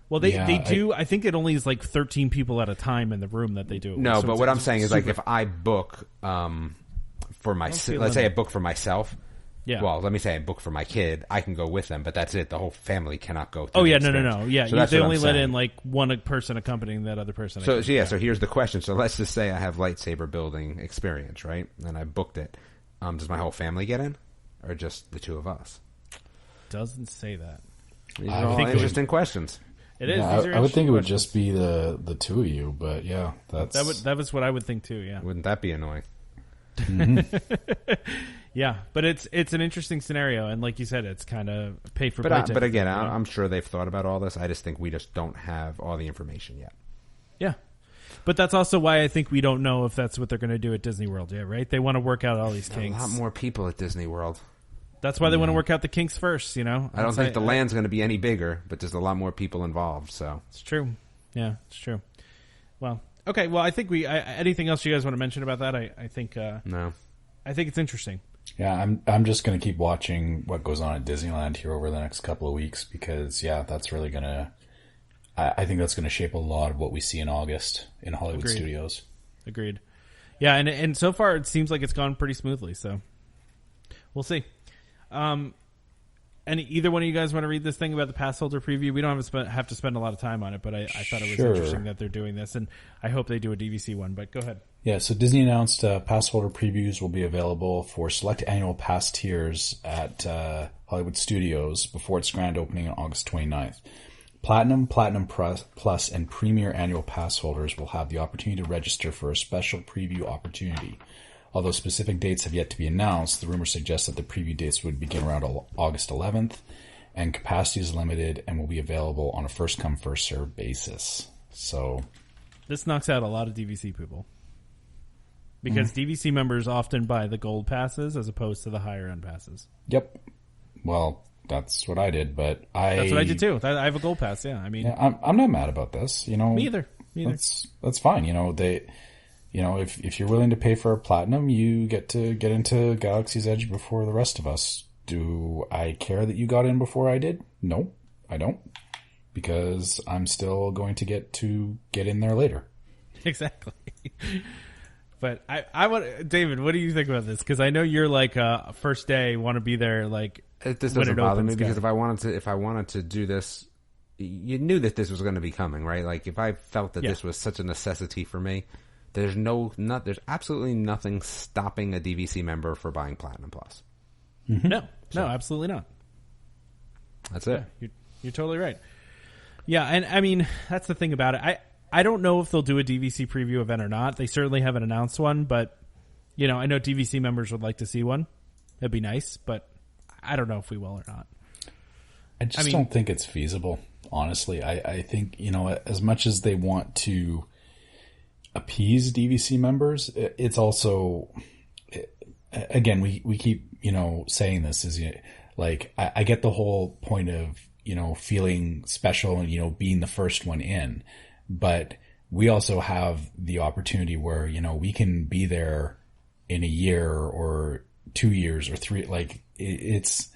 Well, they do. I think it only is like 13 people at a time in the room that they do. No, but what I'm saying is, like, if I book for myself, let's say I book for myself. Yeah. Well, let me say I book for my kid. I can go with them, but that's it. The whole family cannot go. Oh yeah, no. Yeah, so they only let in like one person accompanying that other person. So here's the question. So let's just say I have lightsaber building experience, right? And I booked it. Does my whole family get in, or just the 2 of us? Doesn't say that. These are all interesting questions. It is. Yeah, I would think it would just be the 2 of you, but yeah, that was what I would think too. Yeah, wouldn't that be annoying? Yeah, but it's an interesting scenario, and like you said, it's kind of pay for. But again, I'm sure they've thought about all this. I just think we just don't have all the information yet. Yeah. But that's also why I think we don't know if that's what they're going to do at Disney World yet, right? They want to work out all these kinks. A lot more people at Disney World. That's why they want to work out the kinks first, you know? I don't think the land's going to be any bigger, but there's a lot more people involved, so. It's true. Yeah, it's true. Well, okay. Well, I think anything else you guys want to mention about that? I think, no. I think it's interesting. Yeah, I'm just going to keep watching what goes on at Disneyland here over the next couple of weeks because, yeah, that's really going to... I think that's going to shape a lot of what we see in August in Hollywood Studios. Agreed. Yeah, and so far it seems like it's gone pretty smoothly, so we'll see. And either one of you guys want to read this thing about the pass holder preview? We don't have to spend a lot of time on it, but I thought it was interesting that they're doing this, and I hope they do a DVC one, but go ahead. Yeah, so Disney announced pass holder previews will be available for select annual pass tiers at Hollywood Studios before its grand opening on August 29th. Platinum, Platinum Plus, and Premier annual pass holders will have the opportunity to register for a special preview opportunity. Although specific dates have yet to be announced, the rumor suggests that the preview dates would begin around August 11th, and capacity is limited and will be available on a first-come, first-served basis. So, this knocks out a lot of DVC people. Because DVC members often buy the gold passes as opposed to the higher-end passes. Yep. Well, that's what I did, but That's what I did, too. I have a gold pass, yeah. I mean... Yeah, I'm not mad about this, you know. Me either. That's fine, you know. If you're willing to pay for a platinum, you get to get into Galaxy's Edge before the rest of us. Do I care that you got in before I did? No, I don't. Because I'm still going to get in there later. Exactly. But I want, David, what do you think about this? Because I know you're like first day, want to be there. Like this doesn't bother me because if I wanted to do this, you knew that this was going to be coming, right? Like if I felt that this was such a necessity for me. There's there's absolutely nothing stopping a DVC member for buying Platinum Plus. Mm-hmm. No, absolutely not. That's it. Yeah, you're totally right. Yeah, and I mean, that's the thing about it. I don't know if they'll do a DVC preview event or not. They certainly haven't announced one, but, you know, I know DVC members would like to see one. That'd be nice, but I don't know if we will or not. I don't think it's feasible, honestly. I think, you know, as much as they want to appease DVC members, it's also, again, we keep, you know, saying this is, like, I get the whole point of, you know, feeling special and, you know, being the first one in, but we also have the opportunity where, you know, we can be there in a year or 2 years or 3, like it's,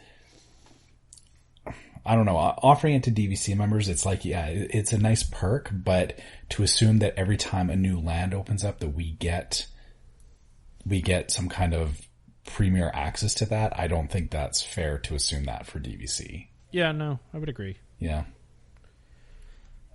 I don't know, offering it to DVC members, it's like, yeah, it's a nice perk, but to assume that every time a new land opens up that we get some kind of premier access to that, I don't think that's fair to assume that for DVC. Yeah, no, I would agree. Yeah.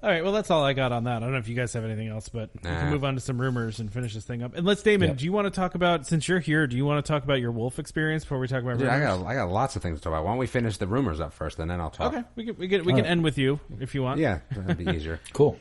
All right, well, that's all I got on that. I don't know if you guys have anything else, but we can move on to some rumors and finish this thing up. And let's, Damon, do you want to talk about, since you're here, do you want to talk about your wolf experience before we talk about rumors? I got lots of things to talk about. Why don't we finish the rumors up first, and then I'll talk. Okay, we can end with you if you want. Yeah, that'd be easier. Cool.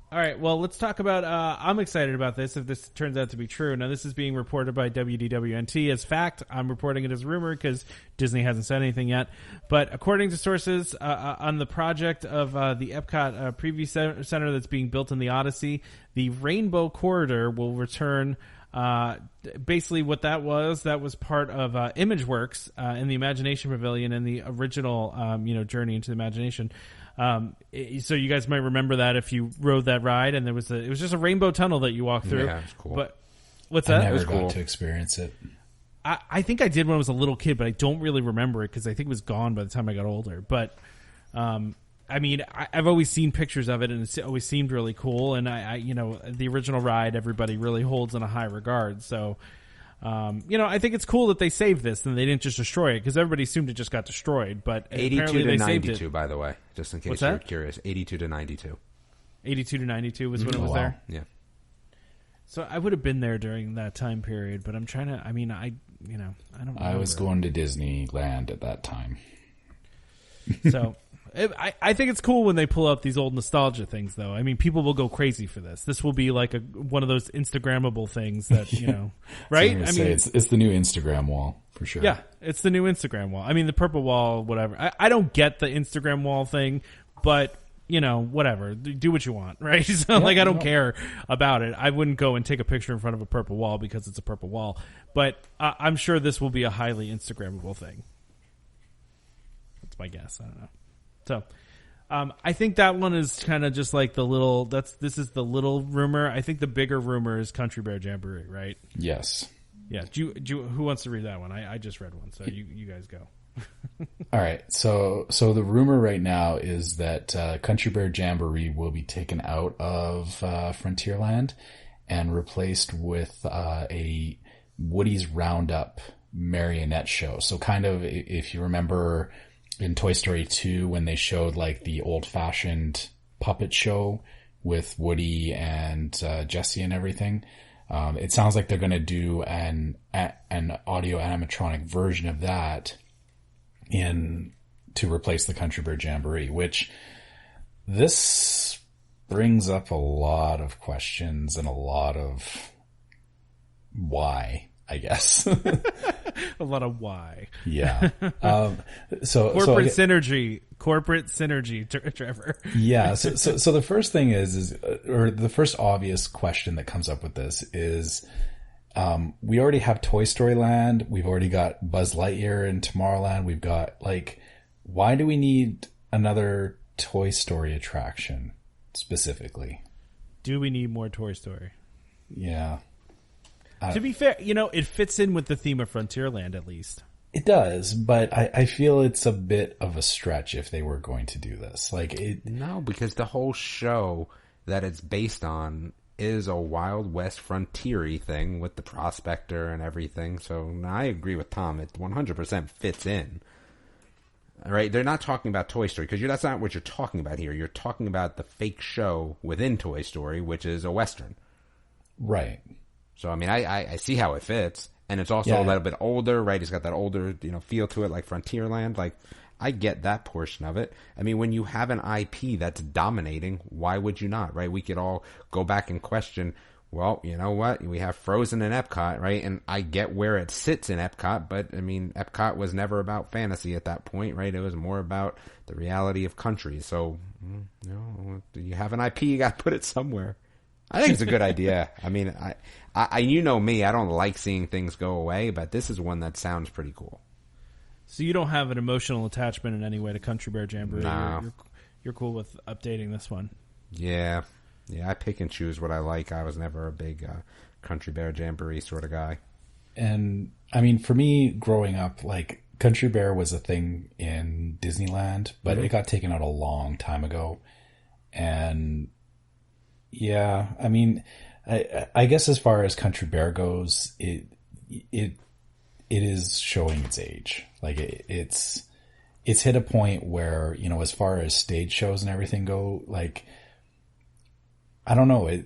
All right, well, let's talk about, I'm excited about this if this turns out to be true. Now, this is being reported by WDWNT as fact. I'm reporting it as rumor because Disney hasn't said anything yet. But according to sources on the project of the Epcot Preview Center that's being built in the Odyssey, the Rainbow Corridor will return. Basically what that was part of ImageWorks in the Imagination Pavilion and the original, Journey into the Imagination. So you guys might remember that if you rode that ride, and it was just a rainbow tunnel that you walked through. Yeah, it was cool. But what's that? I never got got to experience it. I think I did when I was a little kid, but I don't really remember it because I think it was gone by the time I got older. But I mean, I've always seen pictures of it, and it's always seemed really cool. And I the original ride, everybody really holds in a high regard. So. I think it's cool that they saved this and they didn't just destroy it because everybody assumed it just got destroyed. But 82 to 92, saved it. by the way, just in case you're curious. 82 to 92. 82 to 92 was when it was there. Yeah. So I would have been there during that time period, but I'm trying to. I mean, I don't. I was going to Disneyland at that time. So. I think it's cool when they pull out these old nostalgia things, though. I mean, people will go crazy for this. This will be like one of those Instagrammable things that, right? I mean, it's the new Instagram wall for sure. Yeah, it's the new Instagram wall. I mean, the purple wall, whatever. I don't get the Instagram wall thing, but you know, whatever, do what you want, right? So, I don't care about it. I wouldn't go and take a picture in front of a purple wall because it's a purple wall. But I'm sure this will be a highly Instagrammable thing. That's my guess. I don't know. So, I think that one is kind of just like this is the little rumor. I think the bigger rumor is Country Bear Jamboree, right? Yes. Yeah. Who wants to read that one? I just read one, so you guys go. All right. So the rumor right now is that Country Bear Jamboree will be taken out of Frontierland and replaced with a Woody's Roundup marionette show. So kind of, if you remember in Toy Story 2 when they showed like the old-fashioned puppet show with Woody and Jessie and everything, it sounds like they're going to do an audio animatronic version of that to replace the Country Bear Jamboree, which this brings up a lot of questions and a lot of why, I guess. A lot of why. Yeah. Corporate synergy, Trevor. Yeah. So the first thing or the first obvious question that comes up with this is, we already have Toy Story Land. We've already got Buzz Lightyear in Tomorrowland. We've got why do we need another Toy Story attraction specifically? Do we need more Toy Story? Yeah. To be fair, it fits in with the theme of Frontierland at least. It does, but I feel it's a bit of a stretch if they were going to do this. No, because the whole show that it's based on is a Wild West frontier-y thing with the prospector and everything. So I agree with Tom. It 100% fits in. All right, they're not talking about Toy Story because that's not what you're talking about here. You're talking about the fake show within Toy Story, which is a Western. Right. So, I mean, I see how it fits. And it's also a little bit older, right? It's got that older, feel to it like Frontierland. I get that portion of it. I mean, when you have an IP that's dominating, why would you not, right? We could all go back and question, well, you know what? We have Frozen in Epcot, right? And I get where it sits in Epcot, but I mean, Epcot was never about fantasy at that point, right? It was more about the reality of country. So, you have an IP, you got to put it somewhere. I think it's a good idea. I mean, I you know me, I don't like seeing things go away, but this is one that sounds pretty cool. So you don't have an emotional attachment in any way to Country Bear Jamboree? No. You're cool with updating this one? Yeah, I pick and choose what I like. I was never a big Country Bear Jamboree sort of guy. And, I mean, for me, growing up, Country Bear was a thing in Disneyland, but it got taken out a long time ago. And, yeah, I mean, I guess as far as Country Bear goes, it is showing its age. It's hit a point where, as far as stage shows and everything go, I don't know,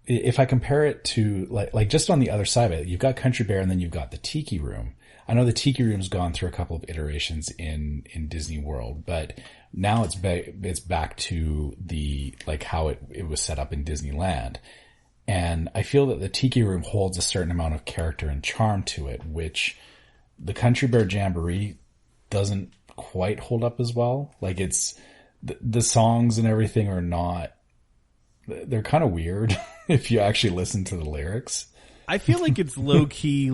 if I compare it to just on the other side of it, you've got Country Bear and then you've got the Tiki Room. I know the Tiki Room's gone through a couple of iterations in Disney World, but now it's back to the, how it was set up in Disneyland. And I feel that the Tiki Room holds a certain amount of character and charm to it, which the Country Bear Jamboree doesn't quite hold up as well. It's the songs and everything are not, they're kind of weird if you actually listen to the lyrics. I feel like it's low key,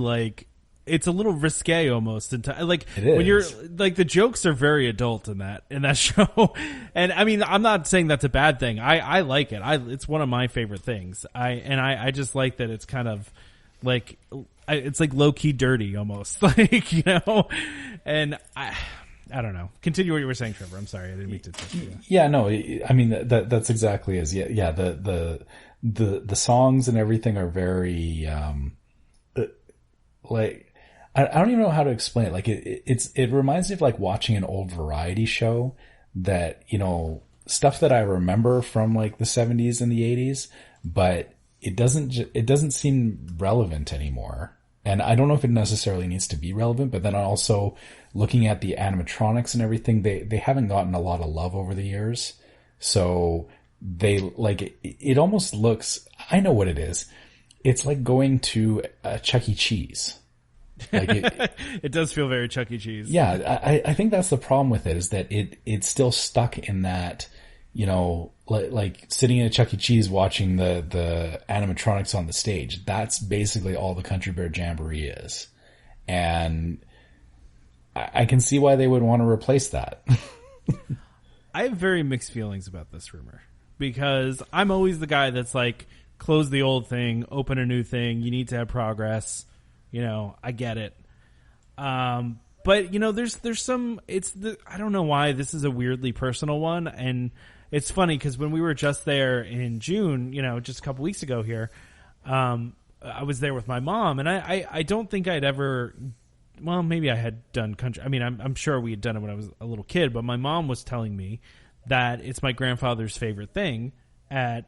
it's a little risque almost. It is. When you're the jokes are very adult in that show. And I mean, I'm not saying that's a bad thing. I like it. It's one of my favorite things. I just like that it's kind of it's low key dirty almost, and I don't know. Continue what you were saying, Trevor. I'm sorry. I didn't mean to touch you. Yeah, no, I mean, that's exactly as, yeah, the songs and everything are very, I don't even know how to explain it. It reminds me of watching an old variety show that, stuff that I remember from the 70s and the 80s, but it doesn't seem relevant anymore. And I don't know if it necessarily needs to be relevant, but then also looking at the animatronics and everything, they haven't gotten a lot of love over the years. So it almost looks, I know what it is. It's like going to a Chuck E. Cheese. It does feel very Chuck E. Cheese. Yeah, I think that's the problem with it, is that it's still stuck in that, you know, like sitting in a Chuck E. Cheese watching the animatronics on the stage. That's basically all the Country Bear Jamboree is. And I can see why they would want to replace that. I have very mixed feelings about this rumor because I'm always the guy that's like, close the old thing, open a new thing. You need to have progress. You know, I get it. But you know, there's some, I don't know why this is a weirdly personal one. And it's funny because when we were just there in June, you know, just a couple weeks ago here, I was there with my mom, and I don't think I'd ever, well, maybe I had done country. I mean, I'm sure we had done it when I was a little kid, but my mom was telling me that it's my grandfather's favorite thing at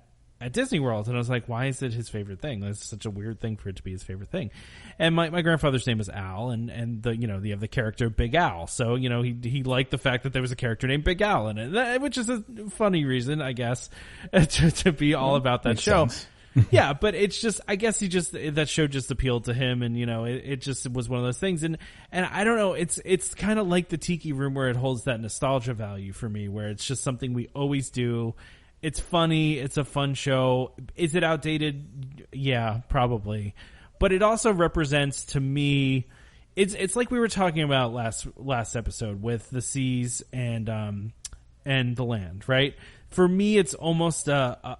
Disney World. And I was like, why is it his favorite thing? That's such a weird thing for it to be his favorite thing. And my grandfather's name is Al, and the, you know, you have the character Big Al. So, you know, he liked the fact that there was a character named Big Al in it, which is a funny reason, I guess, to be all about that show. Sense. Yeah, but it's just, I guess that show just appealed to him, and you know, it just was one of those things, and I don't know, it's kind of like the Tiki Room where it holds that nostalgia value for me, where it's just something we always do. It's funny, it's a fun show. Is it outdated? Yeah, probably. But it also represents to me, it's like we were talking about last episode with the seas and the land, right? For me, it's almost a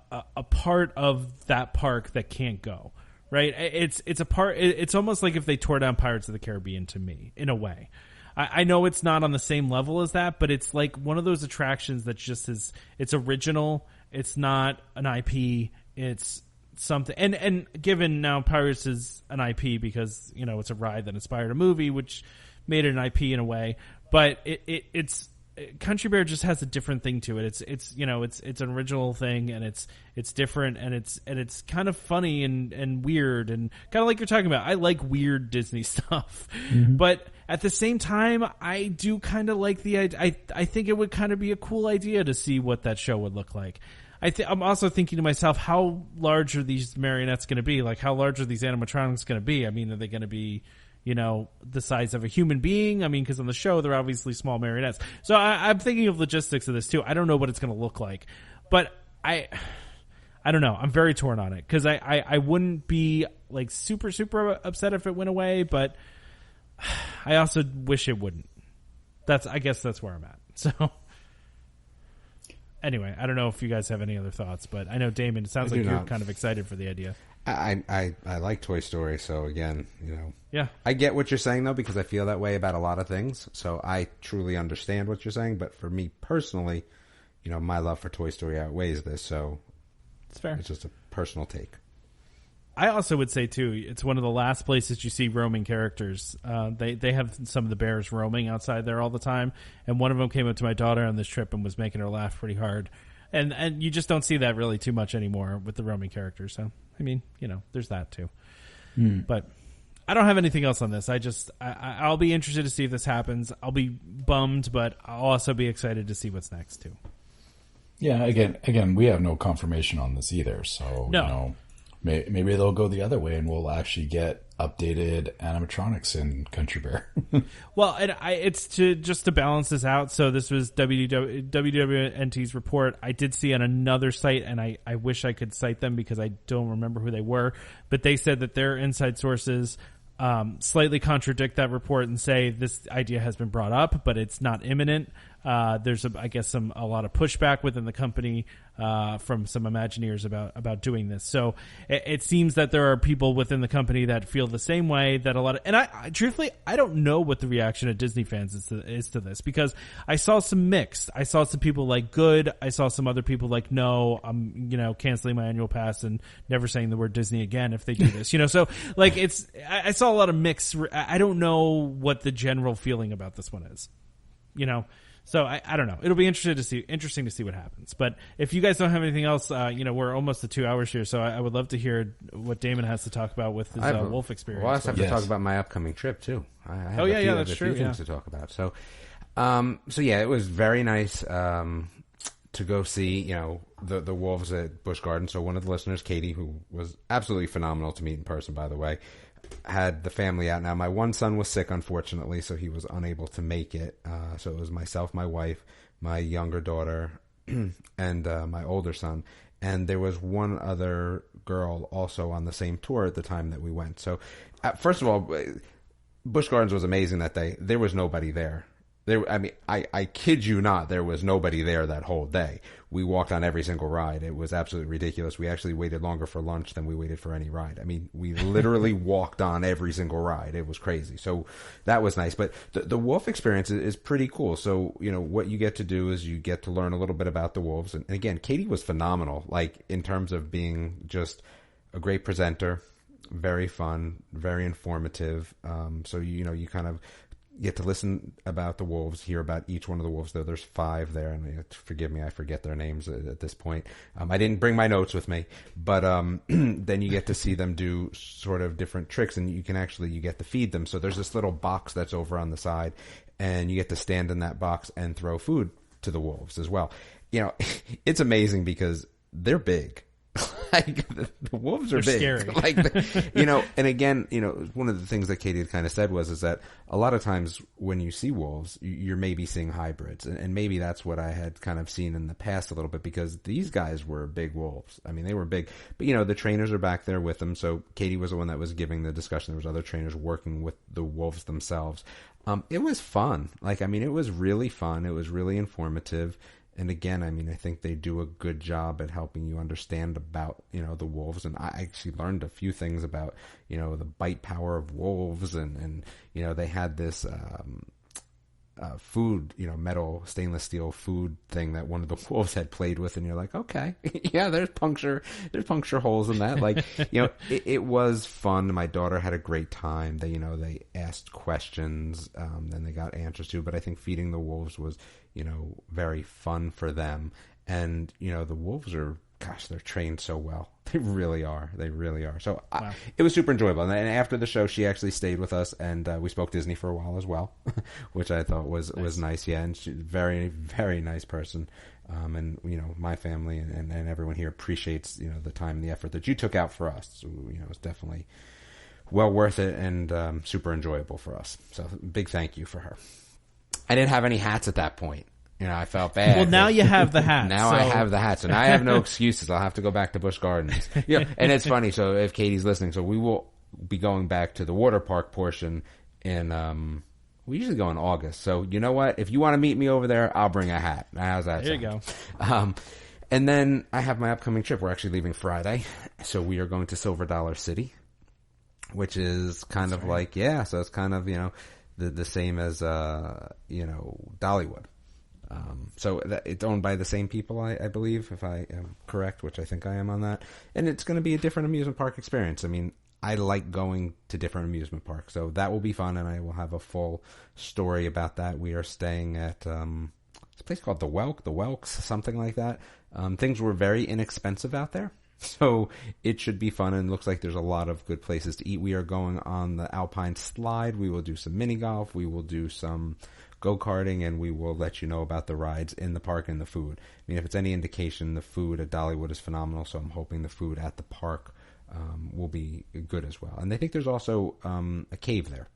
part of that park that can't go, right? It's a part. It's almost like if they tore down Pirates of the Caribbean to me, in a way. I know it's not on the same level as that, but it's like one of those attractions that just is. It's original. It's not an IP. It's something. And given now Pirates is an IP because, you know, it's a ride that inspired a movie, which made it an IP in a way. But it's. Country Bear just has a different thing to it. It's you know, it's an original thing, and it's different, and it's kind of funny and weird, and kind of like you're talking about. I like weird Disney stuff, but at the same time, I do kind of like the idea. I think it would kind of be a cool idea to see what that show would look like. I'm also thinking to myself, how large are these marionettes going to be? Like, how large are these animatronics going to be? I mean, are they going to be, you know, the size of a human being? I mean, because on the show, they're obviously small marionettes. So I'm thinking of logistics of this, too. I don't know what it's going to look like. But I don't know. I'm very torn on it. Because I wouldn't be, like, super, super upset if it went away. But I also wish it wouldn't. I guess that's where I'm at. So anyway, I don't know if you guys have any other thoughts. But I know, Damon, it sounds like you're kind of excited for the idea. I like Toy Story, so again, you know. Yeah. I get what you're saying, though, because I feel that way about a lot of things. So I truly understand what you're saying. But for me personally, you know, my love for Toy Story outweighs this. So it's fair. It's just a personal take. I also would say, too, it's one of the last places you see roaming characters. They have some of the bears roaming outside there all the time. And one of them came up to my daughter on this trip and was making her laugh pretty hard. And you just don't see that really too much anymore with the roaming characters. So, I mean, you know, there's that too. But I don't have anything else on this. I'll be interested to see if this happens. I'll be bummed, but I'll also be excited to see what's next too. Yeah, again, we have no confirmation on this either. So, no. You know, maybe they'll go the other way and we'll actually get updated animatronics in Country Bear. Well, and it's to balance this out. So this was WWNT's report. I did see on another site, and I wish I could cite them because I don't remember who they were, but they said that their inside sources slightly contradict that report and say this idea has been brought up, but it's not imminent. There's a lot of pushback within the company from some Imagineers about doing this. So it seems that there are people within the company that feel the same way that a lot of, and I truthfully, I don't know what the reaction of Disney fans is to this, because I saw some mixed. I saw some people like good. I saw some other people like, no, I'm, you know, canceling my annual pass and never saying the word Disney again if they do this, you know. So like I saw a lot of mixed. I don't know what the general feeling about this one is, you know. So I don't know. It'll be interesting to see what happens. But if you guys don't have anything else, you know, we're almost at 2 hours here, so I would love to hear what Damon has to talk about with his wolf experience. Well, I also have to talk about my upcoming trip too. I have that's true. Things to talk about. So, it was very nice to go see, you know, the wolves at Busch Gardens. So one of the listeners, Katie, who was absolutely phenomenal to meet in person, by the way, had the family out. Now, my one son was sick, unfortunately, so he was unable to make it. So it was myself, my wife, my younger daughter, and my older son. And there was one other girl also on the same tour at the time that we went. So, first of all, Busch Gardens was amazing that day. There was nobody there. I kid you not, there was nobody there that whole day. We walked on every single ride. It was absolutely ridiculous. We actually waited longer for lunch than we waited for any ride. I mean, we literally walked on every single ride. It was crazy. So that was nice. But the wolf experience is pretty cool. So, what you get to do is you get to learn a little bit about the wolves. And again, Katie was phenomenal, like in terms of being just a great presenter, very fun, very informative. So, you kind of get to listen about the wolves, hear about each one of the wolves. There's 5 there, and forgive me, I forget their names at this point. I didn't bring my notes with me, but then you get to see them do sort of different tricks, and you get to feed them. So there's this little box that's over on the side, and you get to stand in that box and throw food to the wolves as well. It's amazing because they're big. Like the wolves are big. Scary. Like, and again, one of the things that Katie had kind of said is that a lot of times when you see wolves, you're maybe seeing hybrids, and maybe that's what I had kind of seen in the past a little bit, because these guys were big wolves. I mean, they were big, but the trainers are back there with them. So Katie was the one that was giving the discussion. There was other trainers working with the wolves themselves. It was fun. It was really fun. It was really informative. And again, I think they do a good job at helping you understand about, the wolves. And I actually learned a few things about, the bite power of wolves. And they had this food, metal, stainless steel food thing that one of the wolves had played with. And you're like, okay, yeah, there's puncture holes in that. It was fun. My daughter had a great time. They asked questions, then they got answers to. But I think feeding the wolves was, very fun for them. And, the wolves are, they're trained so well. They really are. So wow. It was super enjoyable. And after the show, she actually stayed with us, and we spoke Disney for a while as well, which I thought was nice. Yeah, and she's a very, very nice person. And, my family and everyone here appreciates, the time and the effort that you took out for us. So, it's definitely well worth it and super enjoyable for us. So big thank you for her. I didn't have any hats at that point. I felt bad. Well, now you have the hats. Now I have the hats, and I have no excuses. I'll have to go back to Busch Gardens. And it's funny. So if Katie's listening, so we will be going back to the water park portion in, we usually go in August. So you know what? If you want to meet me over there, I'll bring a hat. How's that sound? There you go. And then I have my upcoming trip. We're actually leaving Friday. So we are going to Silver Dollar City, which is kind of like, so it's kind of, the same as, Dollywood. So it's owned by the same people, I believe, if I am correct, which I think I am on that. And it's going to be a different amusement park experience. I mean, I like going to different amusement parks, so that will be fun, and I will have a full story about that. We are staying at a place called the Welks, something like that. Things were very inexpensive out there, so it should be fun, and it looks like there's a lot of good places to eat. We are going on the Alpine Slide. We will do some mini golf. We will do some go-karting, and we will let you know about the rides in the park and the food. I mean, if it's any indication, the food at Dollywood is phenomenal, so I'm hoping the food at the park will be good as well. And I think there's also a cave there.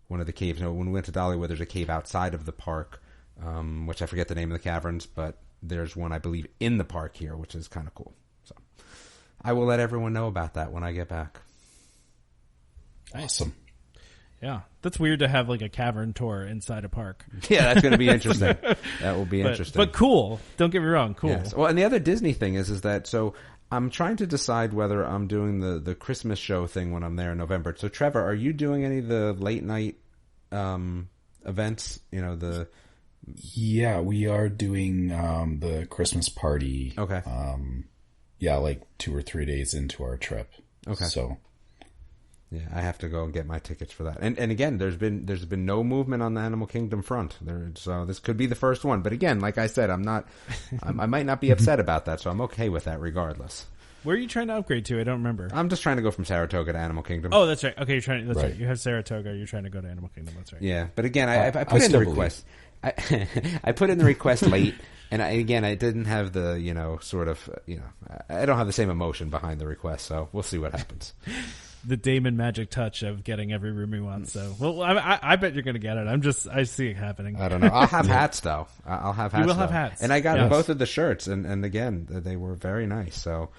One of the caves. When we went to Dollywood, there's a cave outside of the park, which I forget the name of the caverns, but there's one, I believe, in the park here, which is kind of cool. So I will let everyone know about that when I get back. Awesome. Yeah, that's weird to have like a cavern tour inside a park. Yeah, that's going to be interesting. That will be interesting. But cool. Don't get me wrong, cool. Yes. Well, and the other Disney thing is that, so I'm trying to decide whether I'm doing the Christmas show thing when I'm there in November. So Trevor, are you doing any of the late night events? Yeah, we are doing the Christmas party. Okay. Like 2 or 3 days into our trip. Okay. So yeah, I have to go and get my tickets for that. And again, there's been no movement on the Animal Kingdom front. So this could be the first one. But again, like I said, I might not be upset about that, so I'm okay with that regardless. Where are you trying to upgrade to? I don't remember. I'm just trying to go from Saratoga to Animal Kingdom. Oh, that's right. Okay, that's right. You have Saratoga. You're trying to go to Animal Kingdom. That's right. Yeah, but again, I put in the request. I put in the request late, and I didn't have the, I don't have the same emotion behind the request, so we'll see what happens. the Damon magic touch of getting every room he wants. So, well, I bet you're going to get it. I see it happening. I don't know. I'll have hats though. I'll have hats. You will have hats. And I got both of the shirts, and again, they were very nice. So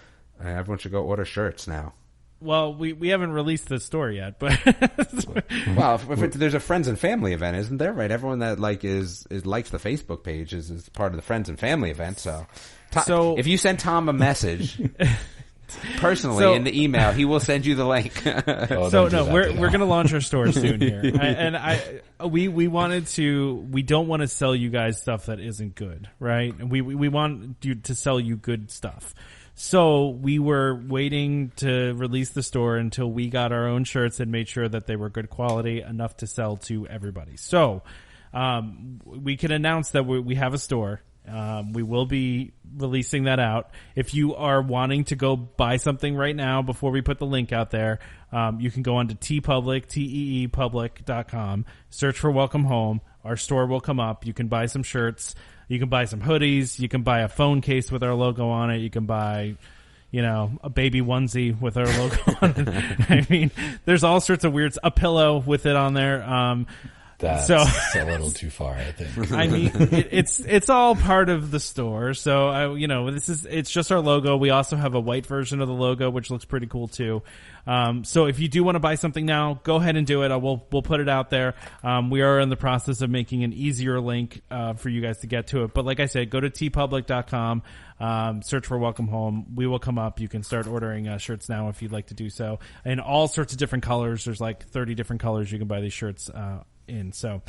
everyone should go order shirts now. Well, we haven't released the store yet, but well, if there's a friends and family event, isn't there? Right, everyone that is likes the Facebook page is part of the friends and family event. So if you send Tom a message personally in the email, he will send you the link. We're going to launch our store soon here, we don't want to sell you guys stuff that isn't good, right? We want you to sell you good stuff. So we were waiting to release the store until we got our own shirts and made sure that they were good quality enough to sell to everybody. So we can announce that we have a store. We will be releasing that out. If you are wanting to go buy something right now before we put the link out there, you can go on to teepublic.com, search for Welcome Home. Our store will come up. You can buy some shirts. You can buy some hoodies. You can buy a phone case with our logo on it. You can buy, a baby onesie with our logo on it. I mean, there's all sorts of weirds. A pillow with it on there. That's a little too far, I think. I mean, it's all part of the store. So, it's just our logo. We also have a white version of the logo, which looks pretty cool too. So if you do want to buy something now, go ahead and do it. We'll put it out there. We are in the process of making an easier link, for you guys to get to it. But like I said, go to teepublic.com, search for Welcome Home. We will come up. You can start ordering, shirts now if you'd like to do so. In all sorts of different colors. There's like 30 different colors you can buy these shirts, in. So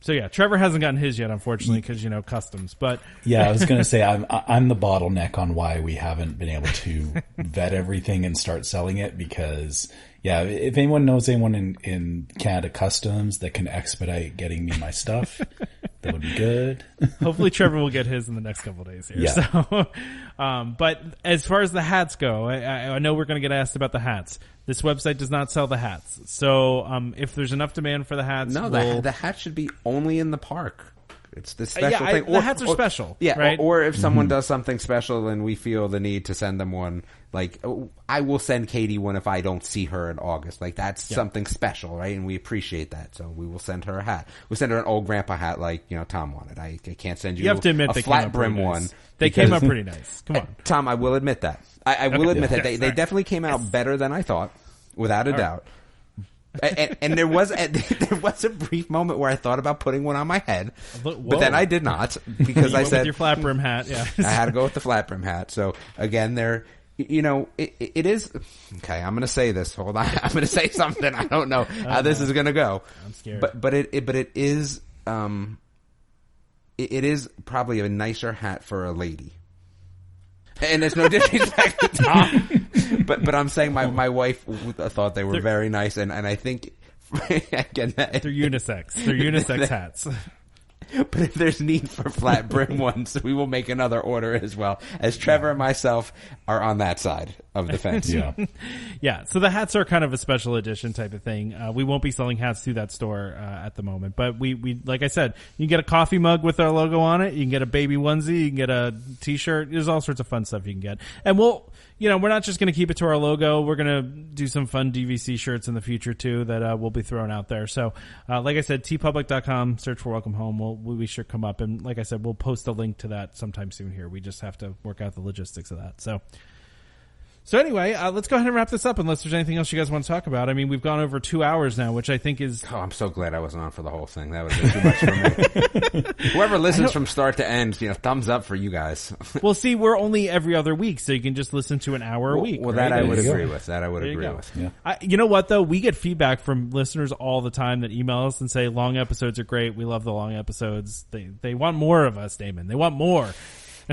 yeah, Trevor hasn't gotten his yet, unfortunately, because customs. But yeah, I was going to say I'm the bottleneck on why we haven't been able to vet everything and start selling it. Because if anyone knows anyone in Canada Customs that can expedite getting me my stuff, that would be good. Hopefully, Trevor will get his in the next couple of days here. Yeah. So, but as far as the hats go, I know we're going to get asked about the hats. This website does not sell the hats. So, if there's enough demand for the hats... No, the hat should be only in the park. It's the special thing. The hats are special. Yeah, right? or if someone does something special and we feel the need to send them one, like, I will send Katie one if I don't see her in August. Like, that's something special, right? And we appreciate that. So we will send her a hat. We'll send her an old grandpa hat like, Tom wanted. I can't send you, have to admit a they flat came brim nice. one. They came out pretty nice. Come on. Tom, I will admit that. I will admit that. They definitely came out better than I thought. Without a doubt. And there was a brief moment where I thought about putting one on my head, but then I did not because I said with your flat brim hat. Yeah, I had to go with the flat brim hat. So again, it is okay. I'm going to say this. Hold on, I'm going to say something. I don't know how this is going to go. I'm scared. But it is probably a nicer hat for a lady. And there's no disrespect to Tom, but I'm saying my wife thought they were very nice, and I think again they're unisex. They're unisex hats. But if there's need for flat brim ones, we will make another order as well. As Trevor and myself are on that side of the fence. Yeah. So the hats are kind of a special edition type of thing. We won't be selling hats through that store at the moment, but we like I said, you can get a coffee mug with our logo on it. You can get a baby onesie. You can get a T-shirt. There's all sorts of fun stuff you can get, and we're not just going to keep it to our logo. We're going to do some fun DVC shirts in the future too that we'll be throwing out there. So, like I said, teepublic.com, search for Welcome Home. We should come up, and like I said, we'll post a link to that sometime soon here. We just have to work out the logistics of that. So anyway, let's go ahead and wrap this up unless there's anything else you guys want to talk about. I mean, we've gone over 2 hours now, which I think is... Oh, I'm so glad I wasn't on for the whole thing. That would have been too much for me. Whoever listens from start to end, thumbs up for you guys. Well, see, we're only every other week, so you can just listen to an hour a week. Well, right? that I would agree with. Yeah. You know what, though? We get feedback from listeners all the time that email us and say, long episodes are great. We love the long episodes. They want more of us, Damon. They want more.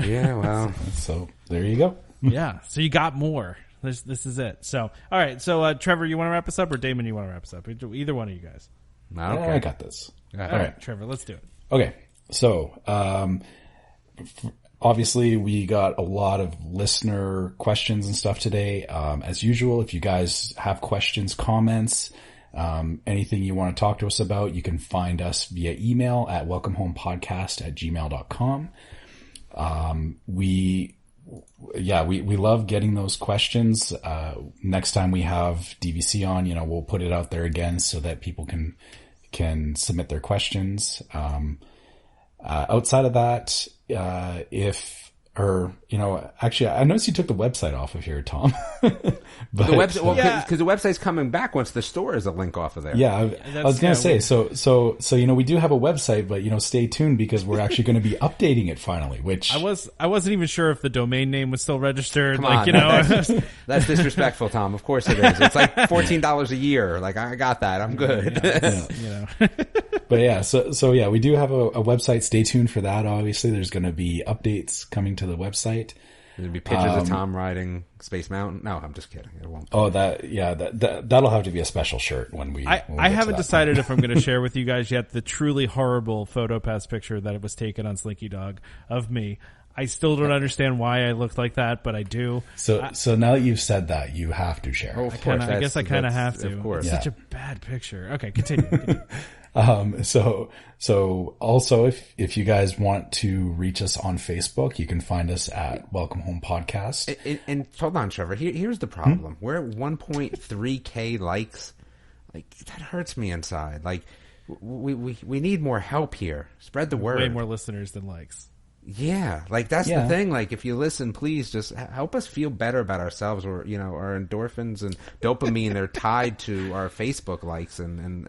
Yeah, well. So, there you go. Yeah, so you got more. This is it. So, all right. So, Trevor, you want to wrap us up, or Damon, you want to wrap us up? Either one of you guys. I got this. All right, Trevor, let's do it. Okay. So, obviously, we got a lot of listener questions and stuff today. As usual, if you guys have questions, comments, anything you want to talk to us about, you can find us via email at welcomehomepodcast@gmail.com. yeah, we love getting those questions. Next time we have DVC on, we'll put it out there again so that people can submit their questions. Outside of that, actually, I noticed you took the website off of here, Tom. The website, because the website's coming back once the store is a link off of there. Yeah, I was going to say, so we do have a website, but stay tuned because we're actually going to be updating it finally. Which I wasn't even sure if the domain name was still registered. Come on, that's disrespectful, Tom. Of course it is. It's like $14 a year. Like I got that. I'm good. But yeah, so yeah, we do have a website. Stay tuned for that. Obviously, there's going to be updates coming to the website. There'll be pictures of Tom riding Space Mountain. No, I'm just kidding. It won't. Oh, that'll have to be a special shirt when we. I haven't decided if I'm going to share with you guys yet the truly horrible PhotoPass picture that was taken on Slinky Dog of me. I still don't understand why I looked like that, but I do. So now that you've said that, you have to share. Oh, of course. I guess I kind of have to. Of course. It's such a bad picture. Okay, continue. So also if you guys want to reach us on Facebook, you can find us at Welcome Home Podcast. And hold on, Trevor. Here's the problem. We're at 1.3K likes. Like, that hurts me inside. Like, we need more help here. Spread the word. Way more listeners than likes. Yeah, like that's the thing. Like, if you listen, please just help us feel better about ourselves. Or our endorphins and dopamine are tied to our Facebook likes, and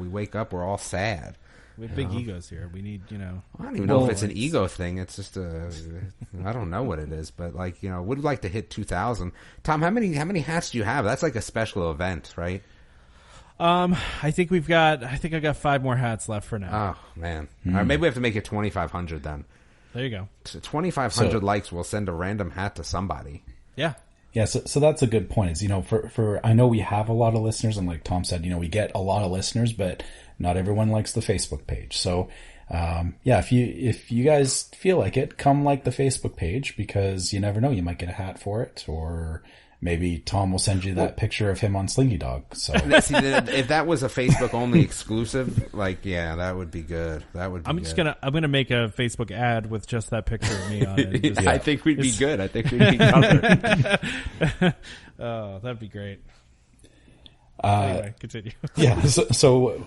we wake up, we're all sad. We have big egos here. We need, I don't even know if it's an ego thing. It's just I don't know what it is, but would like to hit 2,000. Tom, how many hats do you have? That's like a special event, right? I think I got 5 more hats left for now. Oh man, all right, maybe we have to make it 2,500 then. There you go. So 2,500 likes will send a random hat to somebody. Yeah. Yeah. So that's a good point. Is, for I know we have a lot of listeners, and like Tom said, we get a lot of listeners, but not everyone likes the Facebook page. So, if you guys feel like it, come like the Facebook page, because you never know, you might get a hat for it, or maybe Tom will send you that picture of him on Slinky Dog. So see, if that was a Facebook only exclusive, that would be good. That would. I'm gonna make a Facebook ad with just that picture of me on it. I think we'd be good. I think we'd be covered. Oh, that'd be great. Anyway, continue. Yeah. So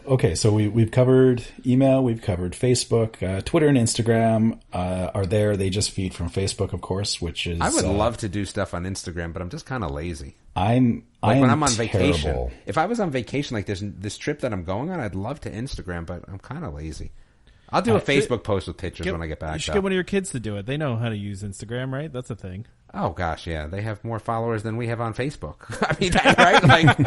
we've covered email, we've covered Facebook, Twitter and Instagram are there. They just feed from Facebook, of course, which is. I would love to do stuff on Instagram, but I'm just kind of lazy. When I'm on vacation. If I was on vacation, like this trip that I'm going on, I'd love to Instagram, but I'm kind of lazy. I'll do a Facebook post with pictures when I get back. You should get one of your kids to do it. They know how to use Instagram, right? That's a thing. Oh gosh, yeah. They have more followers than we have on Facebook. I mean, right? Like,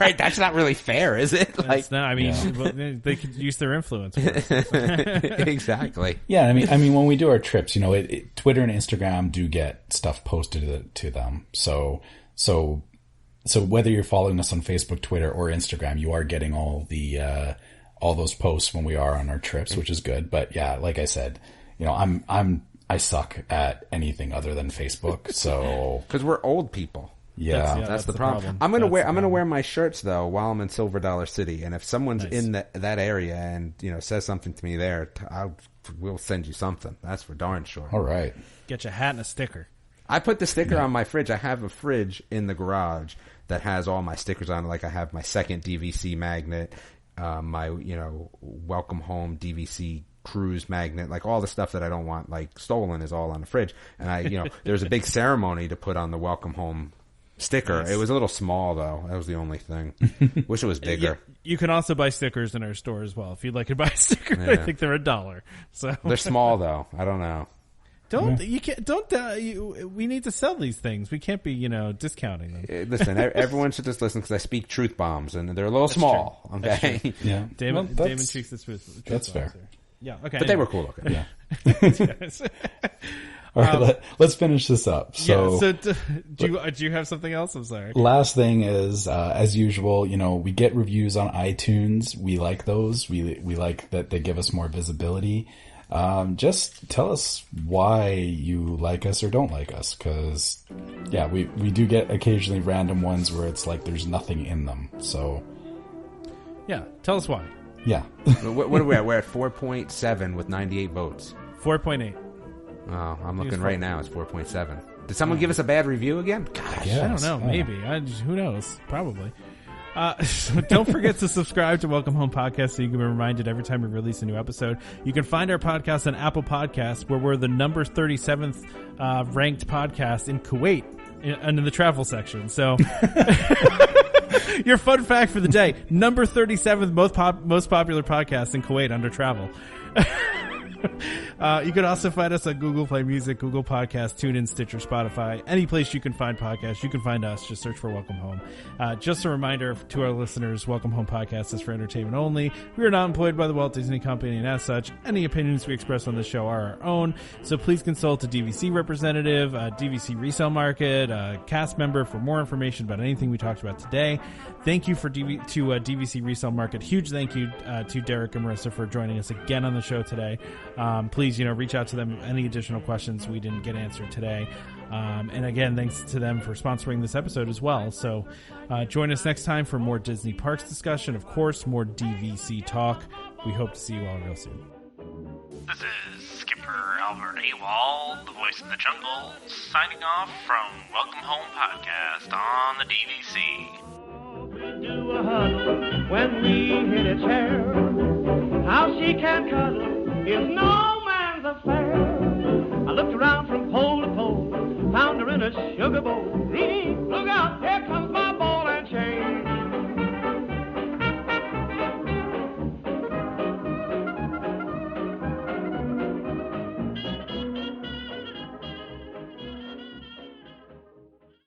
right? That's not really fair, is it? Like, no, I mean, they could use their influence. Exactly. Yeah, I mean, when we do our trips, Twitter and Instagram do get stuff posted to them. So whether you're following us on Facebook, Twitter, or Instagram, you are getting all those posts when we are on our trips, which is good. But yeah, like I said, I suck at anything other than Facebook. So because we're old people. Yeah, that's the problem. I'm gonna wear my shirts though while I'm in Silver Dollar City, and if someone's in that area and says something to me there, we'll send you something. That's for darn sure. All right, get you a hat and a sticker. I put the sticker on my fridge. I have a fridge in the garage that has all my stickers on it. Like I have my second DVC magnet, my Welcome Home DVC cruise magnet, like all the stuff that I don't want like stolen is all on the fridge. And there was a big ceremony to put on the Welcome Home sticker. Nice. It was a little small though. That was the only thing. Wish it was bigger. You can also buy stickers in our store as well. If you'd like to buy a sticker, yeah. I think they're $1. So they're small though. I don't know. We need to sell these things. We can't be, discounting them. Listen, everyone should just listen because I speak truth bombs and they're a little small. True. Okay. Yeah. Damon speaks the truth. That's fair. Yeah. Okay. But they were cool looking. Yeah. All right. Let's finish this up. So, do you have something else? I'm sorry. Last thing is, as usual, we get reviews on iTunes. We like those. We like that they give us more visibility. Just tell us why you like us or don't like us. Cause yeah, we do get occasionally random ones where it's like there's nothing in them. So yeah, tell us why. Yeah. What are we at? We're at 4.7 with 98 votes. 4.8. Oh, I'm looking right now. It's 4.7. Did someone give us a bad review again? Gosh, I don't know. Maybe. Who knows? Probably. So don't forget to subscribe to Welcome Home Podcast so you can be reminded every time we release a new episode. You can find our podcast on Apple Podcasts, where we're the number 37th ranked podcast in Kuwait and in the travel section. So your fun fact for the day, number 37th most popular podcast in Kuwait under travel. You can also find us on Google Play Music, Google Podcasts, TuneIn, Stitcher, Spotify. Any place you can find podcasts, you can find us. Just search for Welcome Home. Just a reminder to our listeners, Welcome Home Podcast is for entertainment only. We are not employed by the Walt Disney Company, and as such, any opinions we express on this show are our own. So please consult a DVC representative, a DVC Resale Market, a cast member for more information about anything we talked about today. Thank you to DVC Resale Market. Huge thank you to Derek and Marissa for joining us again on the show today. Please, reach out to them. Any additional questions we didn't get answered today. And again, thanks to them for sponsoring this episode as well. So join us next time for more Disney Parks discussion. Of course, more DVC talk. We hope to see you all real soon. This is Skipper Albert AWOL, the voice of the jungle, signing off from Welcome Home Podcast on the DVC. We do a huddle when we hit a chair. How she can cuddle is no man's affair. I looked around from pole to pole, found her in a sugar bowl.